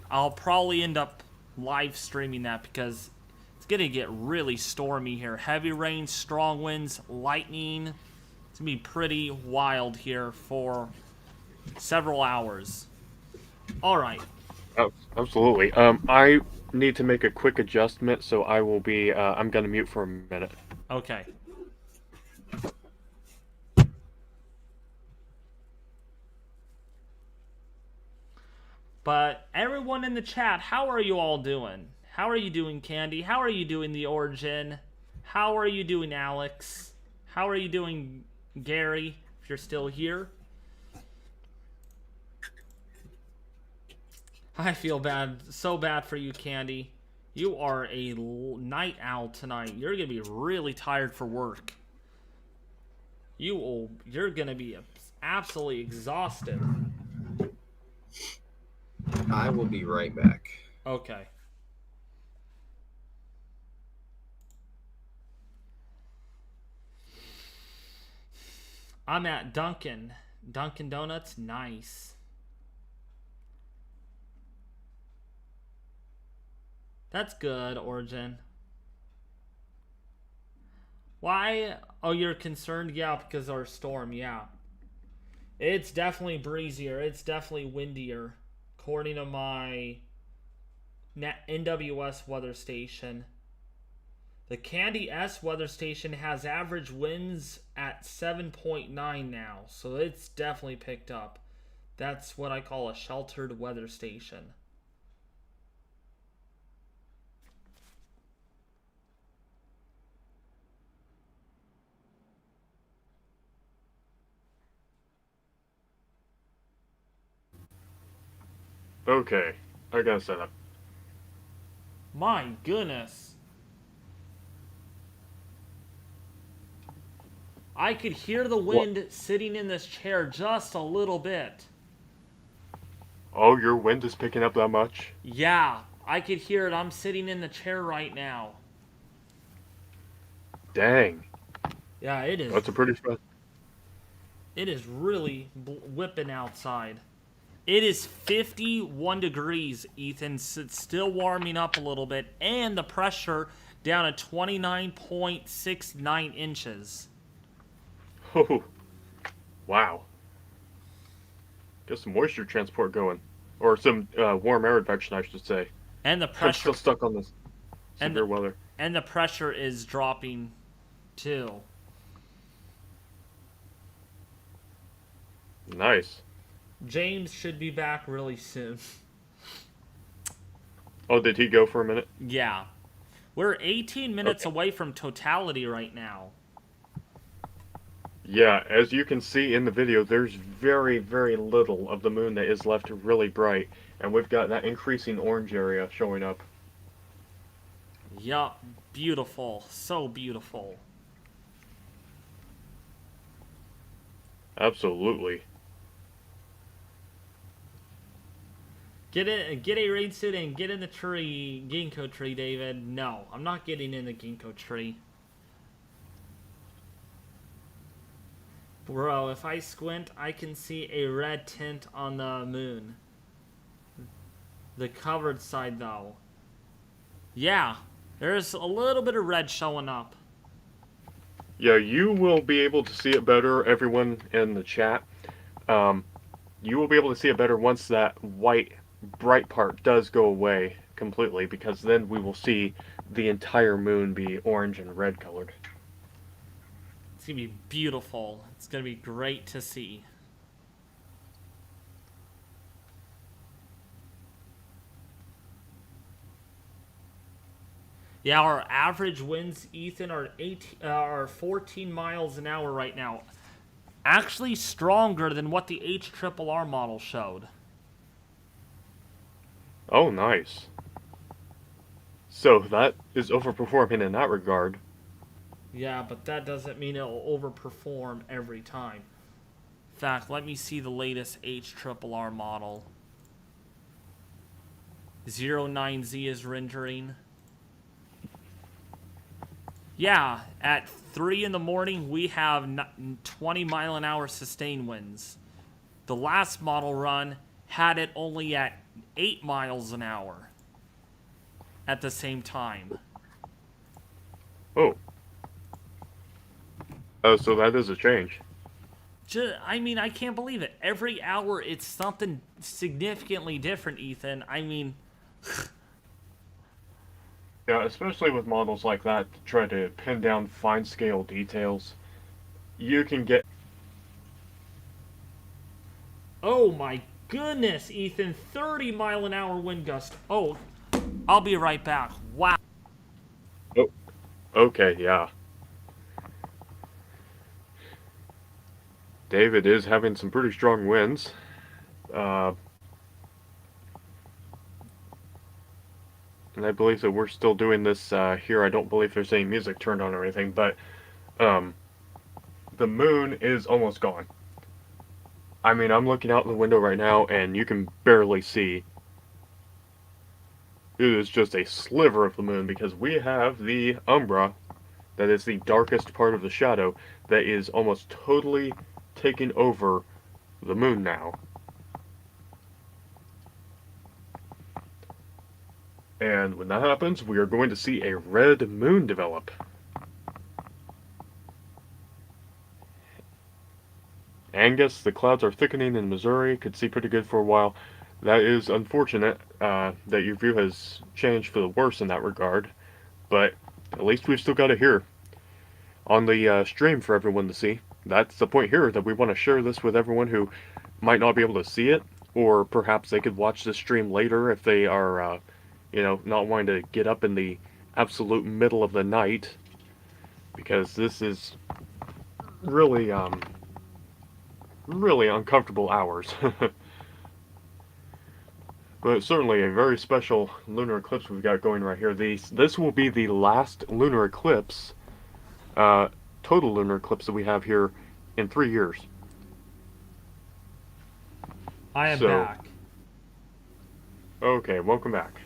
I'll probably end up live streaming that because it's gonna get really stormy here. Heavy rain, strong winds, lightning. It's gonna be pretty wild here for several hours. All right. Oh, absolutely. I need to make a quick adjustment, so I will be. I'm gonna mute for a minute. Okay. But everyone in the chat, how are you all doing? How are you doing, Candy? How are you doing, The Origin? How are you doing, Alex? How are you doing, Gary, if you're still here? I feel bad, so bad for you, Candy. You are a night owl tonight. You're gonna be really tired for work. You're gonna be absolutely exhausted. I will be right back. Okay. I'm at Dunkin'. Dunkin' Donuts, nice. That's good, Origin. Why? Oh, you're concerned? Yeah, because of our storm, yeah. It's definitely breezier. It's definitely windier, according to my NWS weather station. The Candy S weather station has average winds at 7.9 now, so it's definitely picked up. That's what I call a sheltered weather station. Okay, I got set up. My goodness. I could hear the wind sitting in this chair just a little bit. Oh, your wind is picking up that much? Yeah, I could hear it. I'm sitting in the chair right now. Dang. Yeah, it is. That's a pretty fast. It is really whipping outside. It is 51 degrees, Ethan. So it's still warming up a little bit, and the pressure down at 29.69 inches. Oh, wow. Get some moisture transport going, or some warm air advection, I should say. And the I'm pressure still stuck on this And severe the- weather. and the pressure is dropping too. Nice. James should be back really soon. Oh, did he go for a minute? Yeah. We're 18 minutes Okay. away from totality right now. Yeah, as you can see in the video, there's very, very little of the moon that is left really bright, and we've got that increasing orange area showing up. Yup. Beautiful. So beautiful. Absolutely. Get a raid suit and get in the tree, ginkgo tree, David. No, I'm not getting in the ginkgo tree. Bro, if I squint, I can see a red tint on the moon. The covered side, though. Yeah, there's a little bit of red showing up. Yeah, you will be able to see it better, everyone in the chat. Um, you will be able to see it better once that white, bright part does go away completely, because then we will see the entire moon be orange and red colored. It's gonna be beautiful. It's gonna be great to see. Yeah, our average winds, Ethan, are 14 miles an hour right now. Actually stronger than what the HRRR model showed. Oh, nice. So that is overperforming in that regard. Yeah, but that doesn't mean it'll overperform every time. In fact, let me see the latest HRRR model. 09Z is rendering. Yeah, at 3 in the morning, we have 20 mile an hour sustained winds. The last model run had it only at 8 miles an hour at the same time. Oh. Oh, so that is a change. I mean, I can't believe it. Every hour, it's something significantly different, Ethan. I mean, Yeah, especially with models like that to try to pin down fine scale details. You can get. oh my goodness, Ethan. 30 mile an hour wind gust. Oh, I'll be right back. Wow. Oh, okay, yeah. David is having some pretty strong winds. And I believe that we're still doing this here. I don't believe there's any music turned on or anything, but um, the moon is almost gone. I mean, I'm looking out the window right now, and you can barely see. It is just a sliver of the moon because we have the Umbra, that is the darkest part of the shadow, that is almost totally taking over the moon now. And when that happens, we are going to see a red moon develop. Angus, the clouds are thickening in Missouri. Could see pretty good for a while. That is unfortunate that your view has changed for the worse in that regard. But at least we've still got it here on the stream for everyone to see. That's the point here, that we want to share this with everyone who might not be able to see it, or perhaps they could watch this stream later if they are, not wanting to get up in the absolute middle of the night, because this is really, really uncomfortable hours. But certainly a very special lunar eclipse we've got going right here. This will be the last lunar eclipse, total lunar eclipse that we have here in 3 years. I am So- back. Okay, welcome back.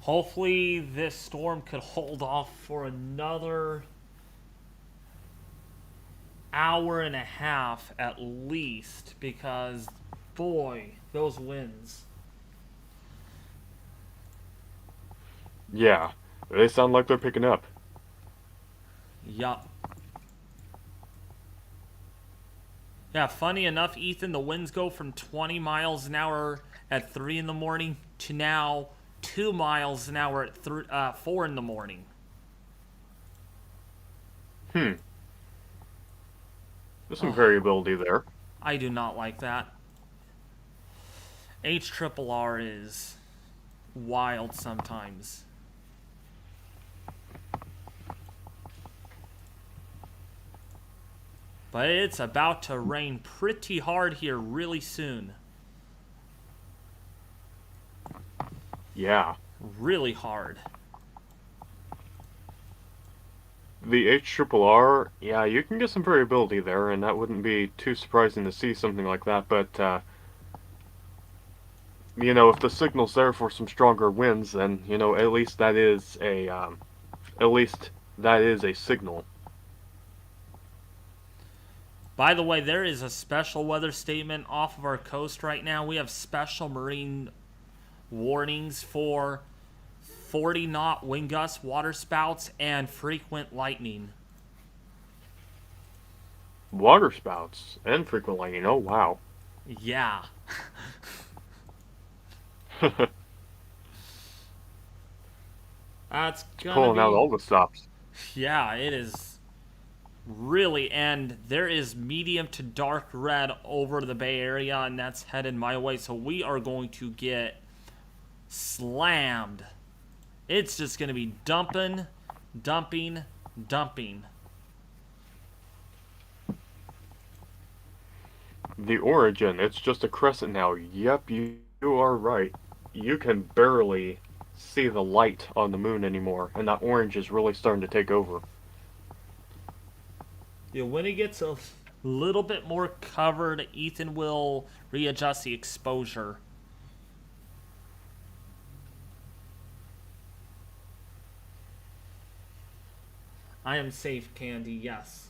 Hopefully, this storm could hold off for another hour and a half at least, because boy, those winds. Yeah, they sound like they're picking up. Yup. Yeah, funny enough, Ethan, the winds go from 20 miles an hour at 3 in the morning to now 2 miles an hour at 4 in the morning. There's some variability there. I do not like that. HRRR is wild sometimes. But it's about to rain pretty hard here really soon. Yeah. Really hard. The HRRR, yeah, you can get some variability there, and that wouldn't be too surprising to see something like that, but, if the signal's there for some stronger winds, then, at least that is a signal. By the way, there is a special weather statement off of our coast right now. We have special marine warnings for 40-knot wind gusts, waterspouts, and frequent lightning. Water spouts and frequent lightning. Oh wow. Yeah. That's gonna Pulling out be... all the stops. Yeah, it is really, and there is medium to dark red over the Bay Area, and that's headed my way, so we are going to get slammed. It's just going to be dumping, dumping, dumping. The origin, it's just a crescent now. Yep, you are right. You can barely see the light on the moon anymore, and that orange is really starting to take over. Yeah, when it gets a little bit more covered, Ethan will readjust the exposure. I am safe, Candy, yes.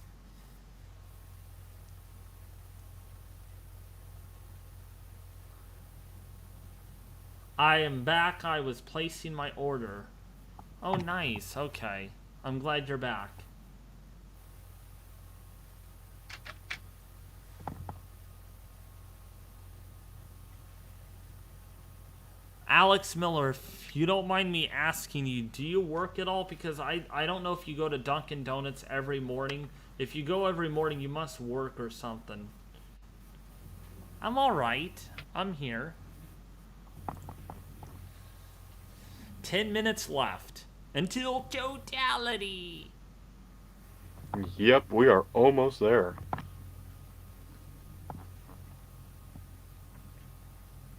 I am back. I was placing my order. Oh, nice. Okay. I'm glad you're back. Alex Miller, if you don't mind me asking you, do you work at all? Because I don't know if you go to Dunkin' Donuts every morning. If you go every morning, you must work or something. I'm alright. I'm here. 10 minutes left until totality. Yep, we are almost there.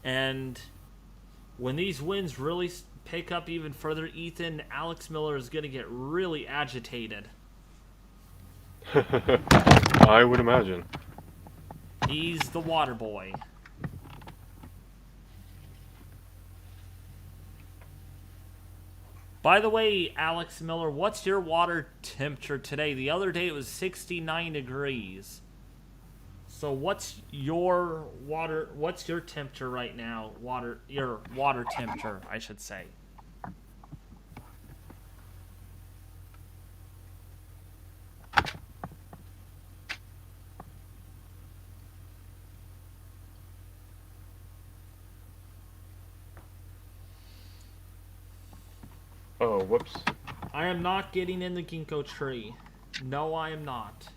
And when these winds really pick up even further, Ethan, Alex Miller is going to get really agitated. I would imagine. He's the water boy. By the way, Alex Miller, what's your water temperature today? The other day it was 69 degrees. So what's your temperature right now? Your water temperature, I should say. Oh, whoops. I am not getting in the ginkgo tree. No, I am not.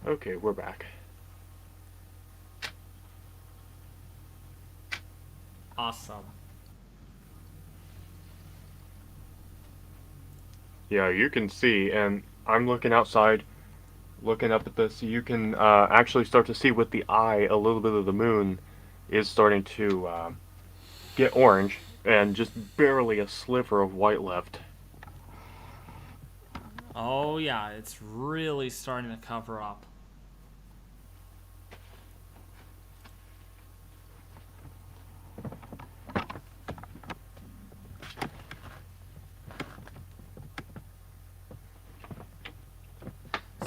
Okay, we're back. Awesome. Yeah, you can see, and I'm looking outside, looking up at this. You can actually start to see with the eye a little bit of the moon is starting to get orange, and just barely a sliver of white left. Oh yeah, it's really starting to cover up.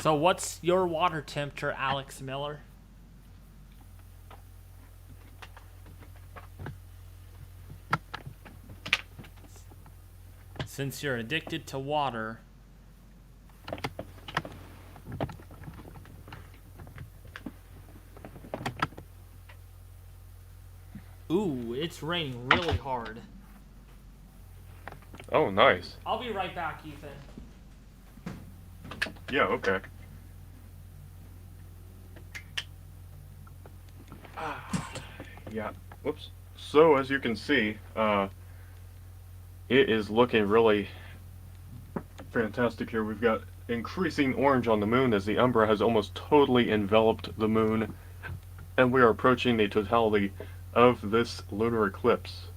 So what's your water temperature, Alex Miller? Since you're addicted to water. Ooh, it's raining really hard. Oh, nice. I'll be right back, Ethan. Yeah, okay. Yeah, whoops. So, as you can see, it is looking really fantastic here. We've got increasing orange on the moon as the Umbra has almost totally enveloped the moon, and we are approaching the totality of this lunar eclipse.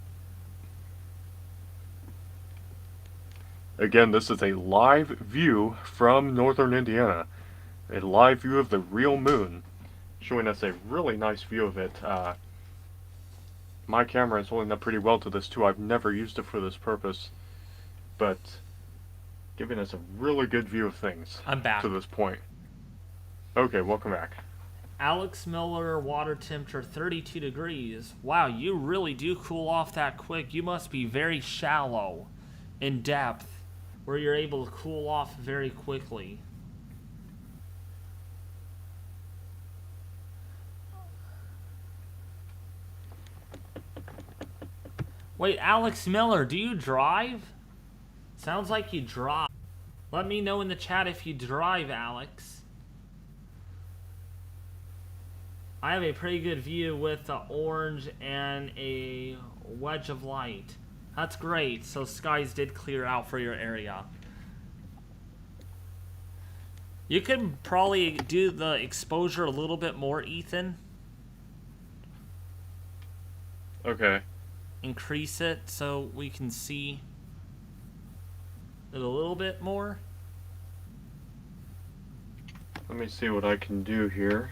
Again, this is a live view from northern Indiana. A live view of the real moon, showing us a really nice view of it. My camera is holding up pretty well to this too. I've never used it for this purpose, but giving us a really good view of things I'm back. to this point. Okay, welcome back. Alex Miller, water temperature 32 degrees. Wow, you really do cool off that quick. You must be very shallow in depth where you're able to cool off very quickly. Wait, Alex Miller, do you drive? Sounds like you drive. Let me know in the chat if you drive, Alex. I have a pretty good view with the orange and a wedge of light. That's great. So skies did clear out for your area. You could probably do the exposure a little bit more, Ethan. Okay. Increase it so we can see it a little bit more. Let me see what I can do here.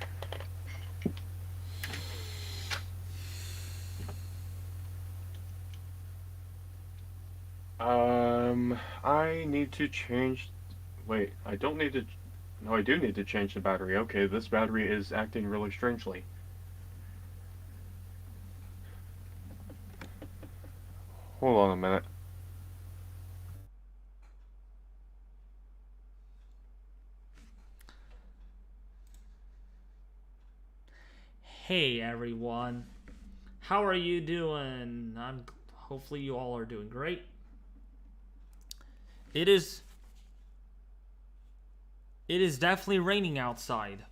I need to change. Wait, I don't need to. No, I do need to change the battery. Okay, this battery is acting really strangely. Hold on a minute. Hey everyone, how are you doing? Hopefully you all are doing great. It is definitely raining outside.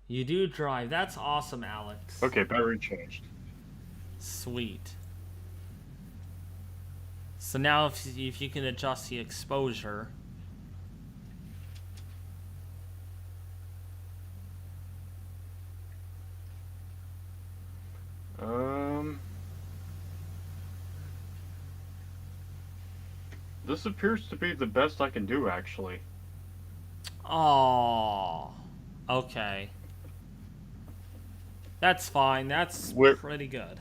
You do drive. That's awesome, Alex. Okay, battery changed. Sweet. So now if you can adjust the exposure. This appears to be the best I can do, actually. Oh, okay. That's fine. That's pretty good.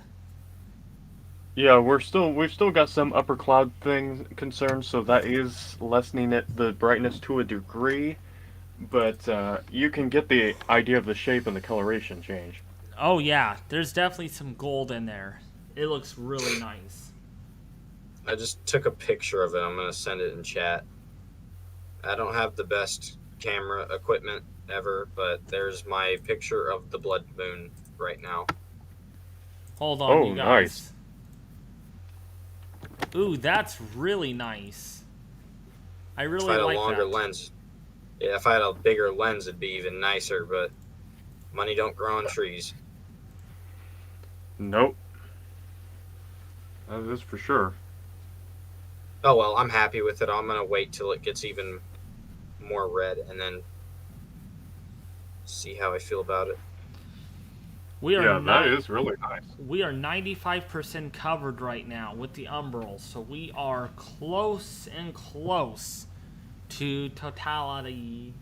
Yeah, we've still got some upper cloud things concerns, so that is lessening the brightness to a degree, but you can get the idea of the shape and the coloration change. Oh yeah, there's definitely some gold in there. It looks really nice. I just took a picture of it. I'm gonna send it in chat. I don't have the best camera equipment ever, but there's my picture of the blood moon right now. Hold on, you guys. Nice. Ooh, that's really nice. I really like that. If I had a longer lens, yeah, if I had a bigger lens, it'd be even nicer. But money don't grow on trees. Nope. That is for sure. Oh well, I'm happy with it. I'm gonna wait till it gets even more red and then see how I feel about it. That is really nice. We are 95% covered right now with the Umbral, so we are close and close to totality.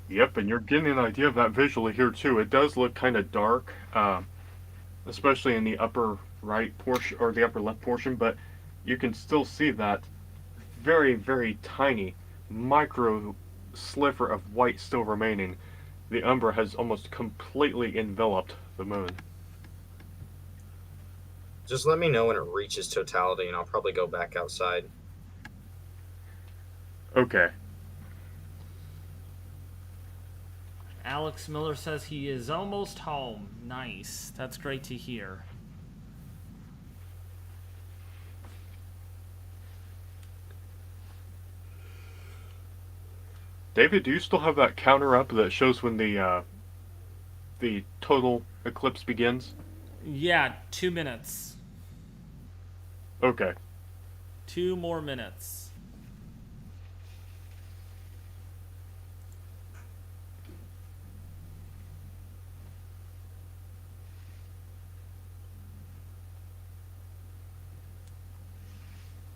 Yep, and you're getting an idea of that visually here too. It does look kind of dark, especially in the upper right portion or the upper left portion, but you can still see that very, very tiny micro sliver of white still remaining. The umbra has almost completely enveloped the moon. Just let me know when it reaches totality, and I'll probably go back outside. Okay. Alex Miller says he is almost home. Nice. That's great to hear. David, do you still have that counter up that shows when the total eclipse begins? Yeah, 2 minutes. Okay. 2 more minutes.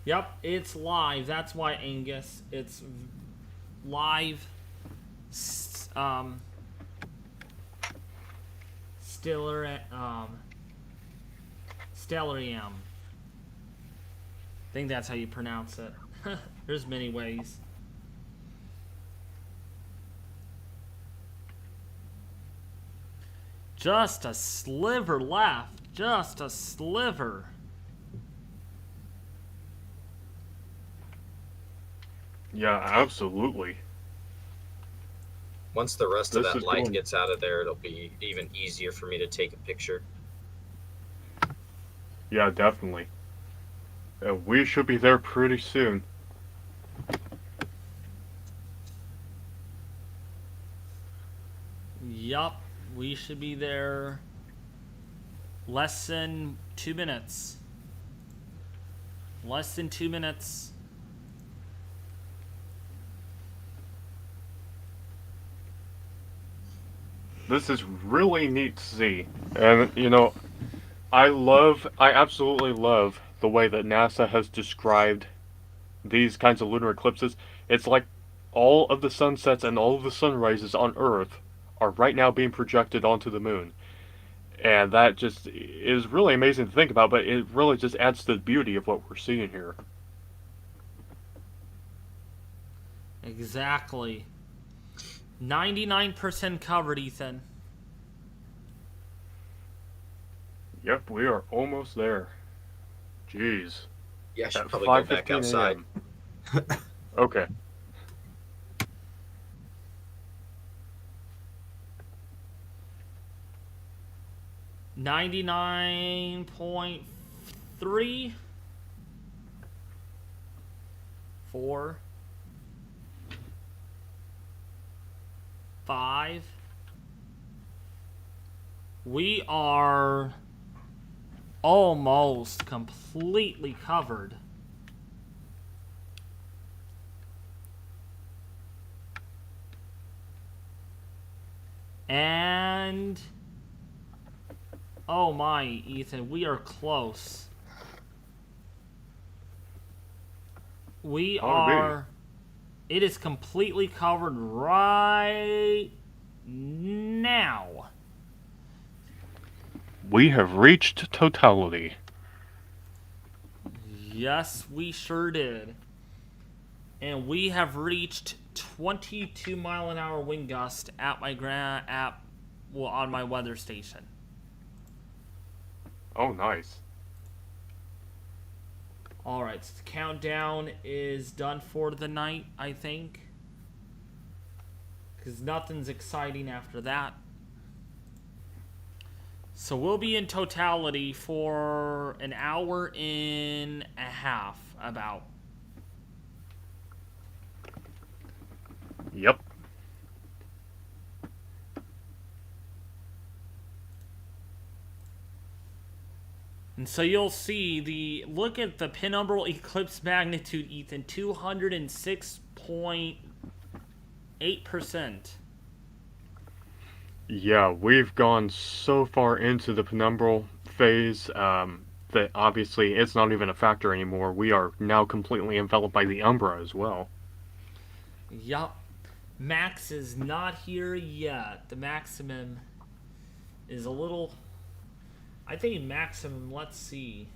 Yep, it's live. That's why, Angus. It's live. Stiller. Stellarium. I think that's how you pronounce it. There's many ways. Just a sliver left. Just a sliver. Yeah, absolutely. Once the rest of This that is light going- gets out of there, it'll be even easier for me to take a picture. Yeah, definitely. We should be there pretty soon. Yup, we should be there less than 2 minutes. Less than 2 minutes. This is really neat to see. And, I absolutely love the way that NASA has described these kinds of lunar eclipses. It's like all of the sunsets and all of the sunrises on Earth are right now being projected onto the moon. And that just is really amazing to think about, but it really just adds to the beauty of what we're seeing here. Exactly. 99% covered, Ethan. Yep, we are almost there. Jeez. Yeah, I should At probably go back 5:15 outside. a.m. Okay. .3 4 5 We are almost completely covered. And oh my, Ethan, we are close. We How to be. are. It is completely covered right now. We have reached totality. Yes, we sure did. And we have reached 22-mile-an-hour wind gust at my on my weather station. Oh, nice. All right, so the countdown is done for the night, I think. Because nothing's exciting after that. So we'll be in totality for an hour and a half, about. Yep. And so you'll see look at the penumbral eclipse magnitude, Ethan, 206.8%. Yeah, we've gone so far into the penumbral phase that obviously it's not even a factor anymore. We are now completely enveloped by the Umbra as well. Yup. Max is not here yet. The maximum is a little... I think maximum, let's see.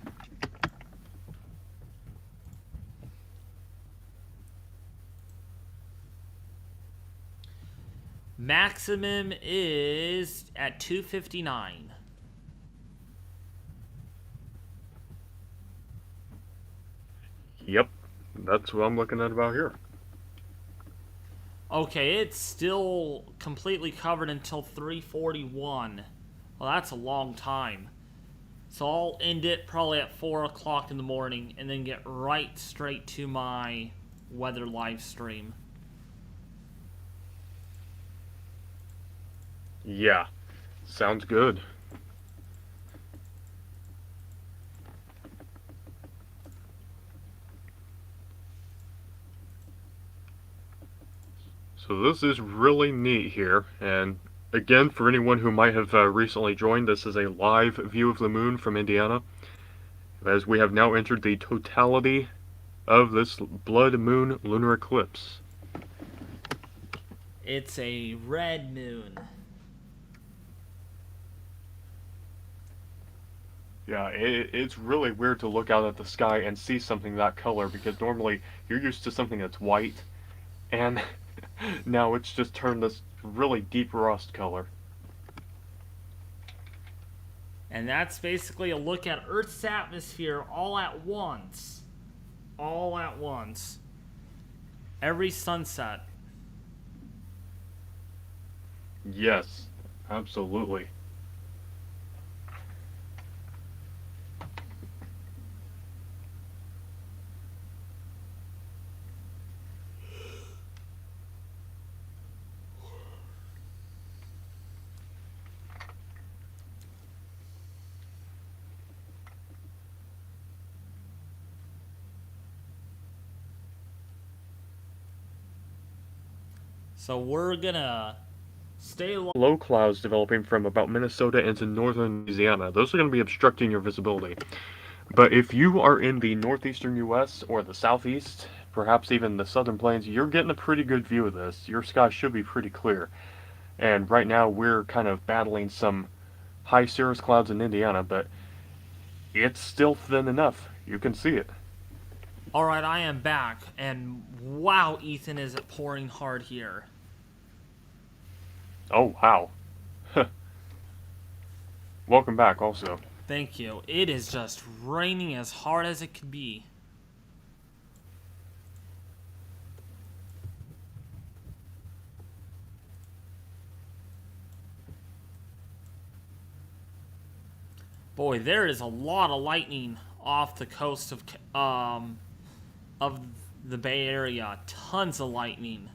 Maximum is at 259. Yep, that's what I'm looking at about here. Okay, it's still completely covered until 3:41. Well, that's a long time. So I'll end it probably at 4 o'clock in the morning and then get right straight to my weather live stream. Yeah, sounds good. So this is really neat here, and again, for anyone who might have recently joined, this is a live view of the moon from Indiana, as we have now entered the totality of this blood moon lunar eclipse. It's a red moon. Yeah, it's really weird to look out at the sky and see something that color because normally you're used to something that's white, and now it's just turned this really deep rust color. And that's basically a look at Earth's atmosphere all at once. All at once. Every sunset. Yes, absolutely. So we're gonna stay Low clouds developing from about Minnesota into northern Louisiana. Those are going to be obstructing your visibility. But if you are in the northeastern US or the southeast, perhaps even the southern plains, you're getting a pretty good view of this. Your sky should be pretty clear. And right now we're kind of battling some high cirrus clouds in Indiana, but it's still thin enough. You can see it. Alright, I am back, and wow, Ethan, is it pouring hard here. Oh, wow. Welcome back, also. Thank you. It is just raining as hard as it could be. Boy, there is a lot of lightning off the coast of the Bay Area. Tons of lightning.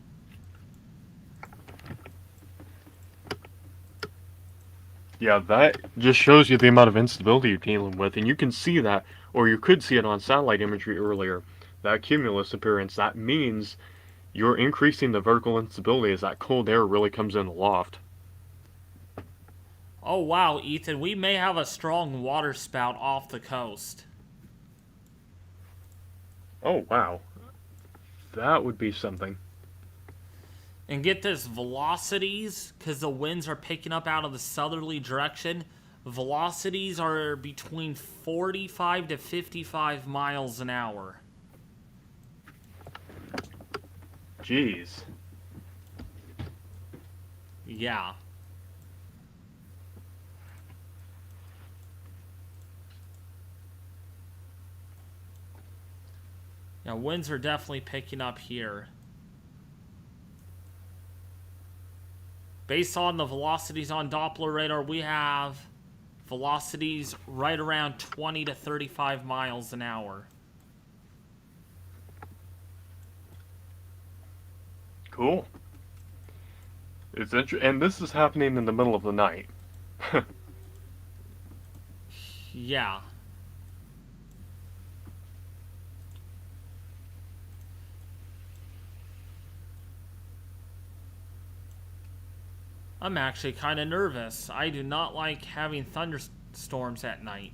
Yeah, that just shows you the amount of instability you're dealing with, and you can see that, or you could see it on satellite imagery earlier. That cumulus appearance, that means you're increasing the vertical instability as that cold air really comes in the loft. Oh wow, Ethan, we may have a strong water spout off the coast. Oh, wow. That would be something. And get this, velocities, because the winds are picking up out of the southerly direction, velocities are between 45 to 55 miles an hour. Jeez. Yeah. Yeah, winds are definitely picking up here. Based on the velocities on Doppler radar, we have velocities right around 20 to 35 miles an hour. Cool. It's and this is happening in the middle of the night. Yeah. I'm actually kind of nervous. I do not like having thunderstorms at night.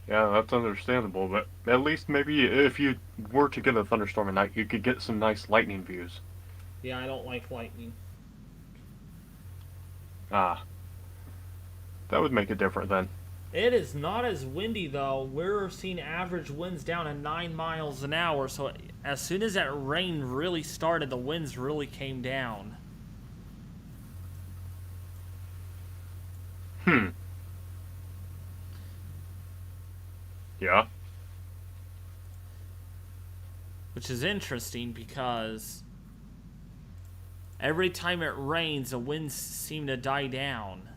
Yeah, that's understandable, but at least maybe if you were to get a thunderstorm at night, you could get some nice lightning views. Yeah, I don't like lightning. Ah. That would make it different then. It is not as windy though. We're seeing average winds down at 9 miles an hour. So as soon as that rain really started, the winds really came down. Yeah. Which is interesting because every time it rains, the winds seem to die down.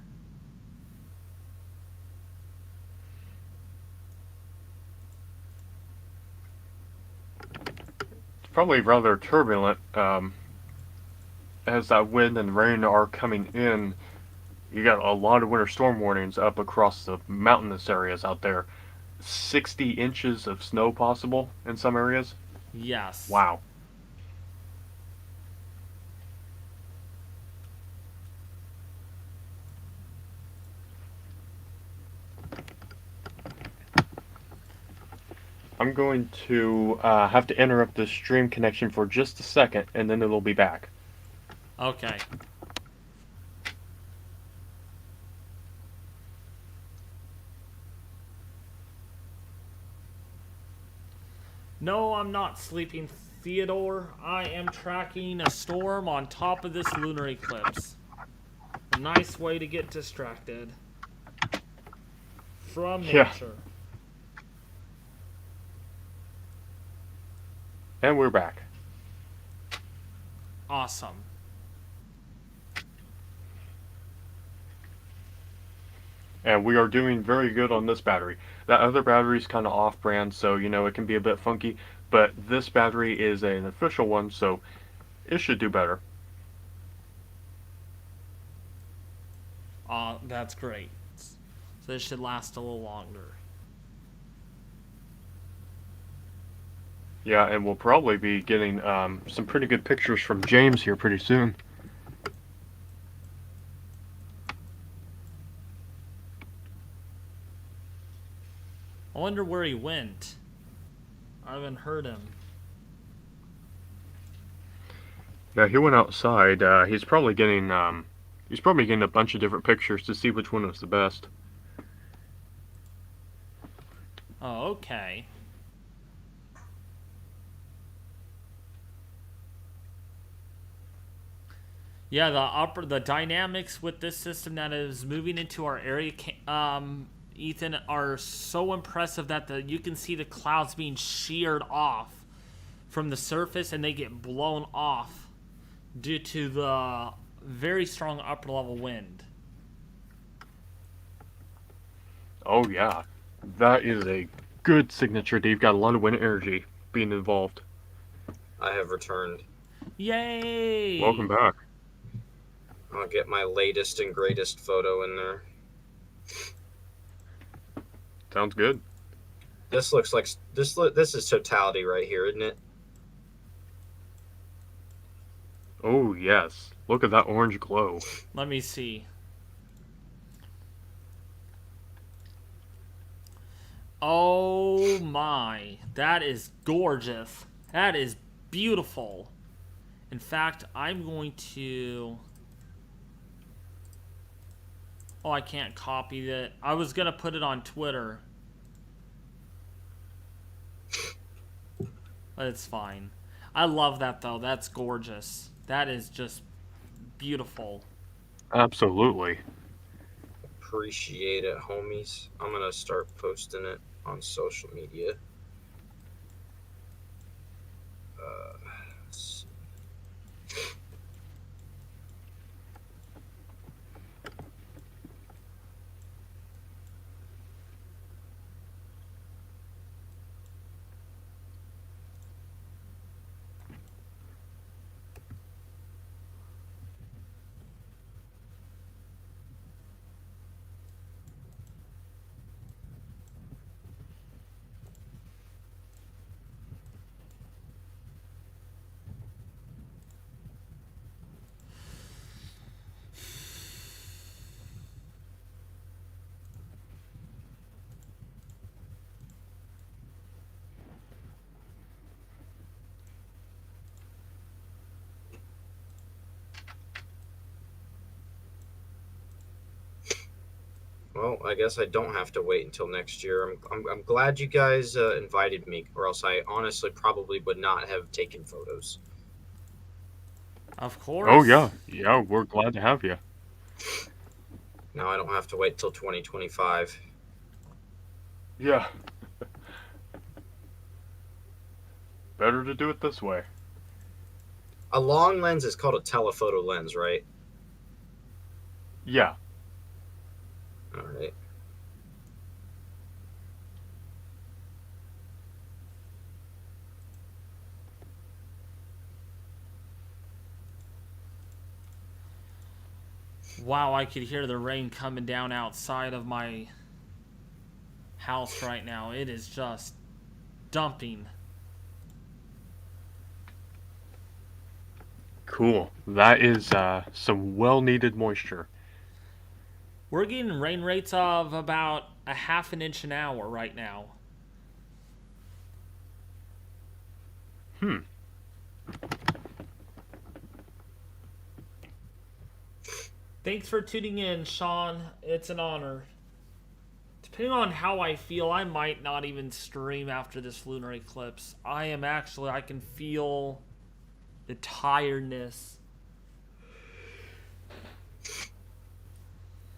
It's probably rather turbulent. As that wind and rain are coming in, you got a lot of winter storm warnings up across the mountainous areas out there. 60 inches of snow possible in some areas. Yes. Wow. I'm going to have to interrupt the stream connection for just a second, and then it'll be back. Okay. No, I'm not sleeping, Theodore. I am tracking a storm on top of this lunar eclipse. A nice way to get distracted from Yeah. nature. And we're back. Awesome. And we are doing very good on this battery. That other battery is kind of off-brand, so it can be a bit funky. But this battery is an official one, so it should do better. That's great. So this should last a little longer. Yeah, and we'll probably be getting some pretty good pictures from James here pretty soon. I wonder where he went. I haven't heard him. Yeah, he went outside. He's probably getting a bunch of different pictures to see which one was the best. Oh, okay. Yeah, the dynamics with this system that is moving into our area, Ethan, are so impressive that you can see the clouds being sheared off from the surface, and they get blown off due to the very strong upper level wind. Oh yeah, that is a good signature. You've got a lot of wind energy being involved. I have returned. Yay! Welcome back. I'll get my latest and greatest photo in there. Sounds good. This looks like this is totality right here, isn't it? Oh yes, look at that orange glow. Let me see. Oh my, that is gorgeous. That is beautiful. In fact, I'm going to... Oh, I can't copy that. I was going to put it on Twitter. But it's fine. I love that though. That's gorgeous. That is just beautiful. Absolutely. Appreciate it, homies. I'm gonna start posting it on social media. Let's see. Well, I guess I don't have to wait until next year. I'm glad you guys invited me, or else I honestly probably would not have taken photos. Of course. Oh yeah, we're glad to have you. Now I don't have to wait till 2025. Yeah. Better to do it this way. A long lens is called a telephoto lens, right? Yeah. All right. Wow, I could hear the rain coming down outside of my house right now. It is just dumping. Cool. That is some well-needed moisture. We're getting rain rates of about a half an inch an hour right now. Thanks for tuning in, Sean. It's an honor to depending on how I feel, I might not even stream after this lunar eclipse. I can feel the tiredness.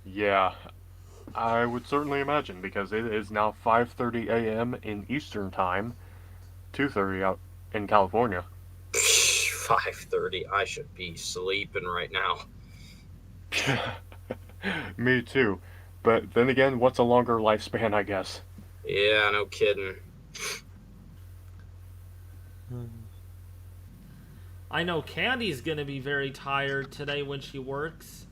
Yeah, I would certainly imagine because it is now 5:30 a.m. in Eastern Time, 2:30 out in California. 5:30. I should be sleeping right now. Me too. But then again, what's a longer lifespan, I guess? Yeah, no kidding. I know Candy's gonna be very tired today when she works.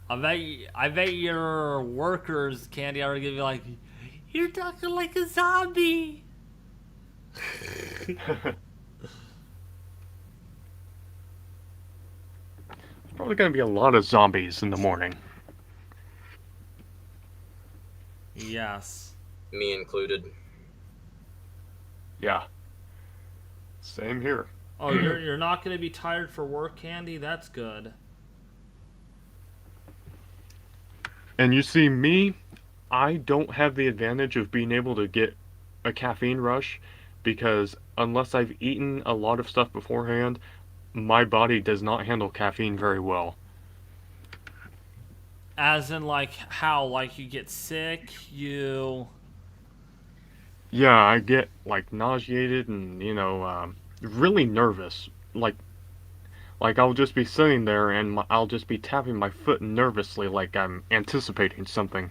I bet your workers, Candy, are gonna be like, "You're talking like a zombie." There's probably going to be a lot of zombies in the morning. Yes. Me included. Yeah. Same here. Oh, you're not gonna be tired for work, Candy? That's good. And you see, me, I don't have the advantage of being able to get a caffeine rush because unless I've eaten a lot of stuff beforehand, my body does not handle caffeine very well. As in, like, how? Like, you get sick, you... Yeah, I get like nauseated and really nervous. Like I'll just be sitting there and I'll just be tapping my foot nervously like I'm anticipating something,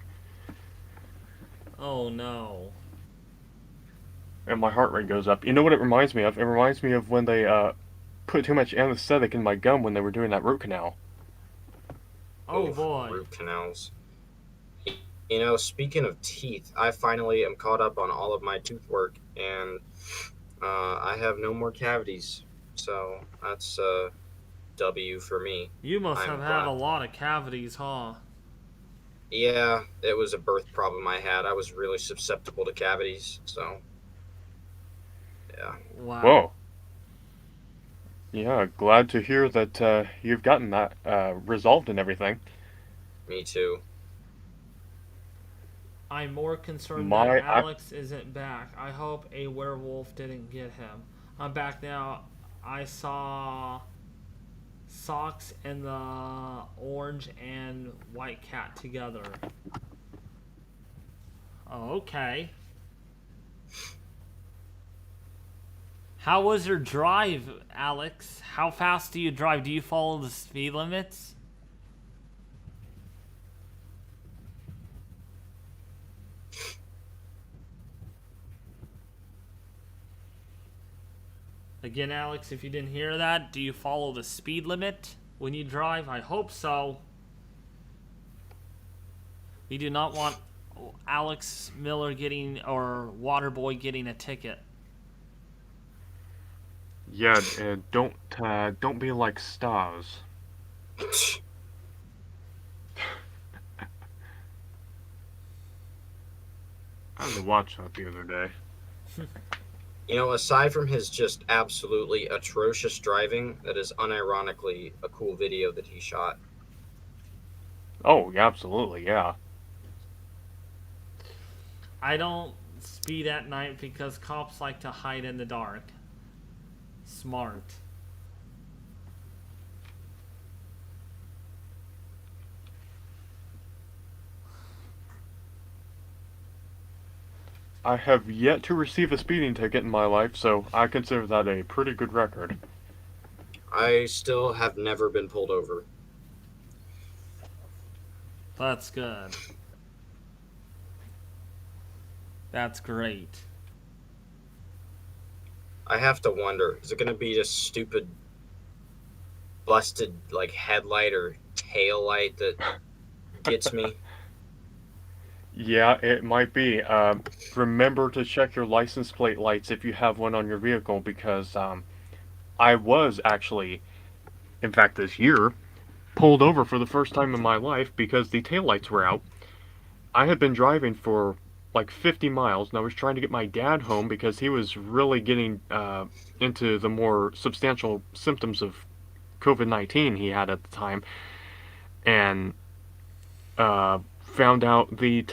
Oh, no. and my heart rate goes up. You know what it reminds me of? It reminds me of when they put too much anesthetic in my gum when they were doing that root canal. Oh, Oof, boy. root canals. You know, speaking of teeth, I finally am caught up on all of my tooth work, and I have no more cavities. So that's a W for me. You must I'm have had glad. a lot of cavities, huh? Yeah, it was a birth problem I had. I was really susceptible to cavities, so yeah. Wow. Whoa. Yeah, glad to hear that you've gotten that resolved and everything. Me too. I'm more concerned that My, I, Alex isn't back. I hope a werewolf didn't get him. I'm back now. I saw Socks and the orange and white cat together. Oh, okay. How was your drive, Alex? How fast do you drive? Do you follow the speed limits? Again, Alex, if you didn't hear that, do you follow the speed limit when you drive? I hope so. We do not want Alex Miller getting, or Waterboy getting a ticket. yeah, don't be like stars. I had to watch that the other day. You know, aside from his just absolutely atrocious driving, that is unironically a cool video that he shot. Oh, yeah, absolutely, yeah. I don't speed at night because cops like to hide in the dark. Smart. I have yet to receive a speeding ticket in my life, so I consider that a pretty good record. I still have never been pulled over. That's good. That's great. I have to wonder, is it going to be just stupid, busted, like, headlight or tail light that gets me? Yeah, it might be. Remember to check your license plate lights if you have one on your vehicle because I was actually, in fact, this year, pulled over for the first time in my life because the taillights were out. I had been driving for like 50 miles and I was trying to get my dad home because he was really getting into the more substantial symptoms of COVID-19 he had at the time, and found out the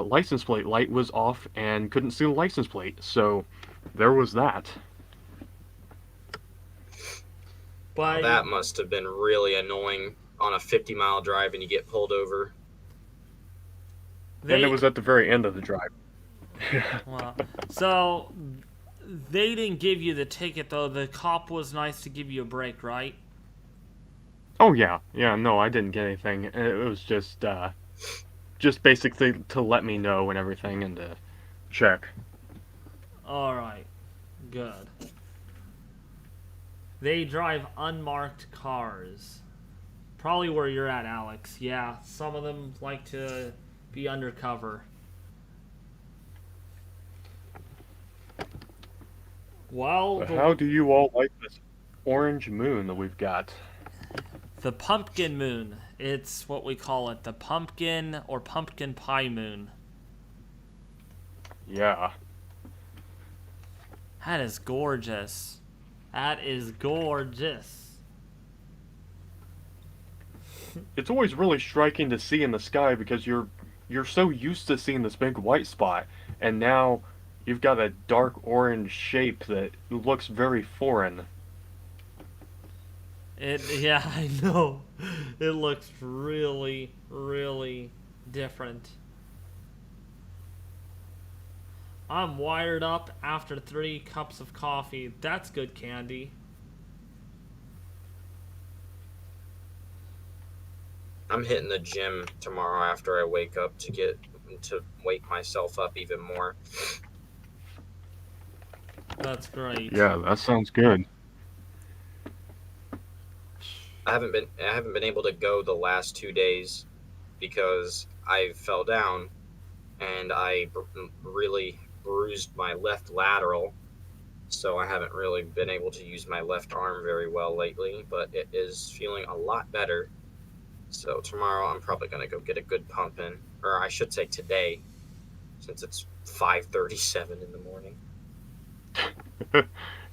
license plate light was off and couldn't see the license plate. So there was that. But That must have been really annoying on a 50-mile drive and you get pulled over. And it was at the very end of the drive. Well, so they didn't give you the ticket though. The cop was nice to give you a break, right? Oh yeah, no, I didn't get anything. It was just basically to let me know and everything and to check. All right, good. They drive unmarked cars. Probably where you're at, Alex. Yeah, some of them like to be undercover. Well, How do you all like this orange moon that we've got? the pumpkin moon. It's what we call it, the pumpkin or pumpkin pie moon. Yeah. That is gorgeous. That is gorgeous. It's always really striking to see in the sky because you're so used to seeing this big white spot, and now you've got a dark orange shape that looks very foreign. Yeah, I know. It looks really, really different. I'm wired up after 3 cups of coffee. That's good candy. I'm hitting the gym tomorrow after I wake up to wake myself up even more. That's great. Yeah, that sounds good. I haven't been able to go the last 2 days because I fell down and I really bruised my left lateral, so I haven't really been able to use my left arm very well lately, but it is feeling a lot better. So tomorrow I'm probably going to go get a good pump in, or I should say today, since it's 5:37 in the morning.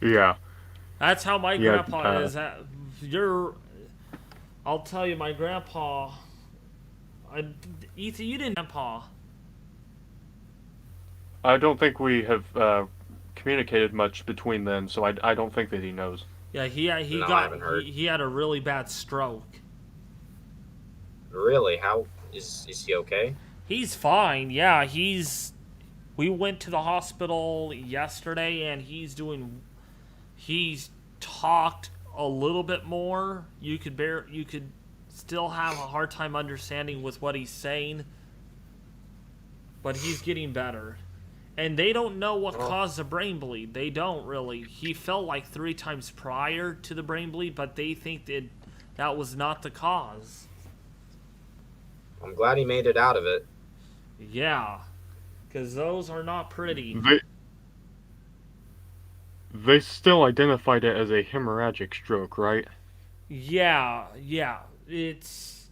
Yeah. That's how my Yeah, grandpa is. I'll tell you, my grandpa. Ethan, you didn't grandpa. I don't think we have communicated much between them, so I don't think that he knows. Yeah, he I got haven't heard. he had a really bad stroke. Really? How is he okay? He's fine. Yeah, we went to the hospital yesterday and he's talked a little bit more. You could still have a hard time understanding with what he's saying, but he's getting better. And they don't know what caused the brain bleed. They don't really. He fell like 3 times prior to the brain bleed, but they think that was not the cause. I'm glad he made it out of it. Yeah, because those are not pretty. They still identified it as a hemorrhagic stroke, right? Yeah. It's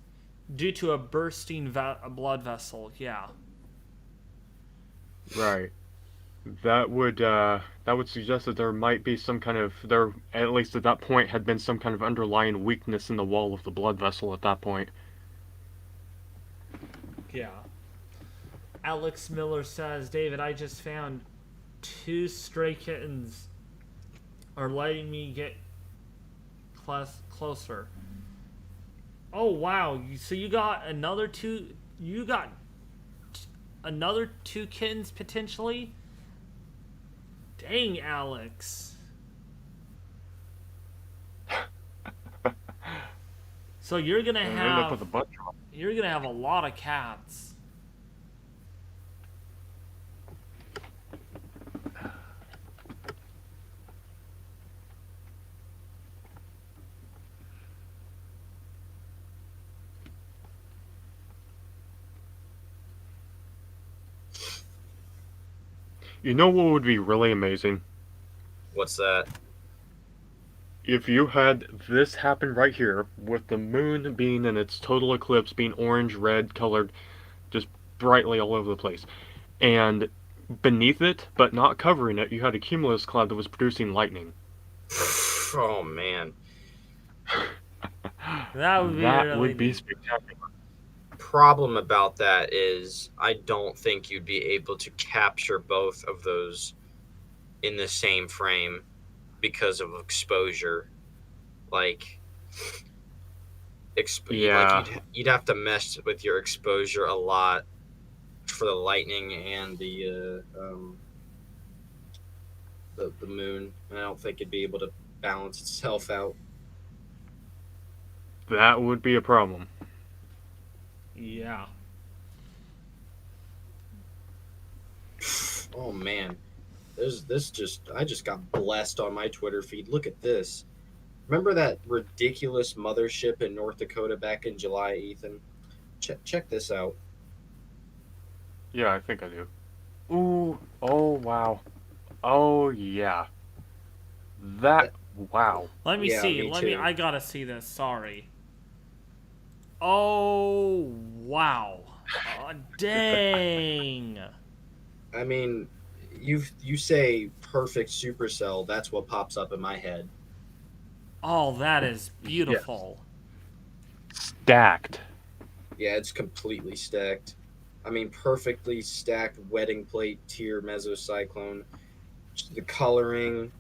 due to a bursting a blood vessel. Yeah. Right. That would suggest that there might be some kind of there at least at that point had been some kind of underlying weakness in the wall of the blood vessel at that point. Yeah. Alex Miller says, David, I just found 2 stray kittens are letting me get closer. Oh, wow. So you got another 2... You got another 2 kittens, potentially? Dang, Alex. So you're going to And end up with a have... butt drop. You're going to have a lot of cats. You know what would be really amazing? What's that? If you had this happen right here, with the moon being in its total eclipse, being orange, red colored, just brightly all over the place, and beneath it, but not covering it, you had a cumulus cloud that was producing lightning. Oh man. That would be That really would be neat. spectacular. Problem about that is I don't think you'd be able to capture both of those in the same frame because of exposure. Like, like Yeah, you'd have to mess with your exposure a lot for the lightning and the moon. And I don't think it'd be able to balance itself out. that would be a problem. Yeah. Oh man, I just got blessed on my Twitter feed. Look at this. Remember that ridiculous mothership in North Dakota back in July, Ethan? Check this out. Yeah, I think I do. Ooh, oh wow. Oh yeah. That, That wow. Let me yeah, see. me too. I gotta see this. Sorry. Oh, wow. Dang. I mean, you say perfect supercell, that's what pops up in my head. Oh, that is Yes. beautiful. Stacked. Yeah, it's completely stacked. I mean, perfectly stacked wedding plate tier mesocyclone. The coloring,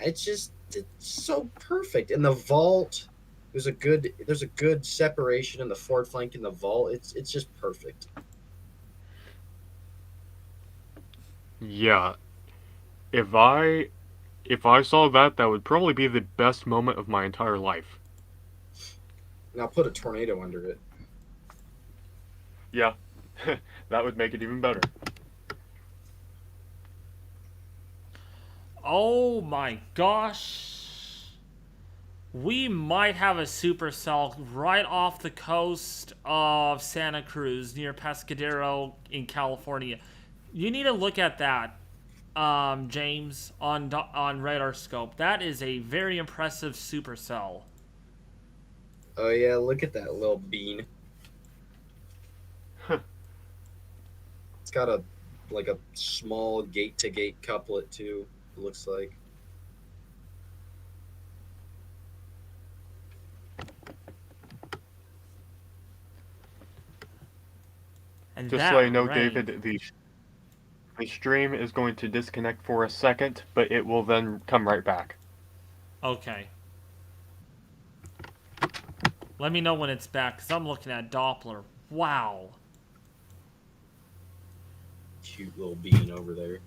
it's so perfect. And the vault, there's a good separation in the forward flank in the vault. It's just perfect. Yeah. If I if I saw that, that would probably be the best moment of my entire life. Now put a tornado under it. Yeah. That would make it even better. Oh my gosh. We might have a supercell right off the coast of Santa Cruz near Pescadero in California. You need to look at that, James, on radar scope. That is a very impressive supercell. Oh yeah, look at that little bean. It's got a like a small gate to gate couplet too. It looks like. And Just so that you know, rain. David, the stream is going to disconnect for a second, but it will then come right back. Okay. Let me know when it's back, because I'm looking at Doppler. Wow. Cute little bean over there.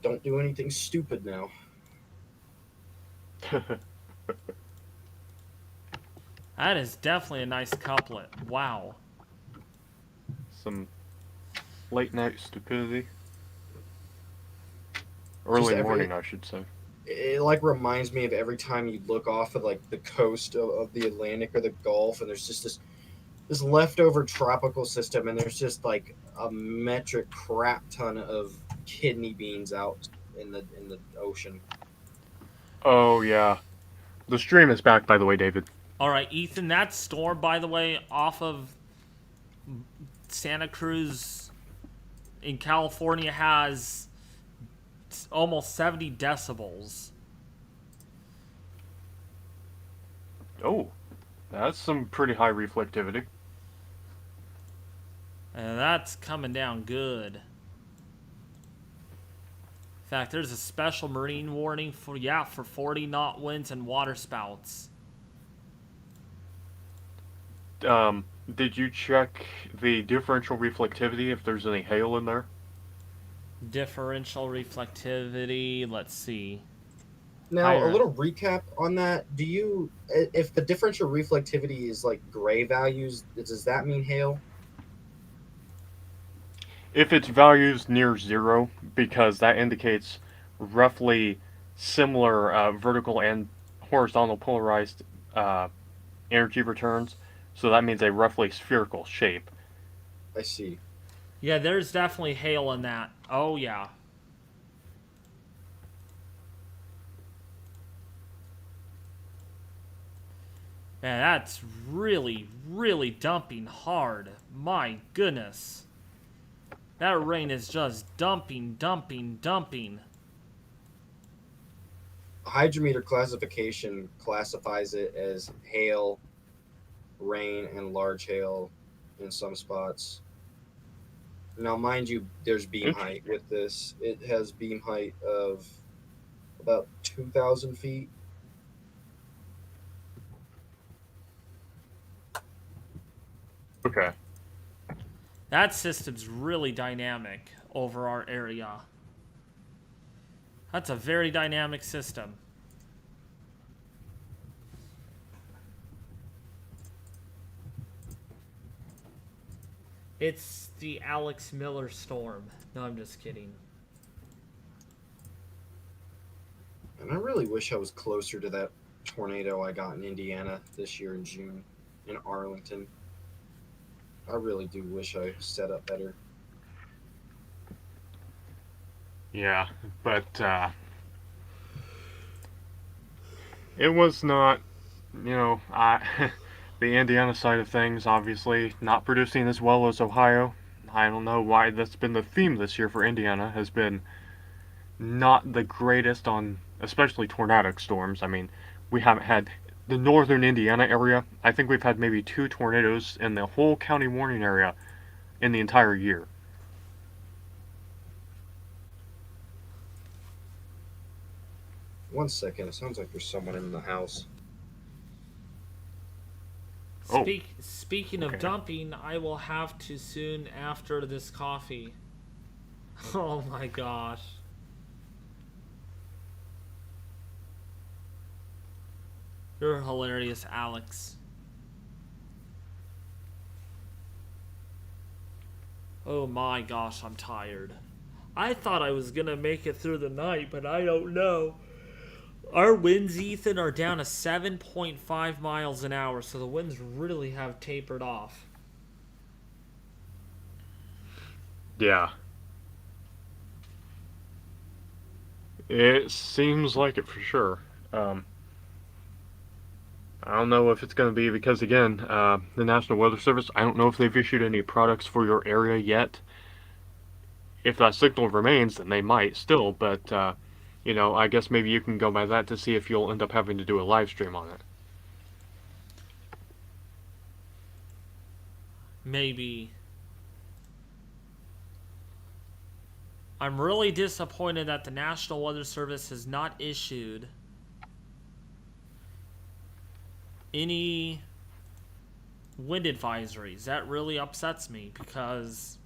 Don't do anything stupid now. That is definitely a nice couplet. Wow. Some late night stupidity. Just Early every morning, I should say. it like reminds me of every time you look off of like the coast of the Atlantic or the Gulf, and there's just this leftover tropical system, and there's just like a metric crap ton of kidney beans out in the ocean. Oh, yeah. The stream is back, by the way, David. All right, Ethan, that storm, by the way, off of Santa Cruz in California has almost 70 decibels. Oh, that's some pretty high reflectivity. And that's coming down good. In fact, there's a special marine warning for 40 knot winds and water spouts. Did you check the differential reflectivity if there's any hail in there? Differential reflectivity, let's see. Now, a little recap on that. Do you, if the differential reflectivity is like gray values, does that mean hail? If its values near zero, because that indicates roughly similar vertical and horizontal polarized energy returns, so that means a roughly spherical shape. I see. Yeah, there's definitely hail in that. Oh, yeah. Man, that's really, really dumping hard. My goodness. That rain is just dumping, dumping, dumping. hydrometer classification classifies it as hail, rain, and large hail in some spots. Now, mind you, there's beam height with this. It has beam height of about 2,000 feet. Okay. That system's really dynamic over our area. That's a very dynamic system. It's the Alex Miller storm. No, I'm just kidding. And I really wish I was closer to that tornado I got in Indiana this year in June in Arlington. I really do wish I set up better. Yeah, but it was not, the Indiana side of things, obviously, not producing as well as Ohio. I don't know why that's been the theme this year for Indiana, has been not the greatest on, especially tornadic storms. I mean, we haven't had the northern Indiana area. I think we've had maybe 2 tornadoes in the whole county warning area in the entire year. One second, it sounds like there's someone in the house. Oh. Speaking of Okay. dumping, I will have to soon after this coffee. Oh my gosh. You're hilarious, Alex. Oh my gosh, I'm tired. I thought I was gonna make it through the night, but I don't know. Our winds, Ethan, are down to 7.5 miles an hour, so the winds really have tapered off. Yeah. It seems like it for sure. I don't know if it's going to be because, again, the National Weather Service, I don't know if they've issued any products for your area yet. If that signal remains, then they might still, but, I guess maybe you can go by that to see if you'll end up having to do a live stream on it. Maybe. I'm really disappointed that the National Weather Service has not issued any wind advisories. That really upsets me because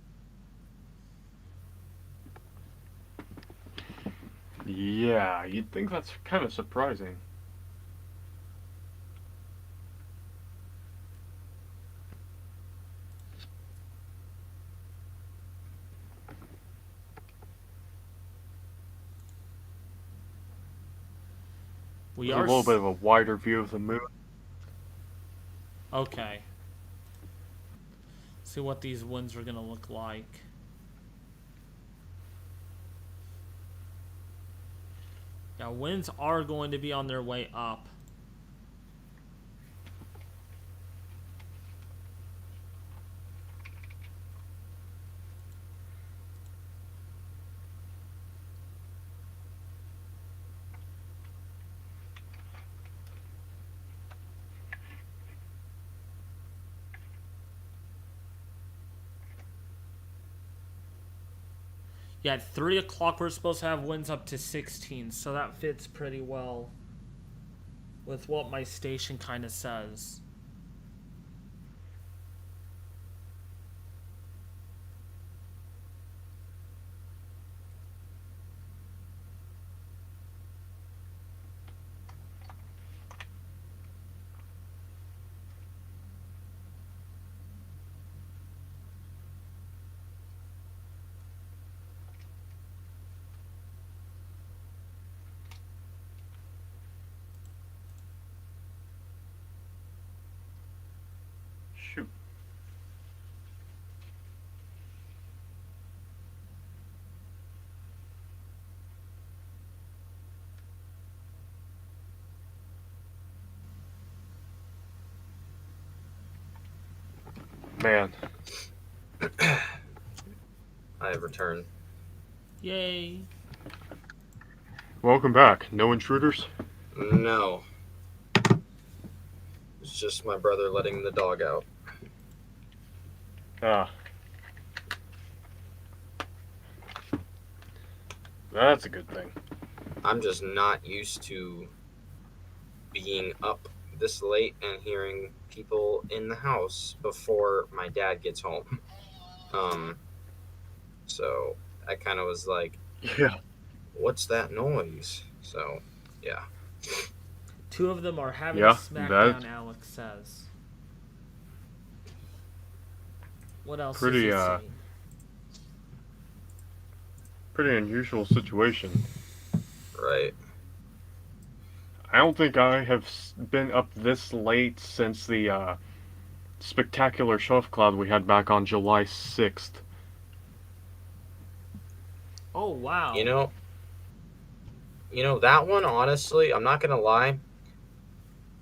Yeah, you'd think that's kind of surprising. we There's are a little bit of a wider view of the moon. okay. See what these winds are gonna look like. Yeah, winds are going to be on their way up. Yeah, at 3 o'clock we're supposed to have winds up to 16, so that fits pretty well with what my station kind of says. Shoot. Man, I have returned. Yay. Welcome back. No intruders? No. It's just my brother letting the dog out. Ah. That's a good thing. I'm just not used to being up this late and hearing people in the house before my dad gets home. So I kind of was like, Yeah. what's that noise? So, yeah. Two of them are having a Yeah, smackdown, that's Alex says. What else is pretty, he saying? pretty unusual situation. Right. I don't think I have been up this late since the spectacular shelf cloud we had back on July 6th. Oh, wow. You know, that one, honestly, I'm not going to lie.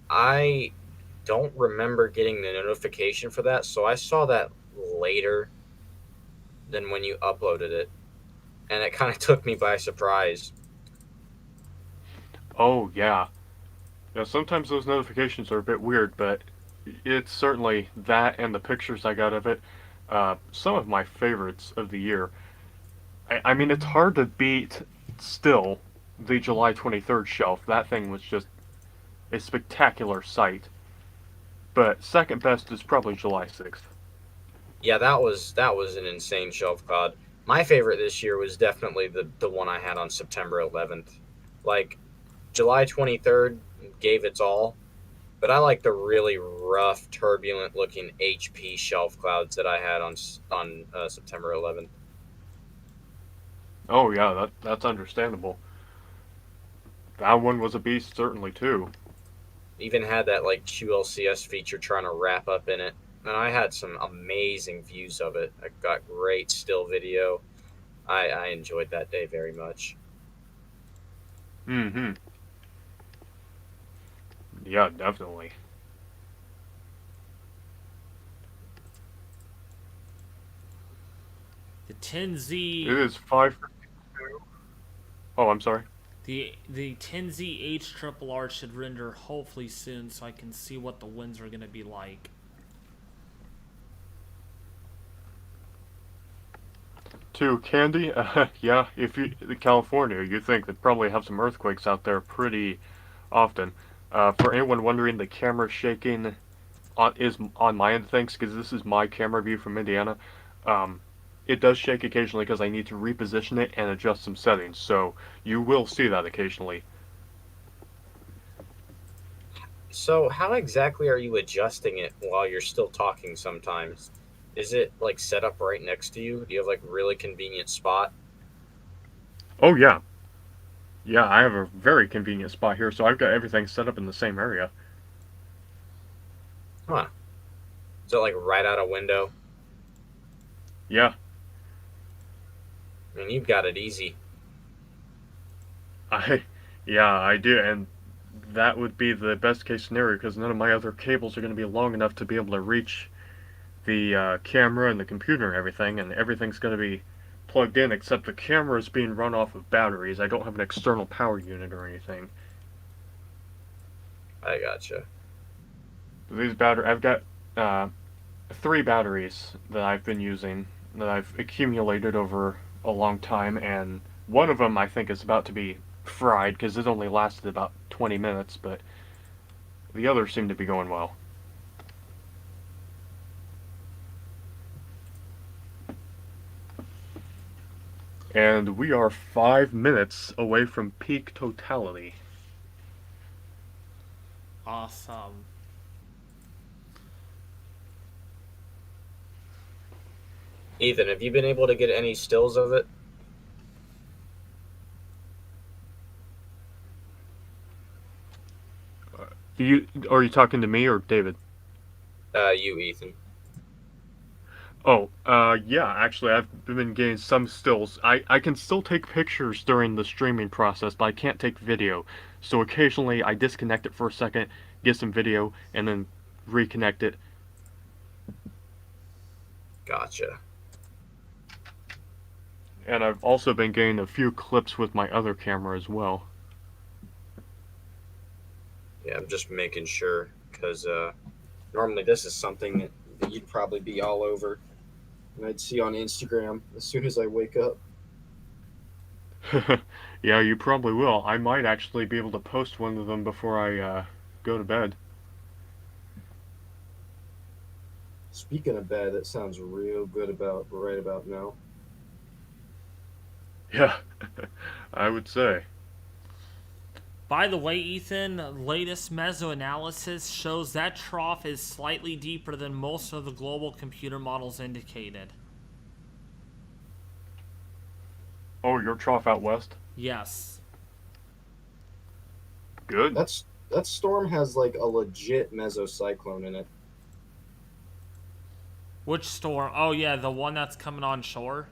I don't remember getting the notification for that, so I saw that later than when you uploaded it. And it kind of took me by surprise. Oh, yeah. Yeah, sometimes those notifications are a bit weird, but it's certainly that and the pictures I got of it. Some of my favorites of the year. I mean, it's hard to beat still the July 23rd shelf. That thing was just a spectacular sight. But second best is probably July 6th. Yeah, that was an insane shelf cloud. My favorite this year was definitely the one I had on September 11th. Like July 23rd gave its all, but I like the really rough, turbulent looking HP shelf clouds that I had on September 11th. Oh yeah, that's understandable. That one was a beast certainly too. Even had that like QLCS feature trying to wrap up in it, and I had some amazing views of it. I got great still video. I enjoyed that day very much. Mm-hmm. Yeah, definitely. The It 10Z, is 5. Oh, I'm sorry. the 10Z H triple R should render hopefully soon, so I can see what the winds are gonna be like. To Candy, yeah, if you California, you think they'd probably have some earthquakes out there pretty often. For anyone wondering, the camera shaking is on my end of things because this is my camera view from Indiana. Um, it does shake occasionally because I need to reposition it and adjust some settings, so you will see that occasionally. So, how exactly are you adjusting it while you're still talking sometimes? Is it like set up right next to you? Do you have like really convenient spot? Oh yeah, yeah, I have a very convenient spot here, so I've got everything set up in the same area. Huh. Is it like right out a window? Yeah, I mean, you've got it easy. I, yeah, I do, and that would be the best case scenario because none of my other cables are going to be long enough to be able to reach the camera and the computer and everything's going to be plugged in except the camera is being run off of batteries. I don't have an external power unit or anything. I gotcha. I've got uh, 3 batteries that I've been using that I've accumulated over a long time, and one of them I think is about to be fried because it only lasted about 20 minutes, but the others seem to be going well. And we are 5 minutes away from peak totality. Awesome. Ethan, have you been able to get any stills of it? You are you talking to me or David? You, Ethan. Oh, yeah, actually, I've been getting some stills. I can still take pictures during the streaming process, but I can't take video. So occasionally I disconnect it for a second, get some video, and then reconnect it. Gotcha. And I've also been getting a few clips with my other camera as well. Yeah, I'm just making sure because normally this is something that you'd probably be all over and I'd see on Instagram as soon as I wake up. Yeah, you probably will. I might actually be able to post one of them before I go to bed. Speaking of bed, that sounds real good about right about now. Yeah, I would say. By the way, Ethan, latest meso-analysis shows that trough is slightly deeper than most of the global computer models indicated. Oh, your trough out west? Yes. Good. That storm has like a legit mesocyclone in it. Which storm? Oh yeah, the one that's coming on shore.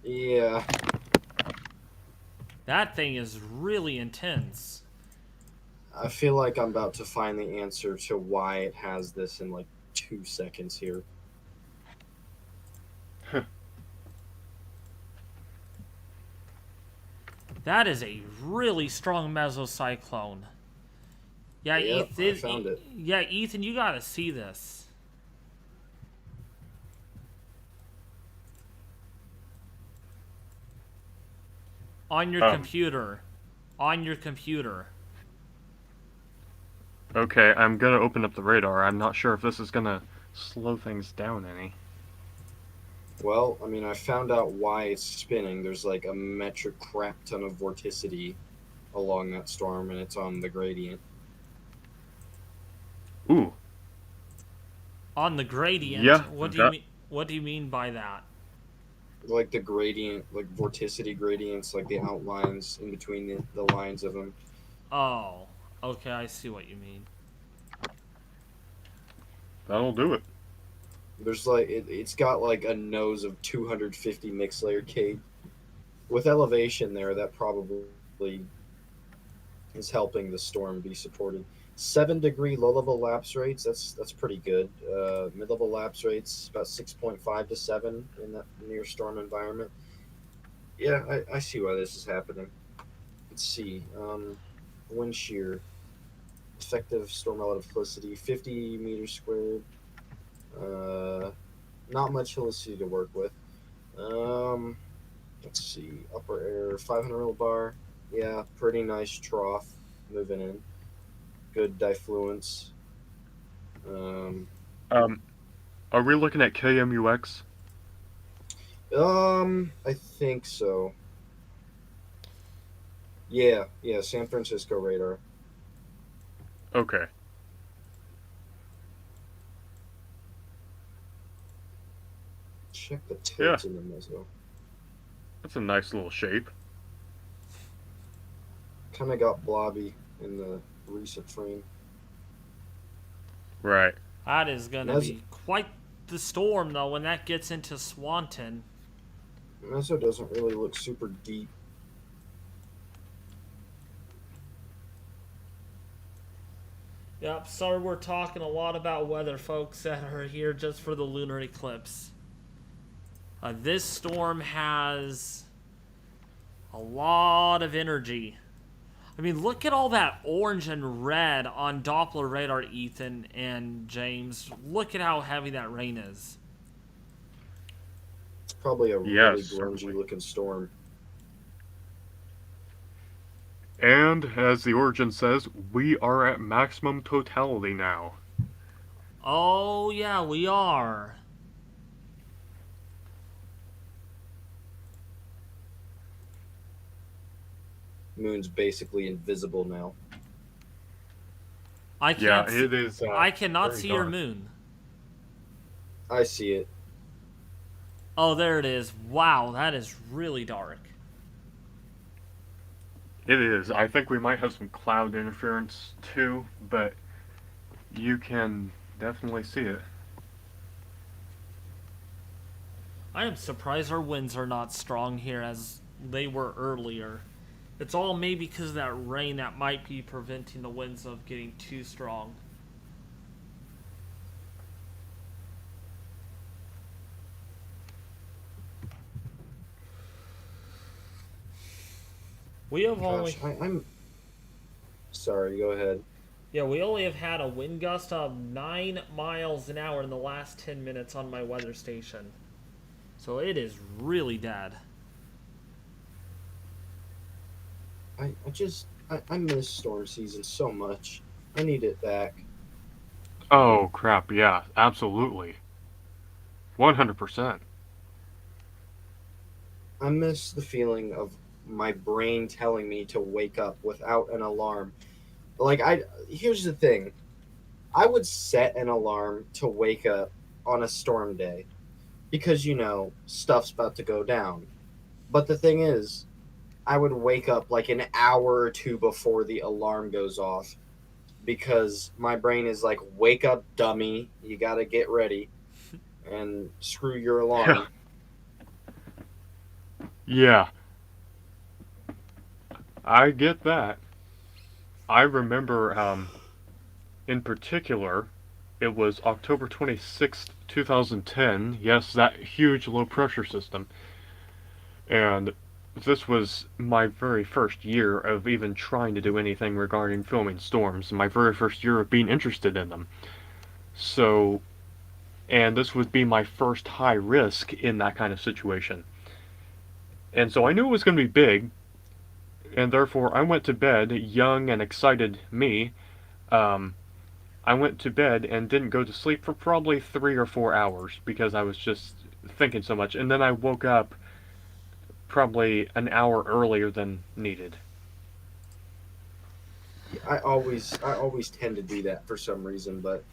Yeah, That thing is really intense. I feel like I'm about to find the answer to why it has this in like 2 seconds here. That is a really strong mesocyclone. Yeah, Yep, I Ethan. found it. Yeah, Ethan, you gotta see this. On your Um. computer. On your computer. Okay, I'm gonna open up the radar. I'm not sure if this is gonna slow things down any. Well, I mean, I found out why it's spinning. There's like a metric crap ton of vorticity along that storm, and it's on the gradient. Ooh, On the gradient. yeah, What do you that mean? What do you mean by that? Like the gradient, like vorticity gradients, like the outlines in between the lines of them. Oh, okay, I see what you mean. that'll do it. There's like it's got like a nose of 250 mixed layer K. With elevation there, that probably is helping the storm be supported. 7-degree low level lapse rates. That's pretty good. Mid level lapse rates about 6.5 to 7 in that near storm environment. Yeah, I see why this is happening. Let's see. Wind shear, effective storm relative helicity, 50 meters squared. Not much helicity to work with. Um, let's see. Upper air, 500 millibar. Yeah, pretty nice trough moving in. Good diffluence. Um, Um, are we looking at KMUX? I think so. Yeah, San Francisco radar. Okay. Check the Yeah, tilts in the meso. that's a nice little shape. Kind of got blobby in the recent frame. Right. That is gonna Meso, be quite the storm, though, when that gets into Swanton. meso doesn't really look super deep. Yep, sorry we're talking a lot about weather, folks that are here just for the lunar eclipse. This storm has a lot of energy. I mean, look at all that orange and red on Doppler radar, Ethan and James. Look at how heavy that rain is. It's probably a really Yes, grungy certainly. looking storm. And as the origin says, we are at maximum totality now. Oh, yeah, we are. Moon's basically invisible now. I Yeah, can't. it is. I cannot very see your dark. moon. I see it. Oh, there it is. Wow, that is really dark. It is. I think we might have some cloud interference too, but you can definitely see it. I am surprised our winds are not strong here as they were earlier. It's all maybe because of that rain that might be preventing the winds of getting too strong. We have only. Gosh, I'm sorry. Go ahead. Yeah, we only have had a wind gust of 9 miles an hour in the last 10 minutes on my weather station. So it is really dead. I miss storm season so much. I need it back. Oh crap! Yeah, absolutely. 100%. I miss the feeling of my brain telling me to wake up without an alarm. Like here's the thing. I would set an alarm to wake up on a storm day because stuff's about to go down. But the thing is, I would wake up like an hour or two before the alarm goes off because my brain is like, "Wake up, dummy. You got to get ready." And screw your Yeah. alarm. Yeah, I get that. I remember, in particular, it was October 26th, 2010. Yes, that huge low pressure system. And this was my very first year of even trying to do anything regarding filming storms, my very first year of being interested in them. So, and this would be my first high risk in that kind of situation. And so I knew it was going to be big, and therefore I went to bed, young and excited me. Um, I went to bed and didn't go to sleep for probably 3 or 4 hours because I was just thinking so much. And then I woke up probably an hour earlier than needed. I always tend to do that for some reason, but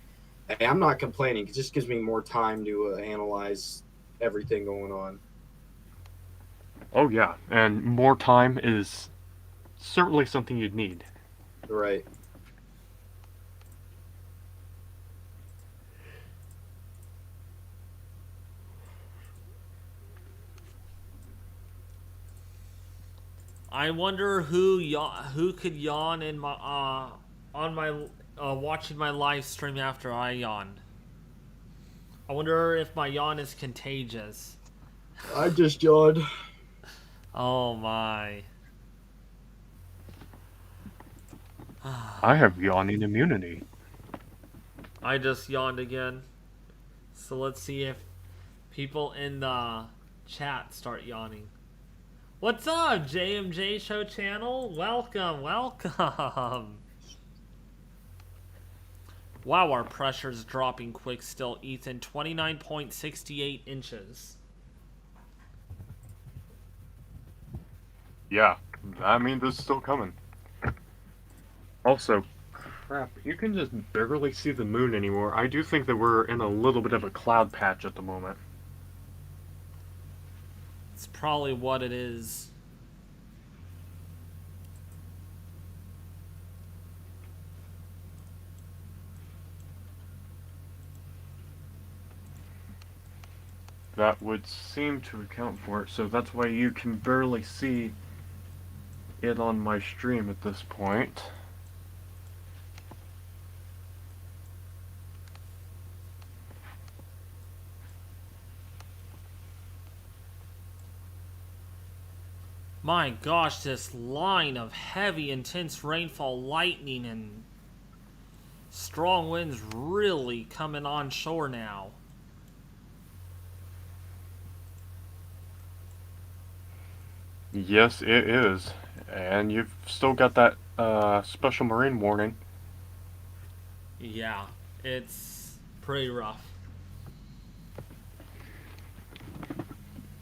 hey, I'm not complaining. It just gives me more time to analyze everything going on. Oh, yeah, and more time is certainly something you'd need. Right. I wonder who could yawn in my on my watching my live stream after I yawn. I wonder if my yawn is contagious. I just yawned. Oh my. I have yawning immunity. I just yawned again. So let's see if people in the chat start yawning. What's up, JMJ Show Channel? Welcome, welcome. Wow, our pressure's dropping quick still, Ethan. 29.68 inches. Yeah, that means it's still coming. Also, crap, you can just barely see the moon anymore. I do think that we're in a little bit of a cloud patch at the moment. It's probably what it is. That would seem to account for it, so that's why you can barely see it on my stream at this point. My gosh, this line of heavy, intense rainfall, lightning, and strong winds really coming on shore now. Yes, it is. And you've still got that special marine warning. Yeah, it's pretty rough.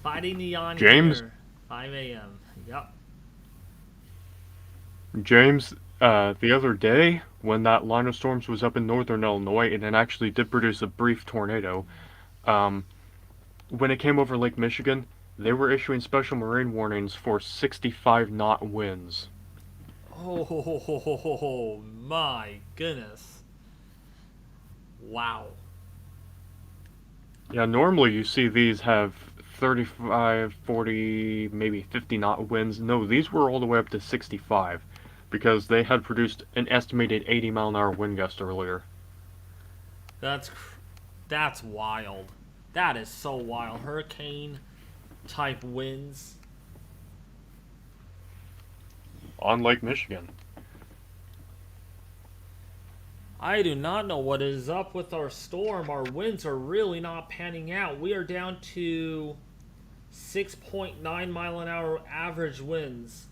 Fighting neon James? here, 5 a.m. Yep. James, the other day, when that line of storms was up in northern Illinois, and it actually did produce a brief tornado, um, when it came over Lake Michigan, they were issuing special marine warnings for 65 knot winds. Oh my goodness. Wow. Yeah, normally you see these have 35, 40, maybe 50 knot winds. No, these were all the way up to 65 because they had produced an estimated 80-mile-an-hour wind gust earlier. That's wild. That is so wild. Hurricane type winds. On Lake Michigan. I do not know what is up with our storm. Our winds are really not panning out. We are down to 6.9 mile an hour average winds.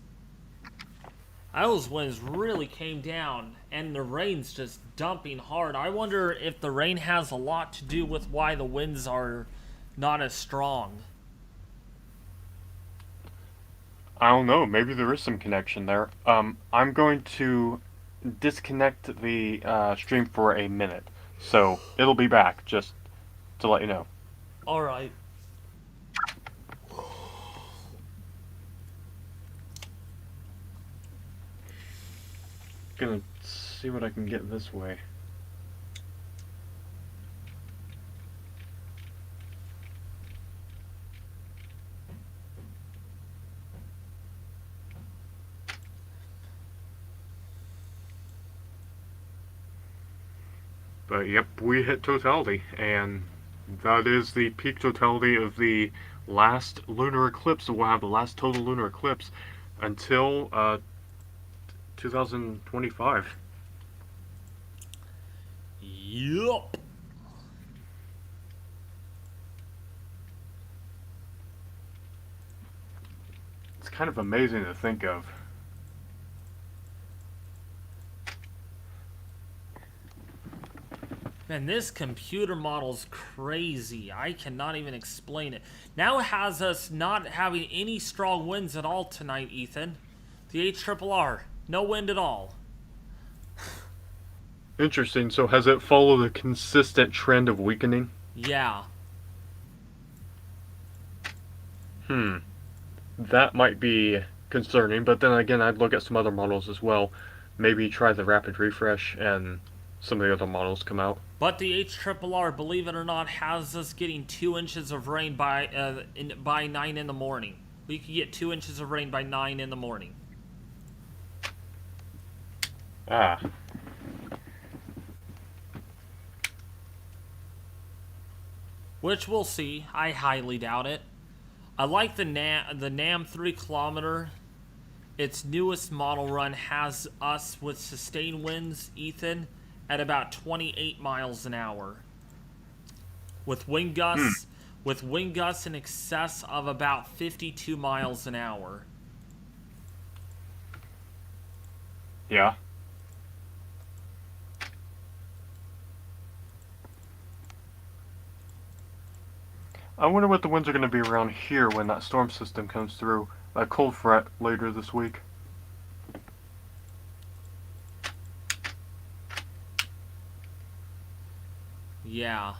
Those winds really came down, and the rain's just dumping hard. I wonder if the rain has a lot to do with why the winds are not as strong. I don't know. Maybe there is some connection there. I'm going to disconnect the stream for a minute, so it'll be back. Just to let you know. Alright. Gonna see what I can get this way. But yep, we hit totality, and that is the peak totality of the last lunar eclipse. So we'll have the last total lunar eclipse until 2025. Yup. It's kind of amazing to think of. Man, this computer model's crazy. I cannot even explain it. Now it has us not having any strong winds at all tonight, Ethan. The HRRR, no wind at all. Interesting. So has it followed a consistent trend of weakening? Yeah. That might be concerning, but then again, I'd look at some other models as well. Maybe try the rapid refresh and some of the other models come out. But the HRRR, believe it or not, has us getting 2 inches of rain by 9 in the morning. We could get 2 inches of rain by 9 in the morning. Ah. Which we'll see. I highly doubt it. I like the NAM 3 kilometer. Its newest model run has us with sustained winds, Ethan, at about 28 miles an hour. With wind gusts in excess of about 52 miles an hour. Yeah. I wonder what the winds are going to be around here when that storm system comes through. That cold front later this week. Yeah.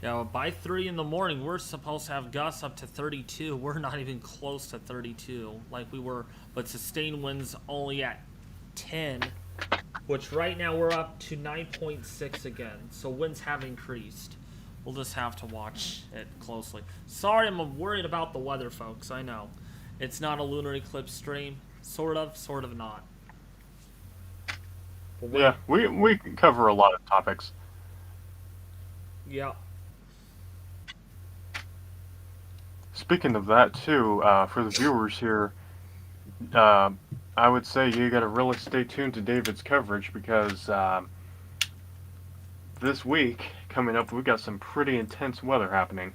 Yeah, well, by 3 in the morning, we're supposed to have gusts up to 32. We're not even close to 32 like we were, but sustained winds only at 10, which right now we're up to 9.6 again. So winds have increased. We'll just have to watch it closely. Sorry, I'm worried about the weather, folks. I know. It's not a lunar eclipse stream. Sort of not. Yeah, we cover a lot of topics. Yeah. Speaking of that too, for the viewers here, I would say you got to really stay tuned to David's coverage because this week coming up, we got some pretty intense weather happening.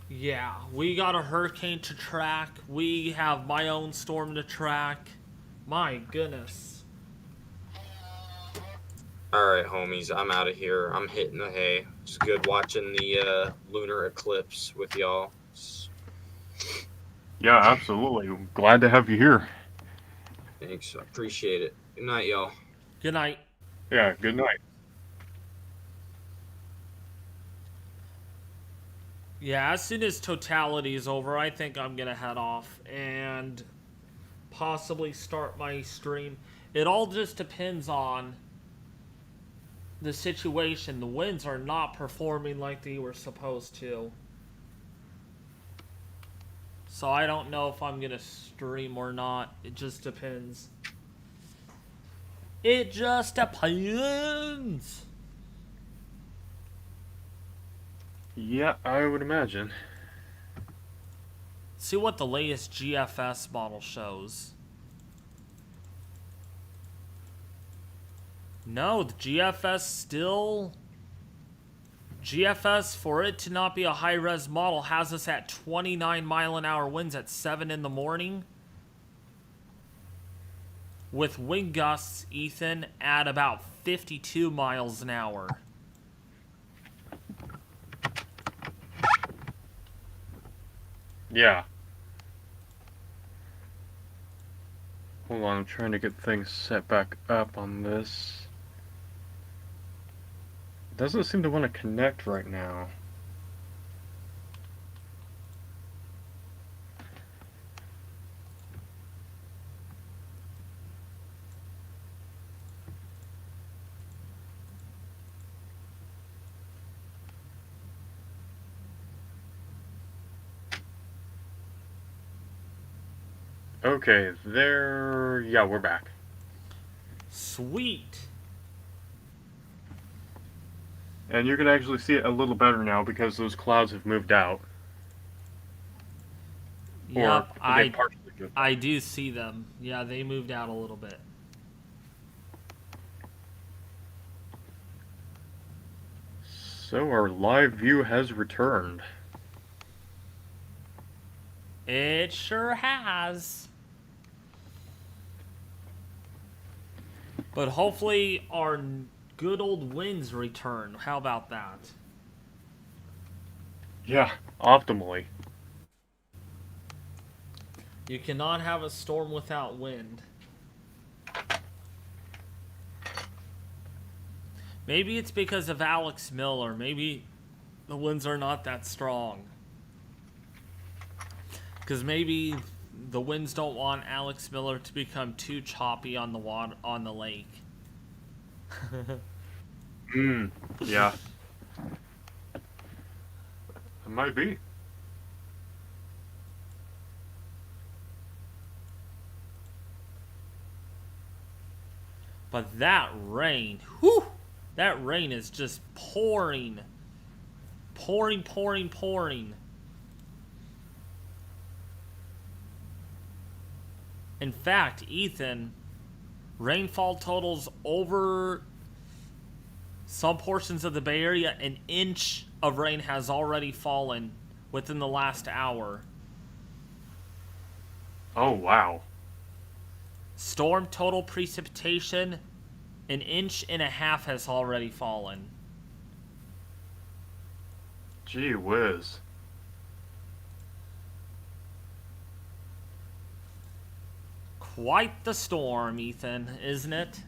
Yeah, we got a hurricane to track. We have my own storm to track. My goodness. Alright, homies, I'm out of here. I'm hitting the hay. It's good watching the lunar eclipse with y'all. Yeah, absolutely. Glad to have you here. Thanks. I appreciate it. Good night, y'all. Good night. Yeah, good night. Yeah, as soon as totality is over, I think I'm going to head off and possibly start my stream. It all just depends on the situation. The winds are not performing like they were supposed to. So I don't know if I'm going to stream or not. It just depends. It just depends. Yeah, I would imagine. See what the latest GFS model shows. No, the GFS still... GFS, for it to not be a high-res model, has us at 29-mile-an-hour winds at 7 in the morning. With wind gusts, Ethan, at about 52 miles an hour. Yeah. Hold on, I'm trying to get things set back up on this. It doesn't seem to want to connect right now. Okay, there... Yeah, we're back. Sweet. And you can actually see it a little better now because those clouds have moved out. Yep, Or they partially moved out. I do see them. Yeah, they moved out a little bit. So our live view has returned. It sure has. But hopefully our good old winds return. How about that? Yeah, optimally. You cannot have a storm without wind. Maybe it's because of Alex Miller. Maybe the winds are not that strong. Because maybe the winds don't want Alex Miller to become too choppy on the water, on the lake. Yeah. It might be. But that rain, whew, that rain is just pouring. Pouring, pouring, pouring. In fact, Ethan, rainfall totals over some portions of the Bay Area. An inch of rain has already fallen within the last hour. Oh, wow. Storm total precipitation, 1.5 inches has already fallen. Gee whiz. Quite the storm, Ethan, isn't it?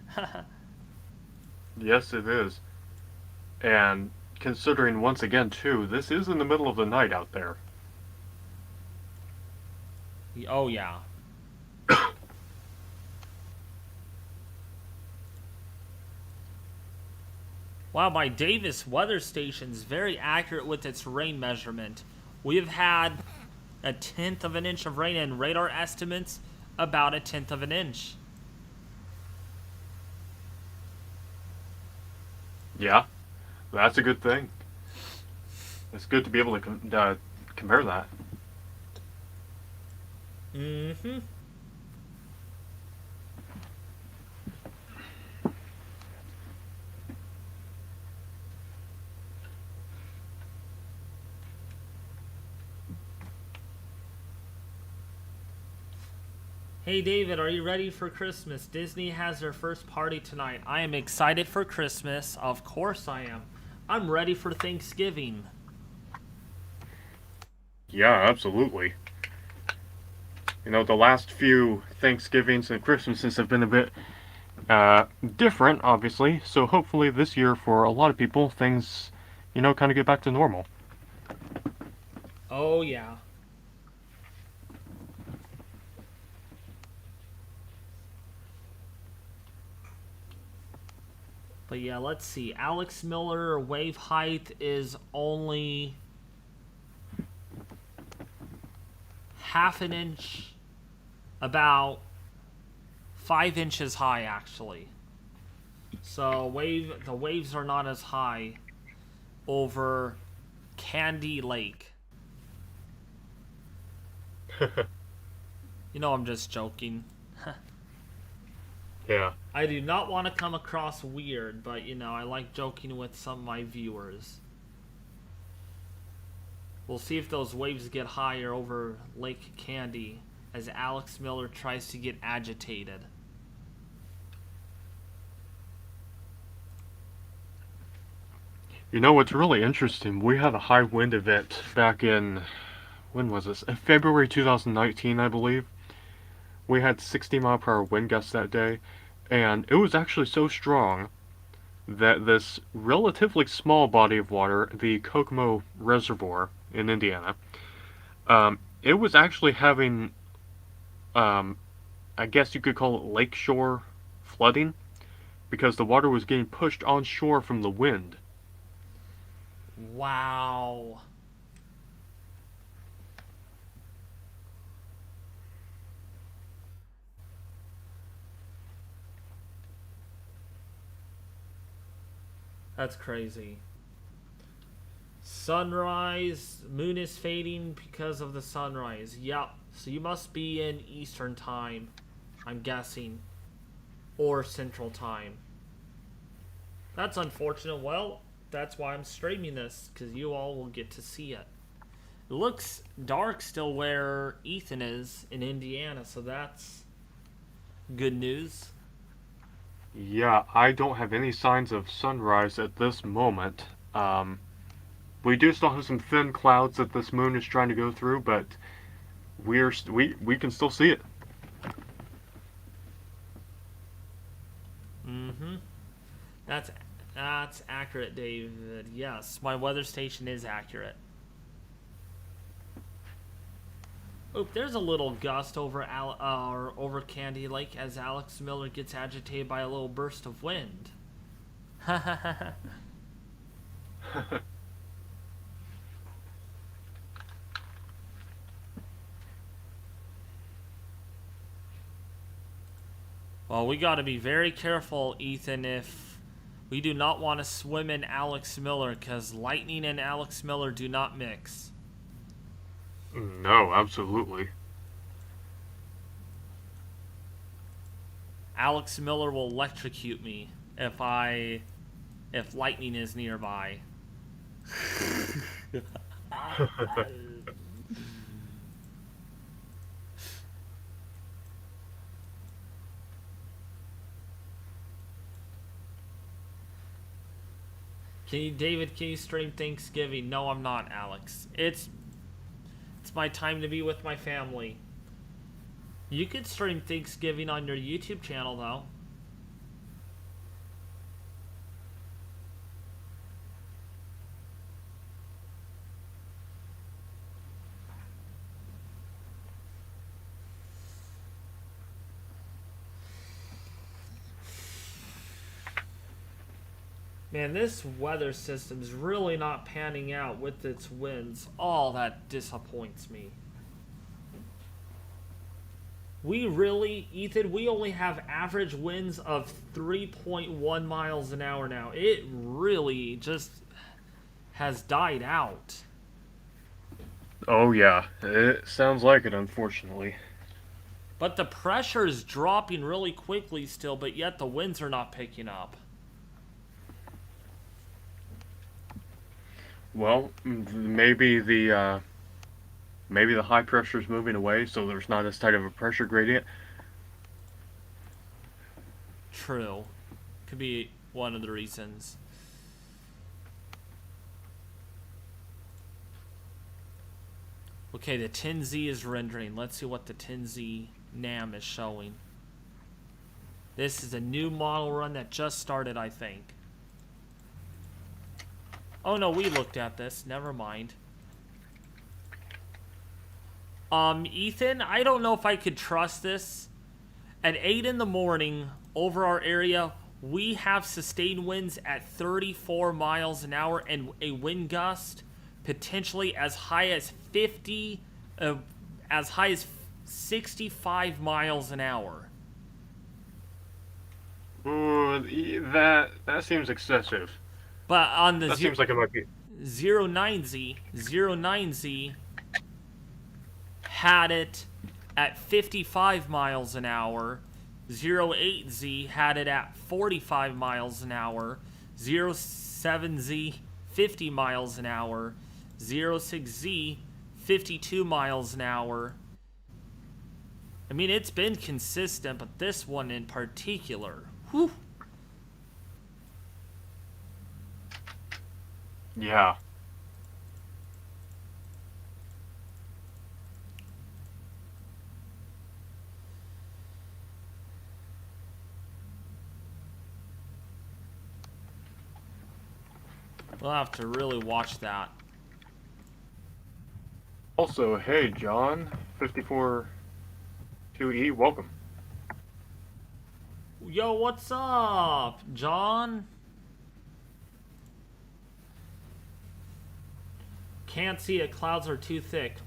Yes, it is. And considering once again, too, this is in the middle of the night out there. Oh, yeah. Wow, my Davis weather station's very accurate with its rain measurement. We have had 1/10 of an inch of rain, and radar estimates about 1/10 of an inch. Yeah, that's a good thing. It's good to be able to compare that. Mm-hmm. Hey David, are you ready for Christmas? Disney has their first party tonight. I am excited for Christmas. Of course I am. I'm ready for Thanksgiving. Yeah, absolutely. You know, the last few Thanksgivings and Christmases have been a bit different, obviously. So hopefully this year, for a lot of people, things, you know, kind of get back to normal. Oh yeah. But yeah, let's see. Alex Miller wave height is only 1/2 inch, about 5 inches high actually. So the waves are not as high over Candy Lake. You know I'm just joking. Yeah. I do not want to come across weird, but you know, I like joking with some of my viewers. We'll see if those waves get higher over Lake Candy as Alex Miller tries to get agitated. You know what's really interesting? We had a high wind event back in, when was this? In February 2019, I believe. We had 60-mile-per-hour wind gusts that day, and it was actually so strong that this relatively small body of water, the Kokomo Reservoir in Indiana, it was actually having, I guess you could call it lakeshore flooding, because the water was getting pushed onshore from the wind. Wow. That's crazy. Sunrise. Moon is fading because of the sunrise. Yep. So you must be in Eastern time, I'm guessing. Or Central time. That's unfortunate. Well, that's why I'm streaming this, because you all will get to see it. It looks dark still where Ethan is in Indiana, so that's good news. Yeah, I don't have any signs of sunrise at this moment. We do still have some thin clouds that this moon is trying to go through, but we can still see it. Mm-hmm. That's accurate, David. Yes, my weather station is accurate. Oop, there's a little gust over over Candy Lake as Alex Miller gets agitated by a little burst of wind. Ha ha ha. Well, we got to be very careful, Ethan, if we do not want to swim in Alex Miller, because lightning and Alex Miller do not mix. No, absolutely. Alex Miller will electrocute me if lightning is nearby. David, can you stream Thanksgiving? No, I'm not, Alex. It's my time to be with my family. You could stream Thanksgiving on your YouTube channel, though. Man, this weather system's really not panning out with its winds. Oh, that disappoints me. Ethan, we only have average winds of 3.1 miles an hour now. It really just has died out. Oh yeah, it sounds like it, unfortunately. But the pressure is dropping really quickly still, but yet the winds are not picking up. Well, maybe the high pressure is moving away, so there's not as tight of a pressure gradient. True. Could be one of the reasons. Okay, the 10Z is rendering. Let's see what the 10Z NAM is showing. This is a new model run that just started, I think. Oh no, we looked at this. Never mind. Ethan, I don't know if I could trust this. At 8 in the morning, over our area, we have sustained winds at 34 miles an hour and a wind gust potentially as high as 65 miles an hour. Ooh, that seems excessive. But on the That seems like it might be 09Z had it at 55 miles an hour, 08Z had it at 45 miles an hour. 07Z, 50 miles an hour. 06Z, 52 miles an hour. I mean, it's been consistent, but this one in particular, whew. Yeah. We'll have to really watch that. Also, hey, John, 54-2E, welcome. Yo, what's up, John? Can't see it. Clouds are too thick.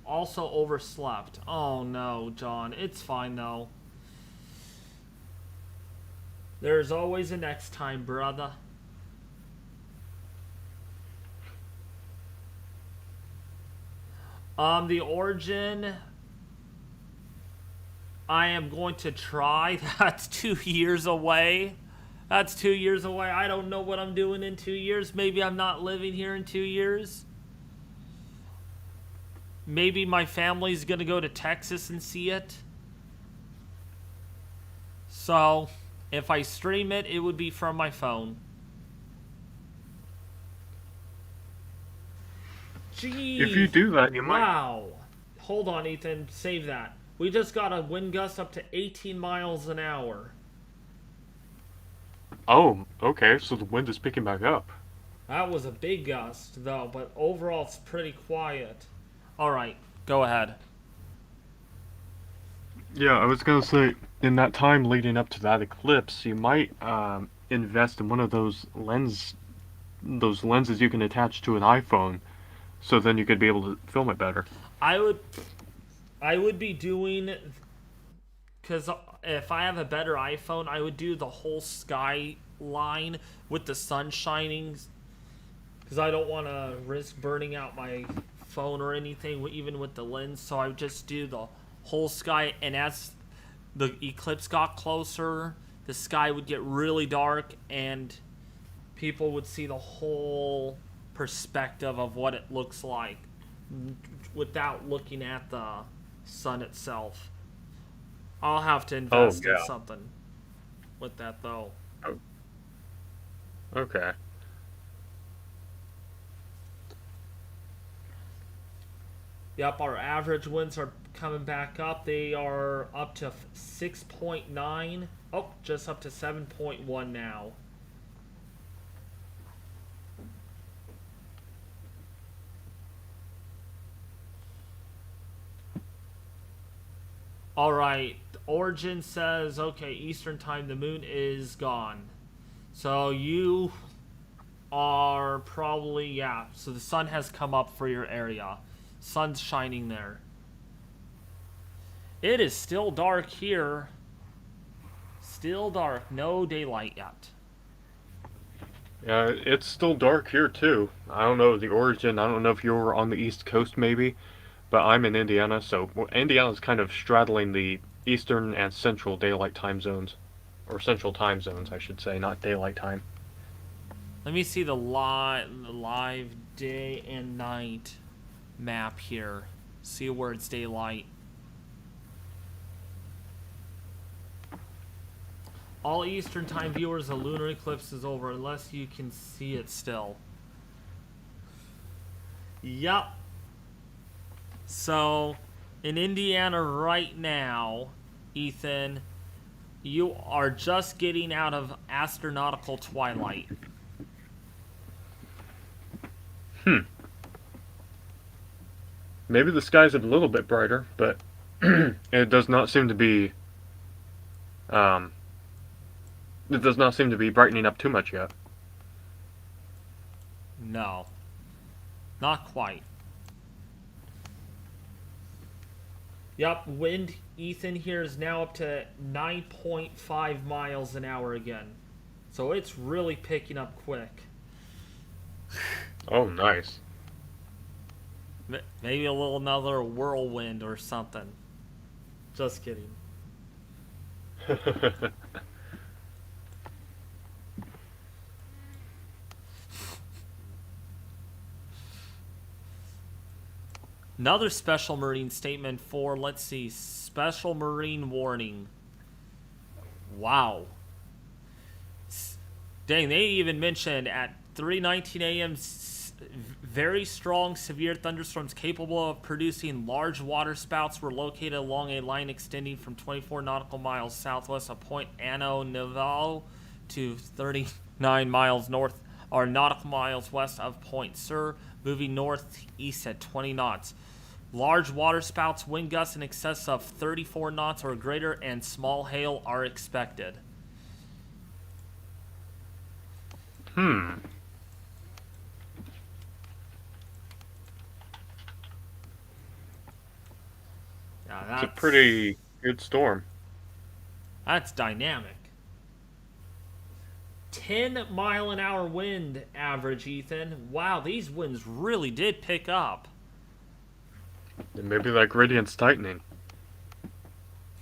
Also overslept. Oh no, John. It's fine though. There's always a next time, brother. The origin, I am going to try. That's 2 years away. That's 2 years away. I don't know what I'm doing in 2 years. Maybe I'm not living here in 2 years. Maybe my family's going to go to Texas and see it. So, if I stream it, it would be from my phone. Jeez. If you do that, you might. Wow. Hold on, Ethan. Save that. We just got a wind gust up to 18 miles an hour. Oh, okay, so the wind is picking back up. That was a big gust, though, but overall it's pretty quiet. Alright, go ahead. Yeah, I was gonna say, in that time leading up to that eclipse, you might invest in one of those lenses you can attach to an iPhone, so then you could be able to film it better. I would be doing, because if I have a better iPhone, I would do the whole skyline with the sun shining, because I don't want to risk burning out my phone or anything, even with the lens. So I would just do the whole sky, and as the eclipse got closer, the sky would get really dark, and people would see the whole perspective of what it looks like without looking at the sun itself. I'll have to invest in something with that, though. Oh. Okay. Yep, our average winds are coming back up. They are up to 6.9. Oh, just up to 7.1 now. Alright, Origin says, okay, Eastern time, the moon is gone. So you are probably, yeah, so the sun has come up for your area. Sun's shining there. It is still dark here. Still dark, no daylight yet. Yeah, it's still dark here too. I don't know the origin, I don't know if you were on the East Coast maybe, but I'm in Indiana, so Indiana's kind of straddling the Eastern and Central daylight time zones. Or Central time zones, I should say, not daylight time. Let me see the live day and night map here. See where it's daylight. All Eastern time viewers, the lunar eclipse is over unless you can see it still. Yup. So, in Indiana right now, Ethan, you are just getting out of astronautical twilight. Maybe the sky's a little bit brighter, but it does not seem to be brightening up too much yet. No. Not quite. Yep, wind, Ethan, here is now up to 9.5 miles an hour again. So it's really picking up quick. Oh, nice. Maybe a little another whirlwind or something. Just kidding. Another special marine statement for, let's see, special marine warning. Wow. Dang, they even mentioned at 3:19 a.m. Very strong, severe thunderstorms capable of producing large water spouts were located along a line extending from 24 nautical miles southwest of Point Ano Naval to 39 miles north or nautical miles west of Point Sur, moving northeast at 20 knots. Large water spouts, wind gusts in excess of 34 knots or greater, and small hail are expected. Yeah, It's a pretty good storm. that's dynamic. 10-mile-an-hour wind average, Ethan. Wow, these winds really did pick up. And maybe that gradient's tightening.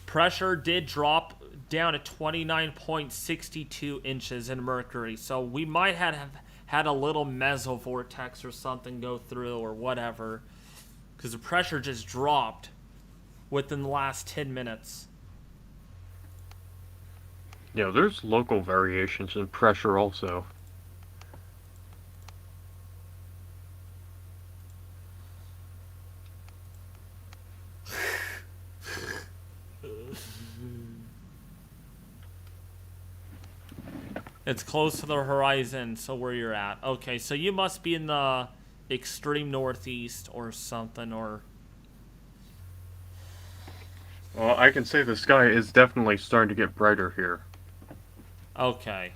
Pressure did drop down to 29.62 inches in mercury, so we might have had a little mesovortex or something go through or whatever, because the pressure just dropped within the last 10 minutes. Yeah, there's local variations in pressure also. It's close to the horizon, so where you're at. Okay, so you must be in the extreme northeast or something, or... Well, I can say the sky is definitely starting to get brighter here. Okay.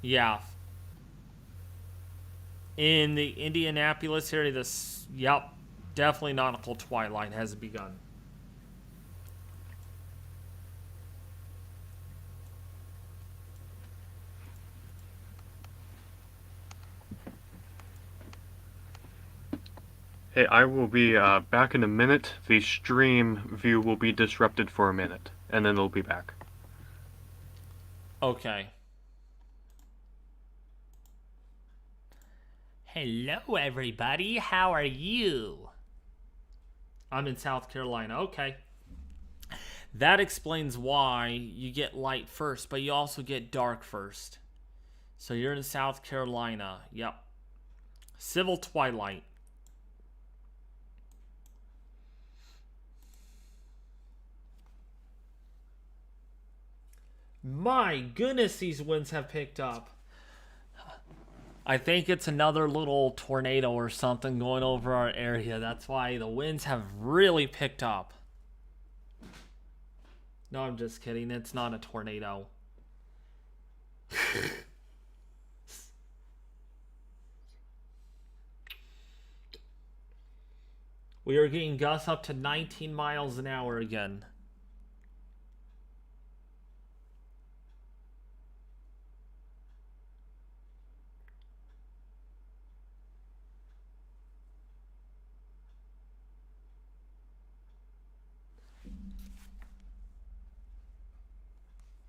Yeah. In the Indianapolis area, yep, definitely nautical twilight has begun. Hey, I will be back in a minute. The stream view will be disrupted for a minute, and then it'll be back. Okay. Hello, everybody. How are you? I'm in South Carolina. Okay. That explains why you get light first, but you also get dark first. So you're in South Carolina. Yep. Civil twilight. My goodness, these winds have picked up. I think it's another little tornado or something going over our area. That's why the winds have really picked up. No, I'm just kidding. It's not a tornado. We are getting gusts up to 19 miles an hour again.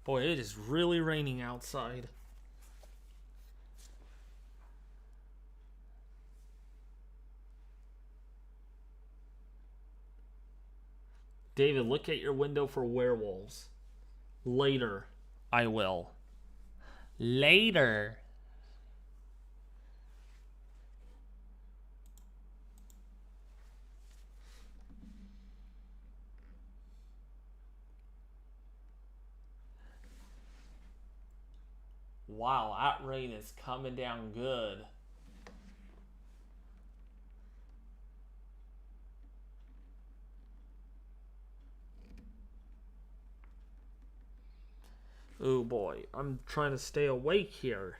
Boy, it is really raining outside. David, look at your window for werewolves. Later, I will. Later. Wow, that rain is coming down good. Oh boy, I'm trying to stay awake here.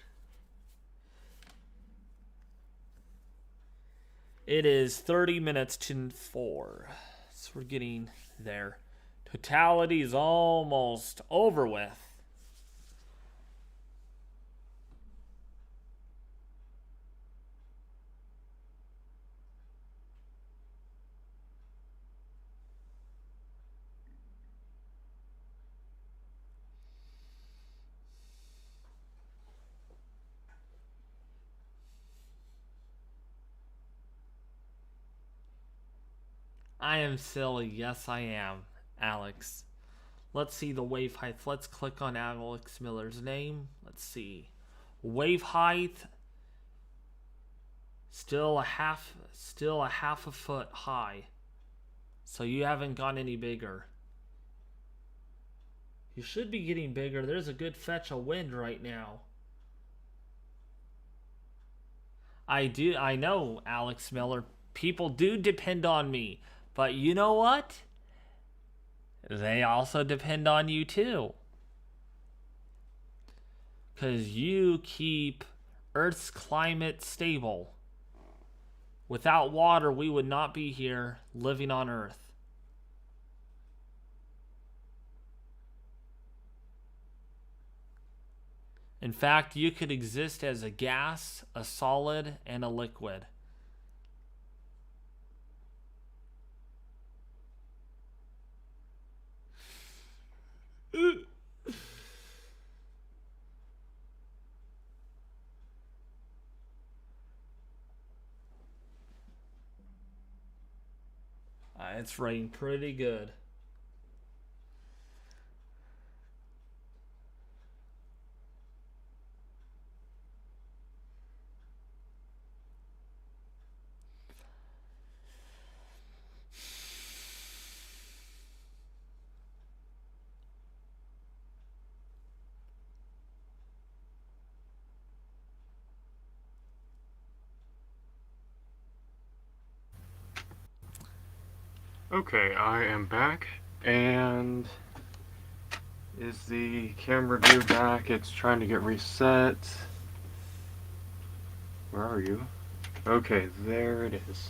It is 30 minutes to 4. So we're getting there. Totality is almost over with. I am silly. Yes, I am, Alex. Let's see the wave height. Let's click on Alex Miller's name. Let's see. Wave height still a half a foot high. So you haven't gone any bigger. You should be getting bigger. There's a good fetch of wind right now. I know, Alex Miller. People do depend on me. But you know what? They also depend on you too. Because you keep Earth's climate stable. Without water, we would not be here living on Earth. In fact, you could exist as a gas, a solid, and a liquid. It's raining pretty good. Okay, I am back, and is the camera view back? It's trying to get reset. Where are you? Okay, there it is.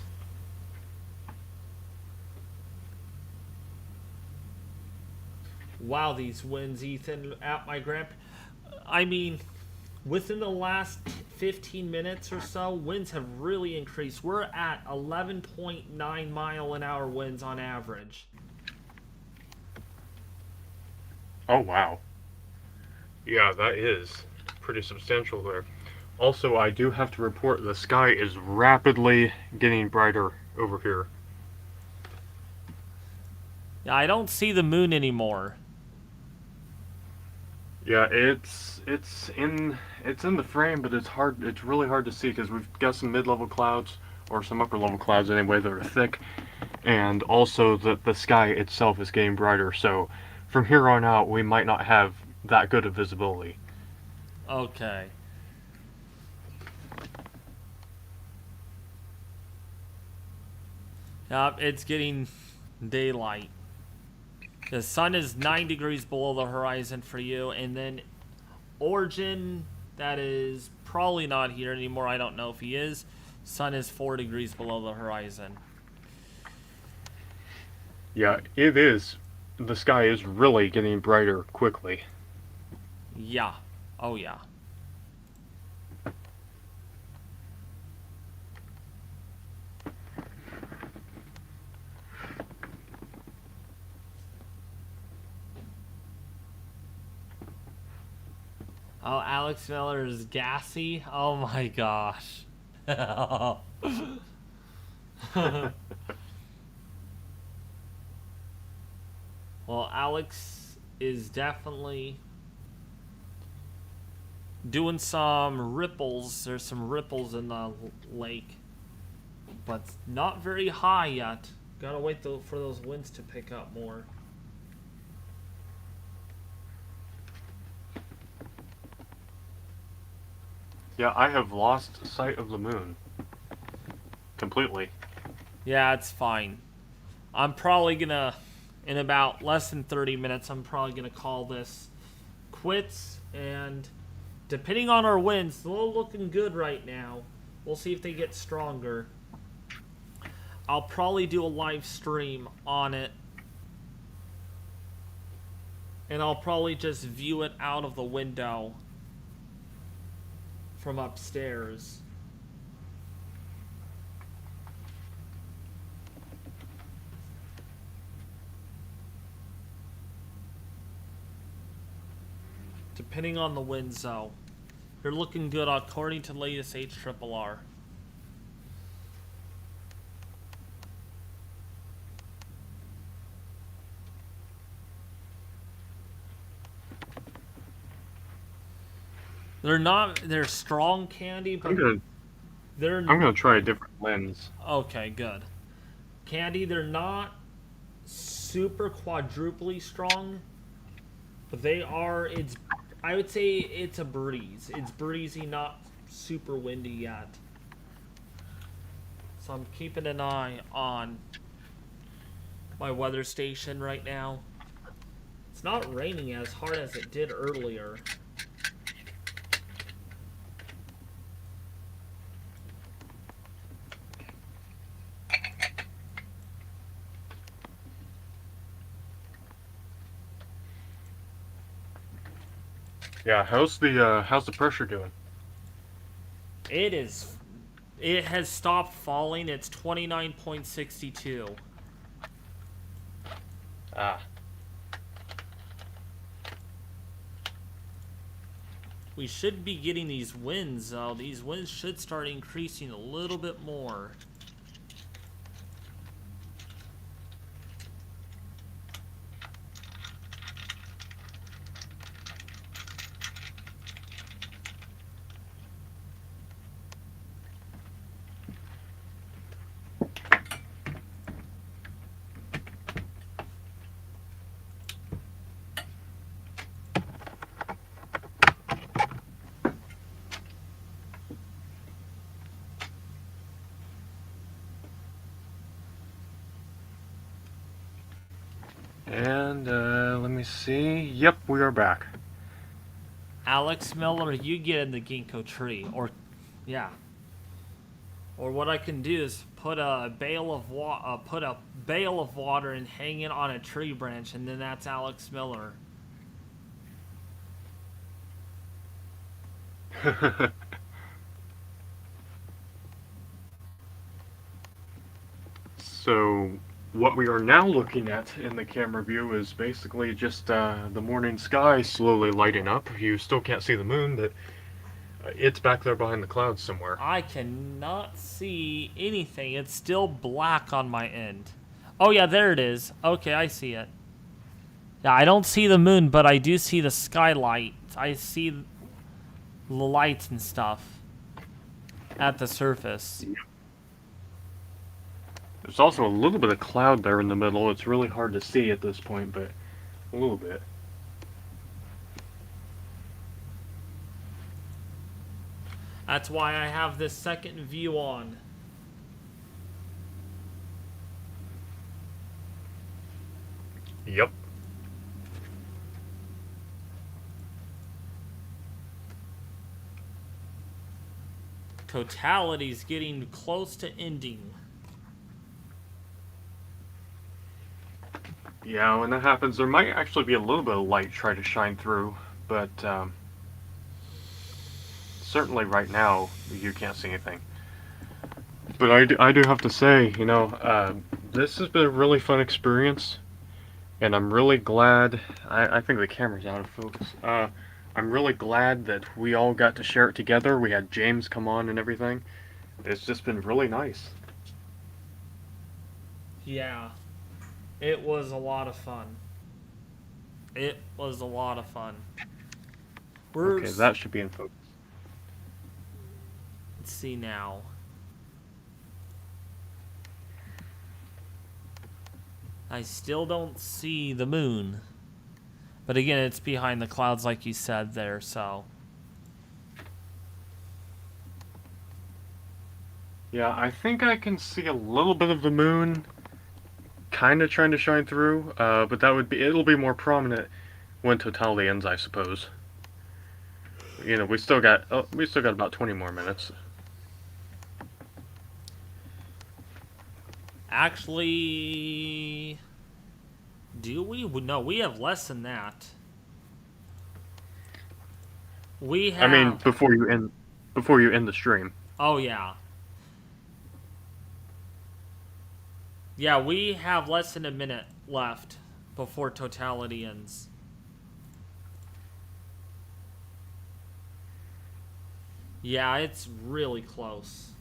Wow, these winds, Ethan, at my I mean, within the last 15 minutes or so, winds have really increased. We're at 11.9 mile an hour winds on average. Oh, wow. Yeah, that is pretty substantial there. Also, I do have to report the sky is rapidly getting brighter over here. Yeah, I don't see the moon anymore. Yeah, it's in the frame, but it's really hard to see because we've got some mid-level clouds, or some upper-level clouds anyway, that are thick, and also the sky itself is getting brighter, so from here on out we might not have that good of visibility. Okay. Yep, it's getting daylight. The sun is 9 degrees below the horizon for you, and then Origin, that is probably not here anymore. I don't know if he is. Sun is 4 degrees below the horizon. Yeah, it is. The sky is really getting brighter quickly. Yeah. Oh, yeah. Oh, Alex Miller is gassy? Oh my gosh. Well, Alex is definitely doing some ripples. There's some ripples in the lake, but not very high yet. Gotta wait for those winds to pick up more. Yeah, I have lost sight of the moon. Completely. Yeah, it's fine. I'm probably gonna, in about less than 30 minutes, I'm probably gonna call this quits, and depending on our winds, they're looking good right now. We'll see if they get stronger. I'll probably do a live stream on it, and I'll probably just view it out of the window from upstairs. Depending on the winds, though. They're looking good according to the latest HRRR. They're not. They're strong candy, but they're I'm gonna try a different lens. okay. Good candy. They're not super quadruply strong, but they are. It's. I would say it's a breeze. It's breezy, not super windy yet. So I'm keeping an eye on my weather station right now. It's not raining as hard as it did earlier. Yeah, how's the pressure doing? It is. It has stopped falling. It's 29.62. Ah, We should be getting these winds, though. These winds should start increasing a little bit more. and let me see. Yep, we are back. Alex Miller, you get in the ginkgo tree, or yeah. Or what I can do is put a bale of water and hang it on a tree branch, and then that's Alex Miller. So, what we are now looking at in the camera view is basically just the morning sky slowly lighting up. You still can't see the moon, but it's back there behind the clouds somewhere. I cannot see anything. It's still black on my end. Oh yeah, there it is. Okay, I see it. Yeah, I don't see the moon, but I do see the skylight. I see the lights and stuff at the surface. There's also a little bit of cloud there in the middle. It's really hard to see at this point, but a little bit. That's why I have this second view on. Yep. Totality's getting close to ending. Yeah, when that happens, there might actually be a little bit of light try to shine through, but certainly right now you can't see anything. But I do have to say, this has been a really fun experience, and I'm really glad. I think the camera's out of focus. I'm really glad that we all got to share it together. We had James come on and everything. It's just been really nice. Yeah. It was a lot of fun. It was a lot of fun. Okay, that should be in focus. Let's see now. I still don't see the moon. But again, it's behind the clouds like you said there, so. Yeah, I think I can see a little bit of the moon kind of trying to shine through, but it'll be more prominent when totality ends, I suppose. We still got about 20 more minutes. Actually, do we? No, we have less than that. We have. I mean, before you end the stream. Oh yeah. Yeah, we have less than a minute left before totality ends. Yeah, it's really close.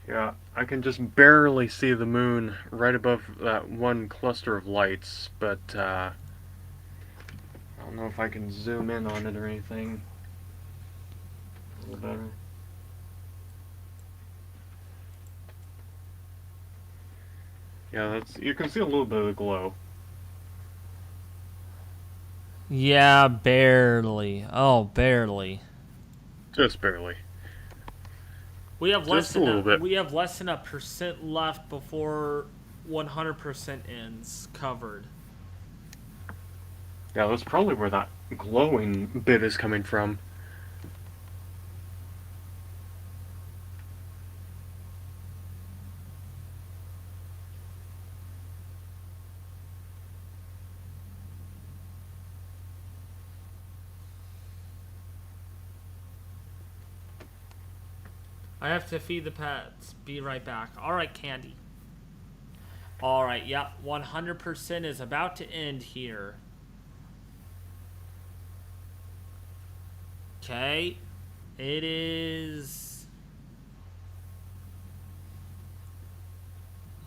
Yeah, I can just barely see the moon right above that one cluster of lights, but don't know if I can zoom in on it or anything. A little better. Yeah, that's, you can see a little bit of the glow. Yeah, barely. Oh, barely. Just barely. We have Just a little bit. we have less than 1% left before 100% ends covered. Yeah, that's probably where that glowing bit is coming from. I have to feed the pets. Be right back. Alright, Candy. Alright, yep. 100% is about to end here. Okay. It is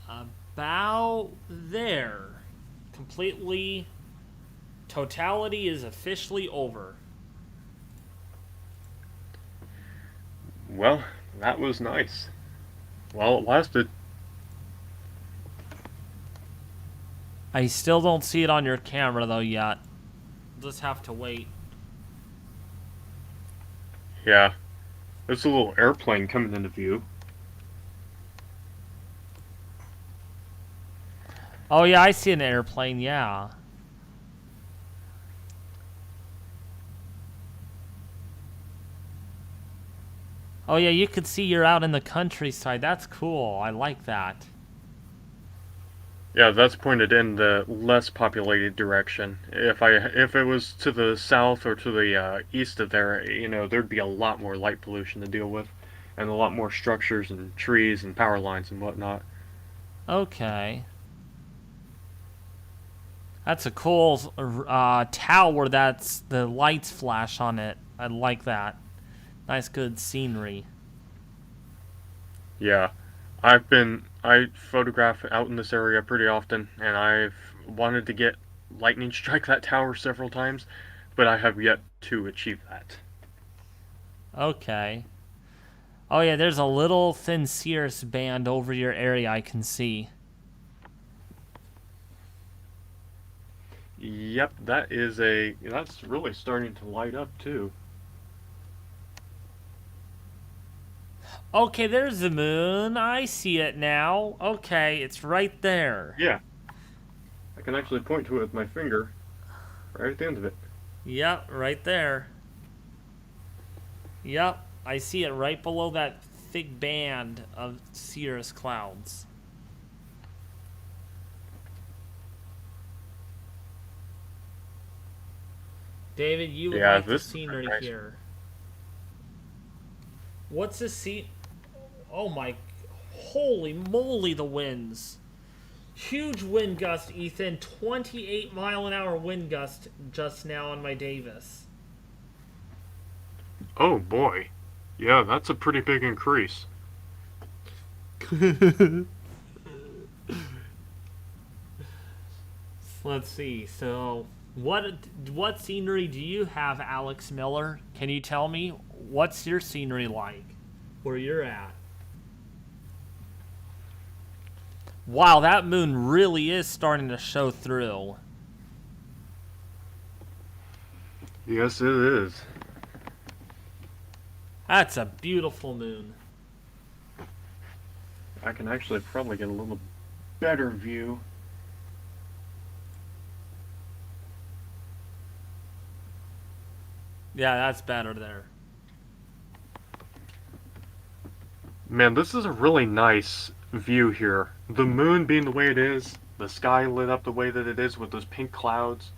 about there. Completely. Totality is officially over. Well, that was nice. Well, it lasted. I still don't see it on your camera though yet. Just have to wait. Yeah. There's a little airplane coming into view. Oh yeah, I see an airplane, yeah. Oh yeah, you could see you're out in the countryside. That's cool. I like that. Yeah, that's pointed in the less populated direction. If it was to the south or to the east of there, you know, there'd be a lot more light pollution to deal with, and a lot more structures and trees and power lines and whatnot. Okay. That's a cool tower that's the lights flash on it. I like that. Nice good scenery. Yeah, I photograph out in this area pretty often, and I've wanted to get lightning strike that tower several times, but I have yet to achieve that. Okay. Oh yeah, there's a little thin cirrus band over your area I can see. Yep, that's really starting to light up too. Okay, there's the moon. I see it now. Okay, it's right there. Yeah, I can actually point to it with my finger, right at the end of it. Yep, right there. Yep, I see it right below that thick band of cirrus clouds. David, you would Yeah, like the this is scenery nice. here. What's the scene? Oh my, holy moly, the winds. Huge wind gust, Ethan. 28-mile-an-hour wind gust just now on my Davis. Oh boy, yeah, that's a pretty big increase. Let's see. So, what scenery do you have, Alex Miller? Can you tell me what's your scenery like where you're at? Wow, that moon really is starting to show through. Yes, it is. That's a beautiful moon. I can actually probably get a little better view. Yeah, that's better there. Man, this is a really nice view here. The moon being the way it is, the sky lit up the way that it is with those pink clouds.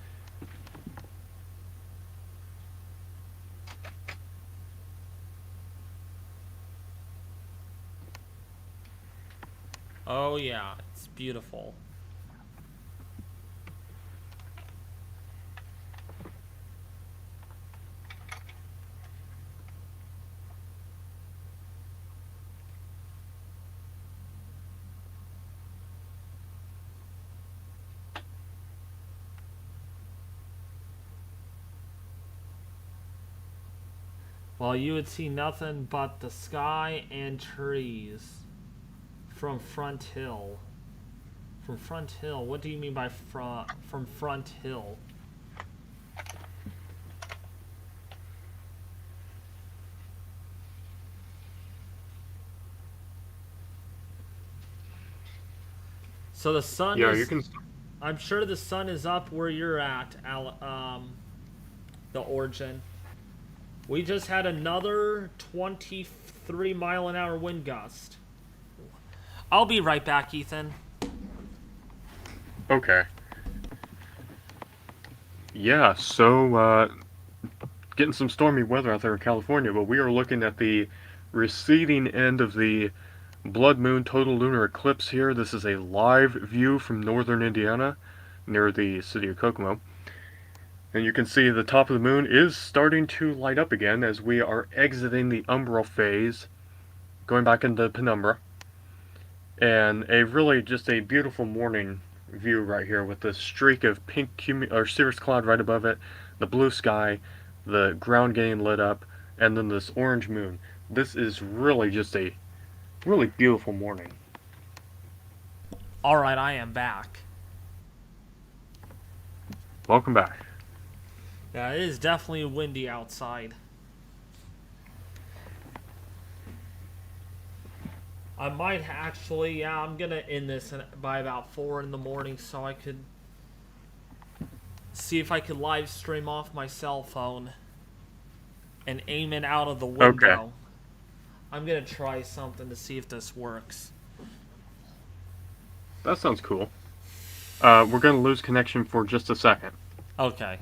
Oh yeah, it's beautiful. Well, you would see nothing but the sky and trees from Front Hill. From Front Hill? What do you mean by from Front Hill? So the sun Yeah, is... you can. I'm sure the sun is up where you're at, the Origin. We just had another 23-mile-an-hour wind gust. I'll be right back, Ethan. Okay. Yeah, so getting some stormy weather out there in California, but we are looking at the receding end of the blood moon total lunar eclipse here. This is a live view from northern Indiana near the city of Kokomo. And you can see the top of the moon is starting to light up again as we are exiting the umbral phase, going back into penumbra. And a really just a beautiful morning view right here with the streak of pink cirrus cloud right above it, the blue sky, the ground getting lit up, and then this orange moon. This is really just a really beautiful morning. Alright, I am back. Welcome back. Yeah, it is definitely windy outside. I might actually, yeah, I'm gonna end this by about 4 in the morning so I could see if I could live stream off my cell phone and aim it out of the window. Okay. I'm gonna try something to see if this works. That sounds cool. We're going to lose connection for just a second. Okay.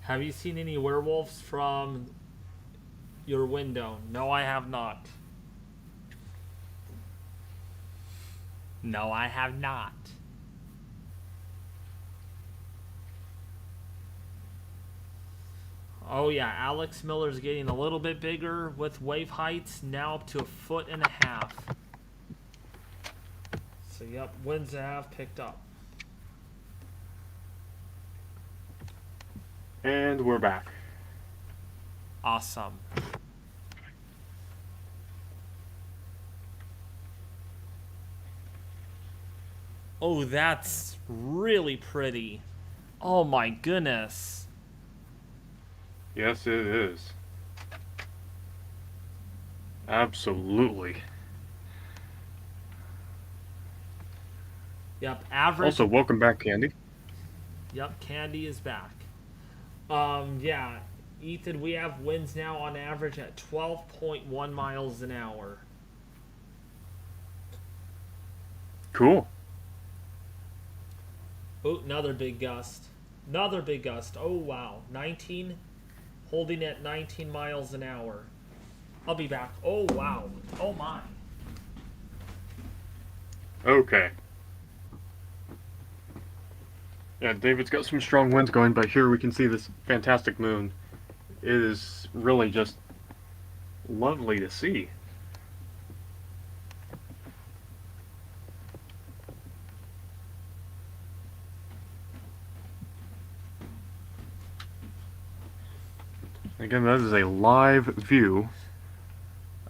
Have you seen any werewolves from your window? No, I have not. No, I have not. Oh yeah, Alex Miller's getting a little bit bigger with wave heights, now up to 1.5 feet. So yep, winds have picked up. And we're back. Awesome. Oh, that's really pretty. Oh my goodness. Yes, it is. Absolutely. Yep, average. Also, welcome back, Candy. Yep, Candy is back. Yeah, Ethan, we have winds now on average at 12.1 miles an hour. Cool. Oh, another big gust. Another big gust. Oh, wow. 19, holding at 19 miles an hour. I'll be back. Oh, wow. Oh, my. Okay. Yeah, David's got some strong winds going, but here we can see this fantastic moon. It is really just lovely to see. Again, that is a live view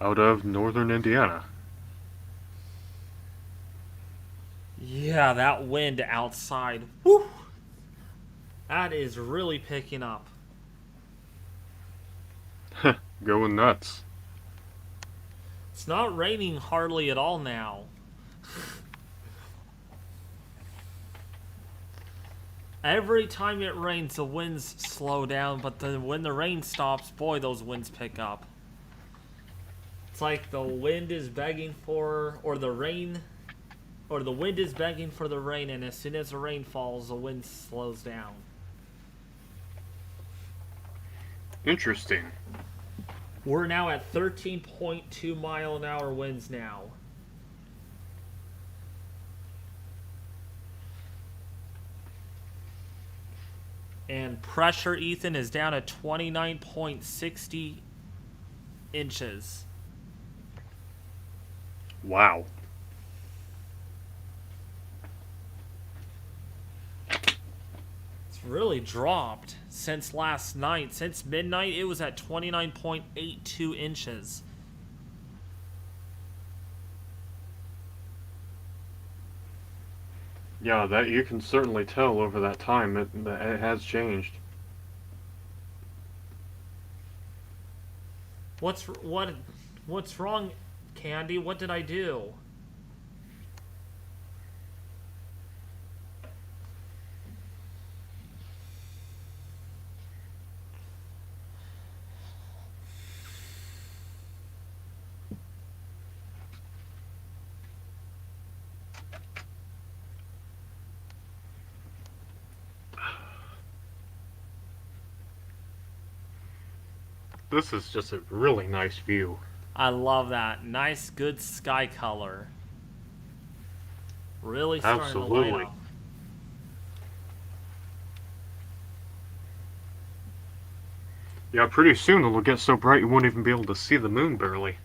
out of northern Indiana. Yeah, that wind outside. Whew. That is really picking up. Going nuts. It's not raining hardly at all now. Every time it rains, the winds slow down, but when the rain stops, boy, those winds pick up. It's like the wind is begging for, or the wind is begging for the rain, and as soon as the rain falls, the wind slows down. Interesting. We're now at 13.2 mile an hour winds now. And pressure, Ethan, is down at 29.60 inches. Wow. It's really dropped since last night. Since midnight, it was at 29.82 inches. Yeah, that you can certainly tell over that time it has changed. What's wrong, Candy? What did I do? This is just a really nice view. I love that. Nice, good sky color. Really starting to Absolutely. light up. Yeah, pretty soon it'll get so bright you won't even be able to see the moon barely.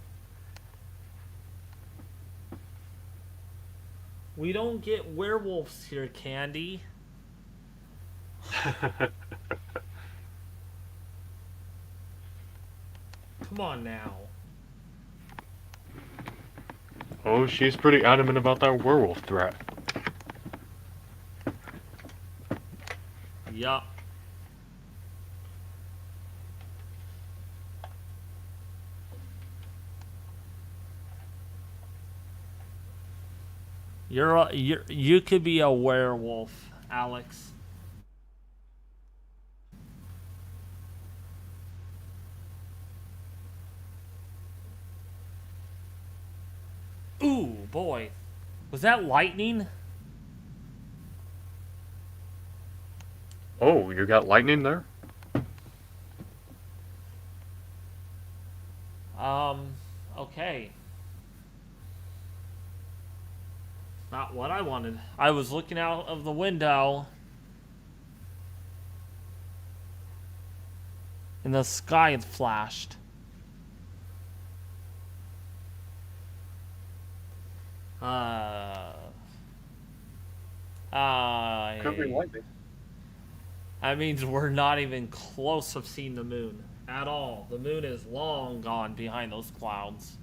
We don't get werewolves here, Candy. Come on now. Oh, she's pretty adamant about that werewolf threat. Yup. You could be a werewolf, Alex. Ooh, boy. Was that lightning? Oh, you got lightning there? Okay. Not what I wanted. I was looking out of the window, and the sky had flashed. Covering lightning. That means we're not even close of seeing the moon at all. The moon is long gone behind those clouds.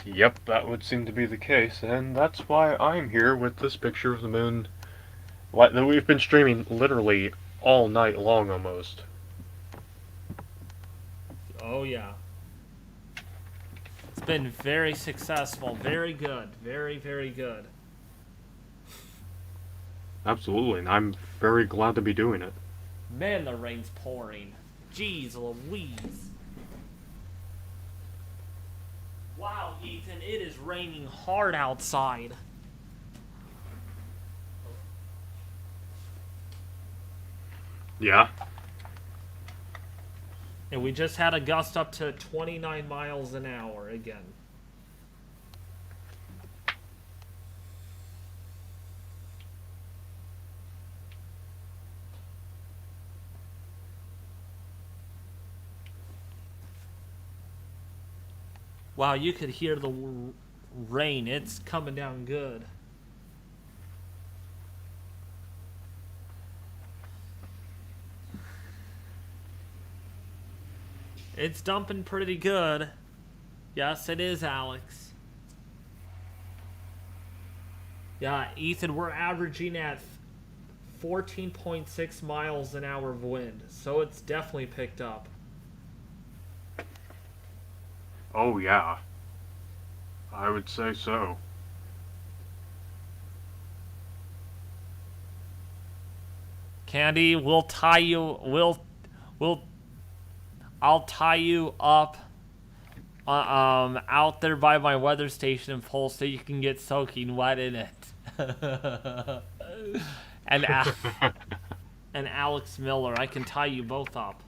Yep, that would seem to be the case, and that's why I'm here with this picture of the moon. Like that we've been streaming literally all night long almost. Oh yeah. It's been very successful. Very good. Very, very good. Absolutely, and I'm very glad to be doing it. Man, the rain's pouring. Jeez Louise. Wow, Ethan, it is raining hard outside. Yeah. And we just had a gust up to 29 miles an hour again. Wow, you could hear the rain. It's coming down good. It's dumping pretty good. Yes, it is, Alex. Yeah, Ethan, we're averaging at 14.6 miles an hour of wind, so it's definitely picked up. Oh yeah. I would say so. Candy, we'll tie you. I'll tie you up. Out there by my weather station pole, so you can get soaking wet in it. and and Alex Miller, I can tie you both up.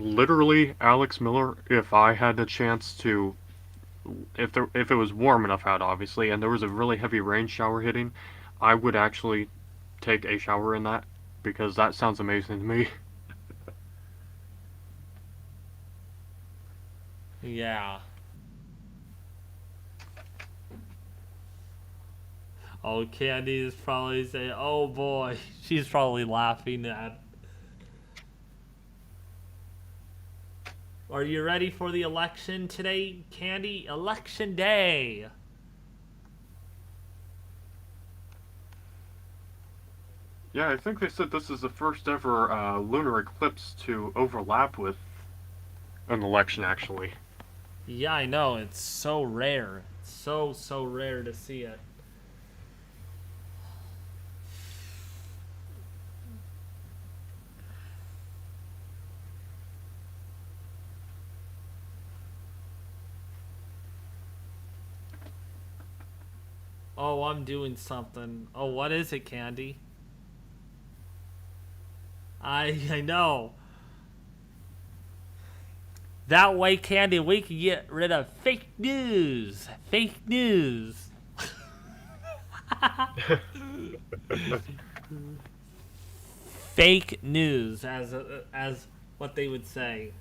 literally, Alex Miller, if I had the chance to, if it was warm enough out, obviously, and there was a really heavy rain shower hitting, I would actually take a shower in that, because that sounds amazing to me. Yeah. Oh, Candy is probably saying, oh boy. She's probably laughing at. Are you ready for the election today, Candy? Election day. Yeah, I think they said this is the first ever lunar eclipse to overlap with an election, actually. Yeah, I know. It's so rare. So rare to see it. Oh, I'm doing something. Oh, what is it, Candy? I know. That way, Candy, we can get rid of fake news. Fake news. Fake news, as what they would say.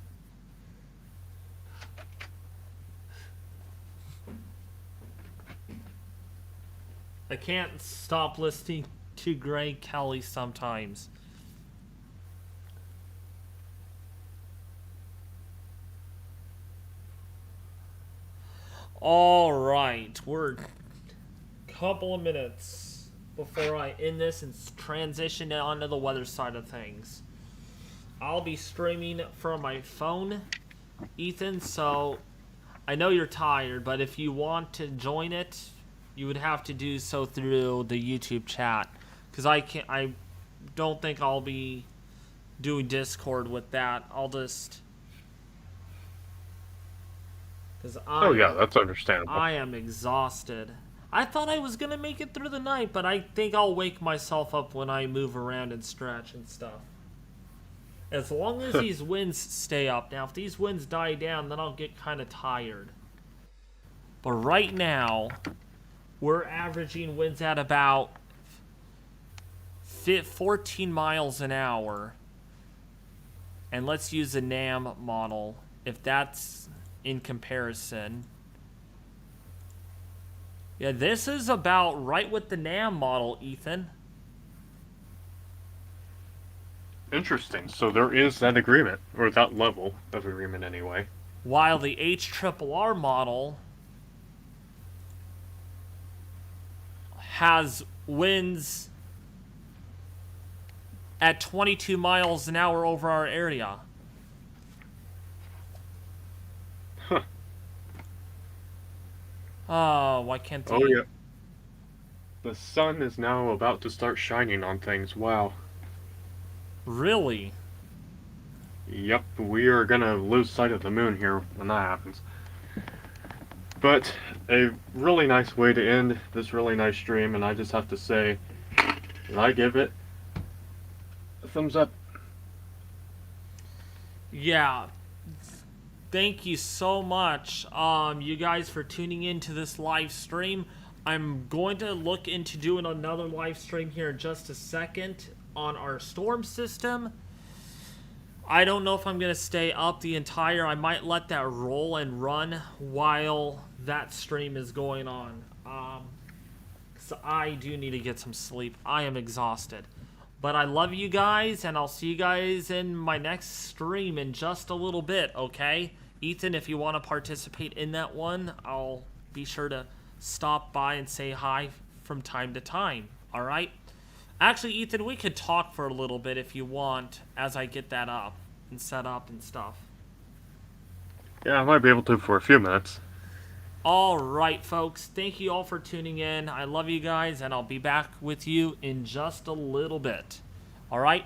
I can't stop listening to Greg Kelly sometimes. All right, we're a couple of minutes before I end this and transition onto the weather side of things. I'll be streaming from my phone, Ethan, so I know you're tired, but if you want to join it, you would have to do so through the YouTube chat, because I don't think I'll be doing Discord with that. I'll just, because Oh yeah, that's understandable. I am exhausted. I thought I was gonna make it through the night, but I think I'll wake myself up when I move around and stretch and stuff. As long as these winds stay up. Now, if these winds die down, then I'll get kind of tired. But right now, we're averaging winds at about 14 miles an hour. And let's use the NAM model, if that's in comparison. Yeah, this is about right with the NAM model, Ethan. Interesting. So there is that agreement, or that level of agreement anyway. While the HRRR model has winds at 22 miles an hour over our area. Huh. Oh, why can't they? Oh yeah. The sun is now about to start shining on things. Wow. Really? Yep, we are gonna lose sight of the moon here when that happens. But a really nice way to end this really nice stream, and I just have to say that I give it a thumbs up. Yeah. Thank you so much, you guys, for tuning in to this live stream. I'm going to look into doing another live stream here in just a second on our storm system. I don't know if I'm going to stay up the entire... I might let that roll and run while that stream is going on. So I do need to get some sleep. I am exhausted. But I love you guys, and I'll see you guys in my next stream in just a little bit, okay? Ethan, if you want to participate in that one, I'll be sure to stop by and say hi from time to time, alright? Actually, Ethan, we could talk for a little bit if you want as I get that up and set up and stuff. Yeah, I might be able to for a few minutes. Alright, folks. Thank you all for tuning in. I love you guys, and I'll be back with you in just a little bit. Alright?